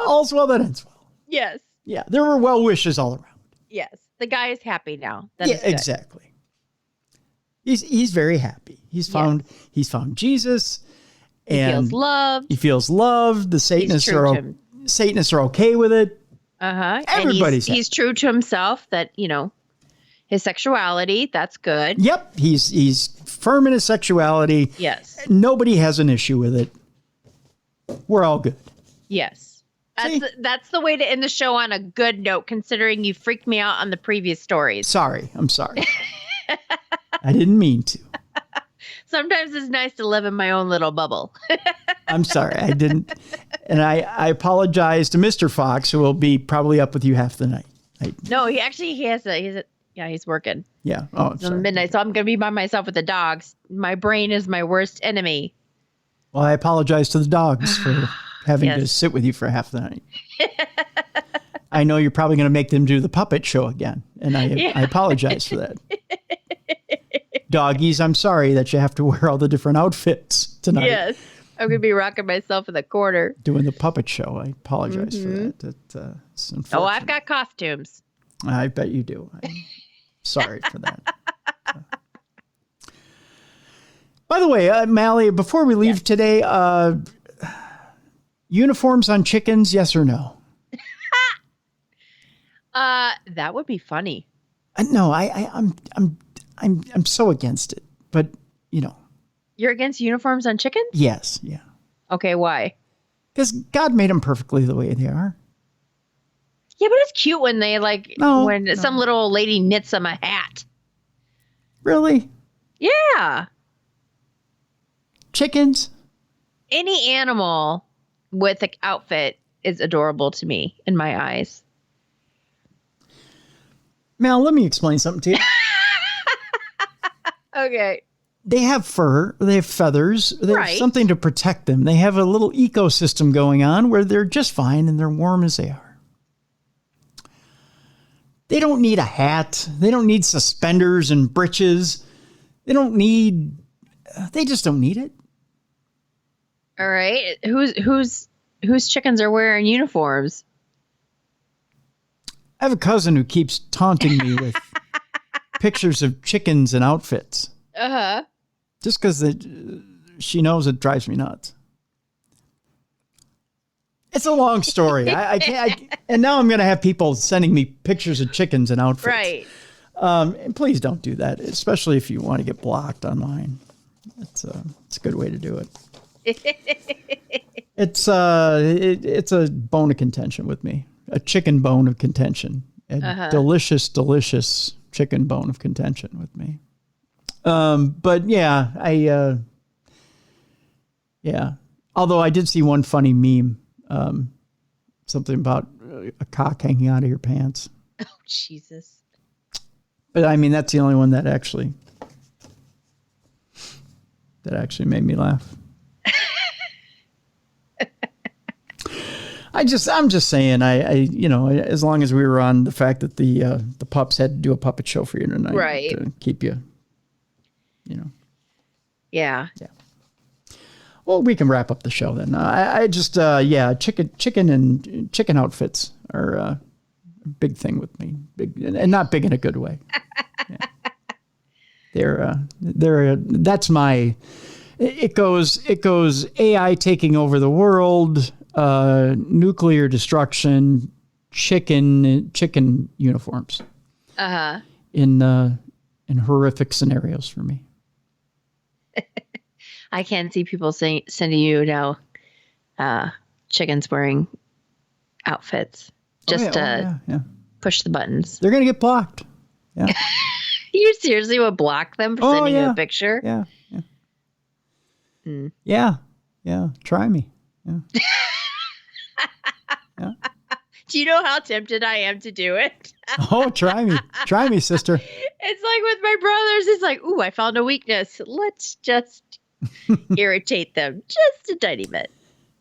all's well that ends well. Yes. Yeah. There were well wishes all around. Yes. The guy is happy now. Yeah, exactly. He's very happy. He's found Jesus. He feels loved. He feels loved. The Satanists are okay with it. Uh-huh. Everybody's he's true to himself, that, you know, his sexuality, that's good. Yep. He's firm in his sexuality. Yes. Nobody has an issue with it. We're all good. Yes. That's the way to end the show on a good note, considering you freaked me out on the previous stories. I'm sorry. I didn't mean to. Sometimes it's nice to live in my own little bubble. I'm sorry. I didn't. And I apologize to Mr. Fox, who will be probably up with you half the night. No, he's working. Yeah. Oh, it's midnight. So I'm going to be by myself with the dogs. My brain is my worst enemy. Well, I apologize to the dogs for having to sit with you for half the night. I know you're probably going to make them do the puppet show again. And I apologize for that. Doggies, I'm sorry that you have to wear all the different outfits tonight. Yes. I'm going to be rocking myself in the corner. Doing the puppet show. I apologize for that. It's unfortunate. Oh, I've got costumes. I bet you do. I'm sorry for that. By the way, Mallie, before we leave today, uniforms on chickens, yes or no? That would be funny. No, I'm so against it. But, you know. You're against uniforms on chickens? Yes, yeah. Okay, why? Because God made them perfectly the way they are. Yeah, but it's cute when they some little old lady knits them a hat. Really? Yeah. Chickens? Any animal with an outfit is adorable to me in my eyes. Mal, let me explain something to you. Okay. They have fur, they have feathers, they have something to protect them. They have a little ecosystem going on where they're just fine and they're warm as they are. They don't need a hat. They don't need suspenders and breeches. They just don't need it. All right. Whose chickens are wearing uniforms? I have a cousin who keeps taunting me with pictures of chickens and outfits. Uh-huh. Just because she knows it drives me nuts. It's a long story. I can't. And now I'm going to have people sending me pictures of chickens and outfits. Right. And please don't do that, especially if you want to get blocked online. It's a good way to do it. It's a bone of contention with me. A chicken bone of contention. A delicious, delicious chicken bone of contention with me. But yeah, yeah. Although I did see one funny meme, something about a cock hanging out of your pants. Oh, Jesus. But I mean, that's the only one that actually made me laugh. I'm just saying, as long as we were on the fact that the pups had to do a puppet show for you tonight, right, to keep you, Yeah. Yeah. Well, we can wrap up the show then. Chicken and chicken outfits are a big thing with me. Big, and not big in a good way. Yeah. That's my. It goes AI taking over the world. Nuclear destruction, chicken uniforms. In horrific scenarios for me. I can't see people sending you now chickens wearing outfits just to push the buttons. They're gonna get blocked. Yeah. You seriously would block them for sending you a picture? Yeah. Yeah. Try me. Yeah. Yeah. Do you know how tempted I am to do it? Oh, try me, sister. It's like with my brothers. It's like, ooh, I found a weakness. Let's just irritate them just a tiny bit.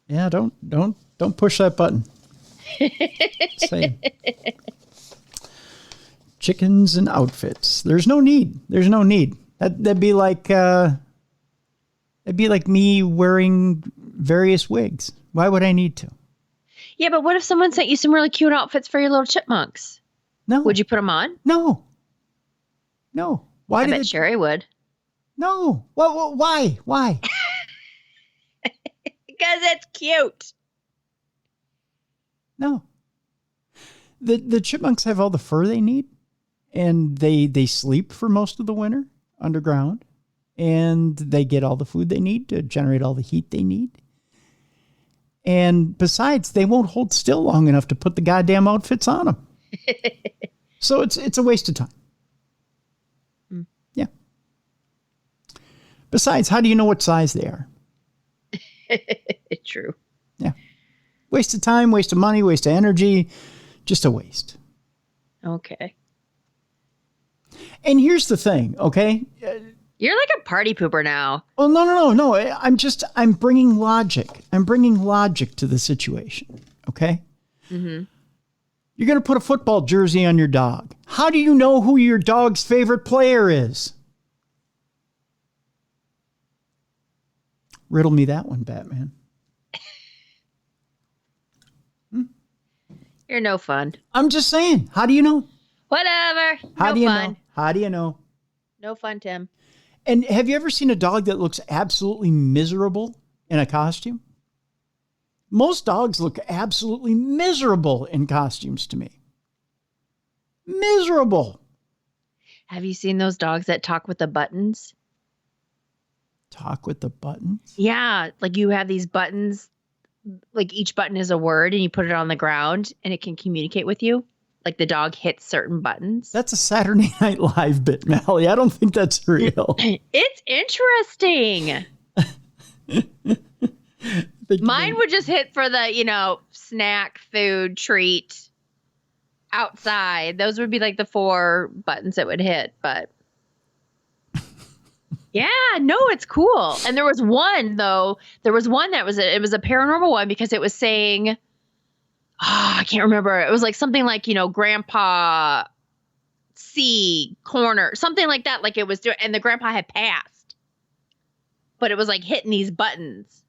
Yeah, don't push that button. Say, chickens and outfits. There's no need. That'd be like me wearing various wigs. Why would I need to? Yeah, but what if someone sent you some really cute outfits for your little chipmunks? No. Would you put them on? No. Why? I bet Sherry would. No. Why? Why? Because it's cute. No. The chipmunks have all the fur they need, and they sleep for most of the winter underground, and they get all the food they need to generate all the heat they need. And besides, they won't hold still long enough to put the goddamn outfits on them. So it's a waste of time. Yeah. Besides, how do you know what size they are? True. Yeah. Waste of time, waste of money, waste of energy. Just a waste. Okay. And here's the thing, okay? You're like a party pooper now. Well, no. I'm bringing logic. I'm bringing logic to the situation, okay? Mm-hmm. You're going to put a football jersey on your dog. How do you know who your dog's favorite player is? Riddle me that one, Batman. You're no fun. I'm just saying. How do you know? Whatever. How no do you fun. know? How do you know? No fun, Tim. And have you ever seen a dog that looks absolutely miserable in a costume? Most dogs look absolutely miserable in costumes to me. Miserable. Have you seen those dogs that talk with the buttons? Talk with the buttons? Yeah. Like you have these buttons, like each button is a word and you put it on the ground and it can communicate with you. Like the dog hits certain buttons. That's a Saturday Night Live bit, Mallie. I don't think that's real. It's interesting. Mine would just hit for the, snack, food, treat, outside. Those would be like the 4 buttons it would hit. But yeah, no, it's cool. And there was one, though. There was one that it was a paranormal one because it was saying, I can't remember. It was like something like, Grandpa C corner, something like that. Like it was doing, and the grandpa had passed, but it was like hitting these buttons.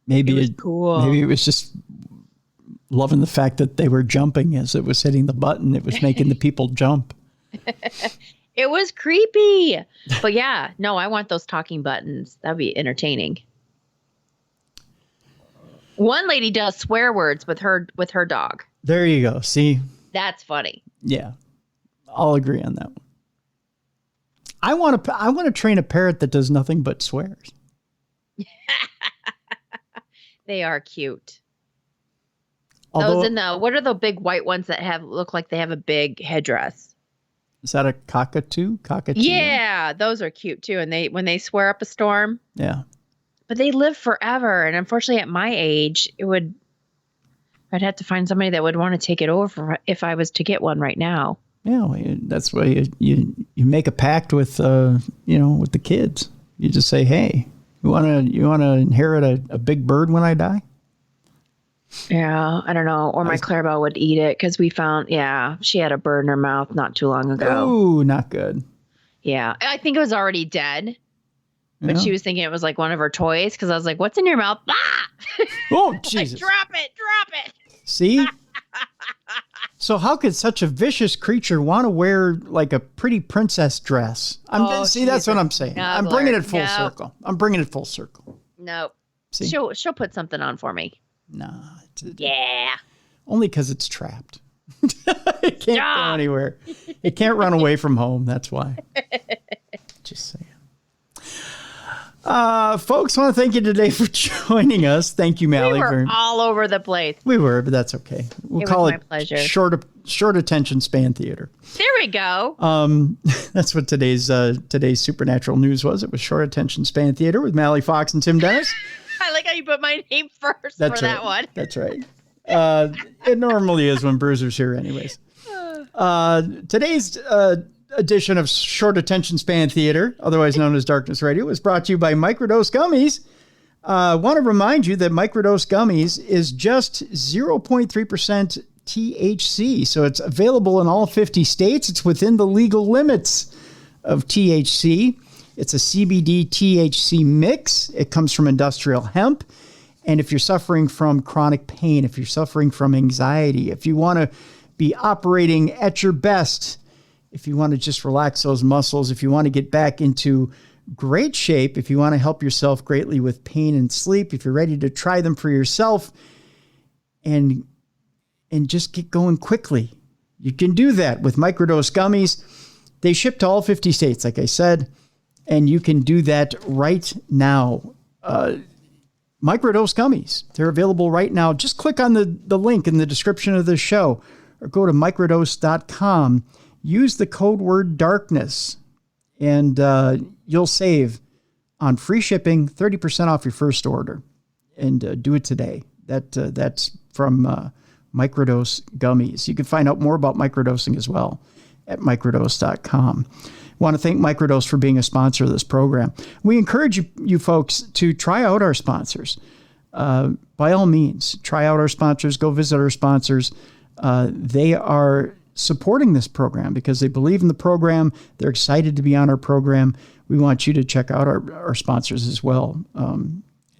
Maybe it was cool. Maybe it was just loving the fact that they were jumping as it was hitting the button. It was making the people jump. It was creepy. But yeah, no, I want those talking buttons. That'd be entertaining. One lady does swear words with her dog. There you go. See? That's funny. Yeah. I'll agree on that one. I want to train a parrot that does nothing but swears. They are cute. Although, what are the big white ones that look like they have a big headdress? Is that a cockatoo? Yeah, those are cute too. And when they swear up a storm. Yeah. But they live forever. And unfortunately at my age, I'd have to find somebody that would want to take it over if I was to get one right now. Yeah, well, that's why you make a pact with with the kids. You just say, hey, you wanna inherit a big bird when I die? Yeah, I don't know. Or my Clarabelle would eat it because we found, she had a bird in her mouth not too long ago. Oh, not good. Yeah, I think it was already dead. But she was thinking it was like one of her toys because I was like, what's in your mouth? Ah! Oh, Jesus. Drop it. See? So how could such a vicious creature want to wear like a pretty princess dress? That's what I'm saying. I'm bringing it full circle. Nope. See? She'll put something on for me. Nah. Yeah. Only because it's trapped. It can't go anywhere. It can't run away from home. That's why. Just saying. Folks, I want to thank you today for joining us. Thank you, Mallie. We were all over the place. We were, but that's okay. We'll call it pleasure. Short attention span theater. There we go. That's what today's supernatural news was. It was short attention span theater with Mallie Fox and Tim Dennis. I like how you put my name first that one. That's right. It normally is when Bruiser's here anyways. Today's edition of Short Attention Span Theater, otherwise known as Darkness Radio, is brought to you by Microdose Gummies. I want to remind you that Microdose Gummies is just 0.3% THC, so it's available in all 50 states. It's within the legal limits of THC. It's a CBD THC mix. It comes from industrial hemp. And if you're suffering from chronic pain, if you're suffering from anxiety, if you want to be operating at your best, if you want to just relax those muscles, if you want to get back into great shape, if you want to help yourself greatly with pain and sleep, if you're ready to try them for yourself and just get going quickly, you can do that with Microdose Gummies. They ship to all 50 states, like I said, and you can do that right now. Microdose Gummies, they're available right now. Just click on the link in the description of the show or go to microdose.com. Use the code word darkness and you'll save on free shipping, 30% off your first order. And do it today. That's from Microdose Gummies. You can find out more about microdosing as well at microdose.com. I want to thank Microdose for being a sponsor of this program. We encourage you folks to try out our sponsors. By all means, try out our sponsors. Go visit our sponsors. They are supporting this program because they believe in the program. They're excited to be on our program. We want you to check out our sponsors as well.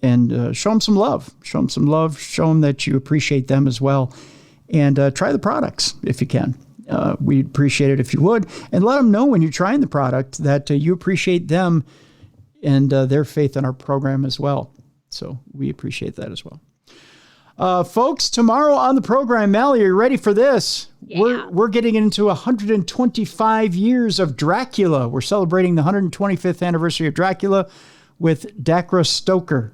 And show them some love. Show them some love. Show them that you appreciate them as well. And try the products if you can. We'd appreciate it if you would. And let them know when you're trying the product that you appreciate them and their faith in our program as well. So we appreciate that as well. Folks, tomorrow on the program, Mallie, are you ready for this? Yeah. We're getting into 125 years of Dracula. We're celebrating the 125th anniversary of Dracula with Dacre Stoker.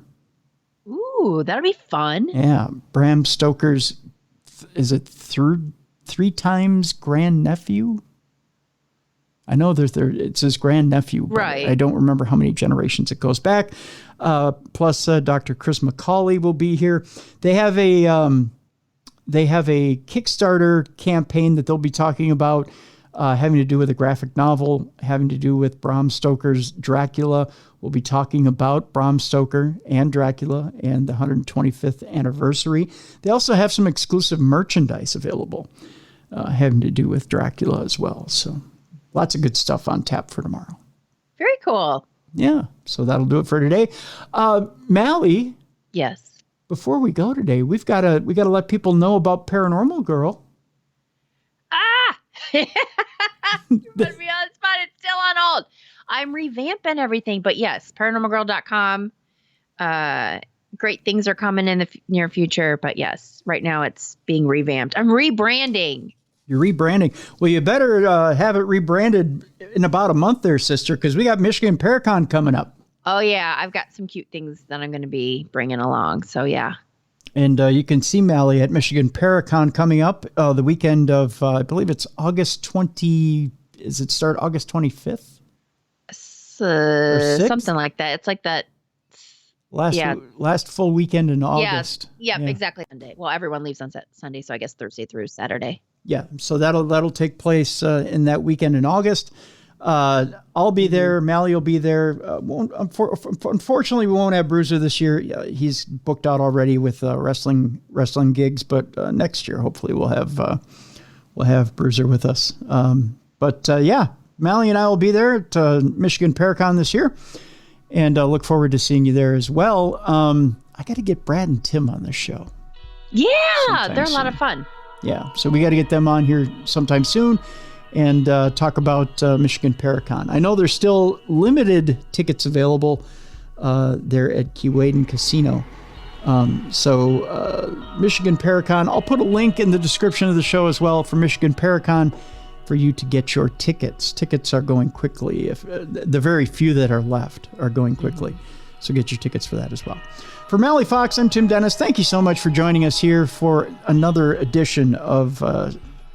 Ooh, that'll be fun. Yeah, Bram Stoker's, is it three times grandnephew? I know it's his grandnephew, but right. I don't remember how many generations it goes back. Plus, Dr. Chris McCauley will be here. They have a Kickstarter campaign that they'll be talking about, having to do with a graphic novel, having to do with Bram Stoker's Dracula. We'll be talking about Bram Stoker and Dracula and the 125th anniversary. They also have some exclusive merchandise available, having to do with Dracula as well. So lots of good stuff on tap for tomorrow. Very cool. Yeah. So that'll do it for today. Mallie. Yes. Before we go today, we got to let people know about Paranormal Girl. You put me on the spot. It's still on hold. I'm revamping everything, but yes, paranormalgirl.com. Great things are coming in the near future, but yes, right now it's being revamped. I'm rebranding. You're rebranding. Well, you better have it rebranded in about a month there, sister, because we got Michigan Paracon coming up. Oh, yeah. I've got some cute things that I'm going to be bringing along. So, yeah. And you can see Mallie at Michigan Paracon coming up the weekend of, I believe it's August 20. Is it start August 25th? Something like that. It's like that. Last full weekend in August. Yeah, exactly. Sunday. Well, everyone leaves on Sunday, so I guess Thursday through Saturday. Yeah, so that'll take place in that weekend in August. I'll be there. Mallie will be there. Unfortunately, we won't have Bruiser this year. He's booked out already with wrestling gigs. But next year, hopefully, we'll have Bruiser with us. Yeah, Mallie and I will be there at Michigan Paracon this year, and look forward to seeing you there as well. I got to get Brad and Tim on this show. Yeah, they're a lot of fun. Yeah, so we got to get them on here sometime soon and talk about Michigan Paracon. I know there's still limited tickets available there at Keewaydin Casino. Michigan Paracon, I'll put a link in the description of the show as well for Michigan Paracon for you to get your tickets. Tickets are going quickly. If the very few that are left are going quickly. So get your tickets for that as well. For Mallie Fox, I'm Tim Dennis. Thank you so much for joining us here for another edition of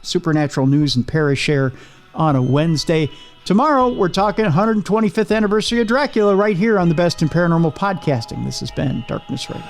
Supernatural News and Parashare on a Wednesday. Tomorrow, we're talking 125th anniversary of Dracula right here on the Best in Paranormal Podcasting. This has been Darkness Radio.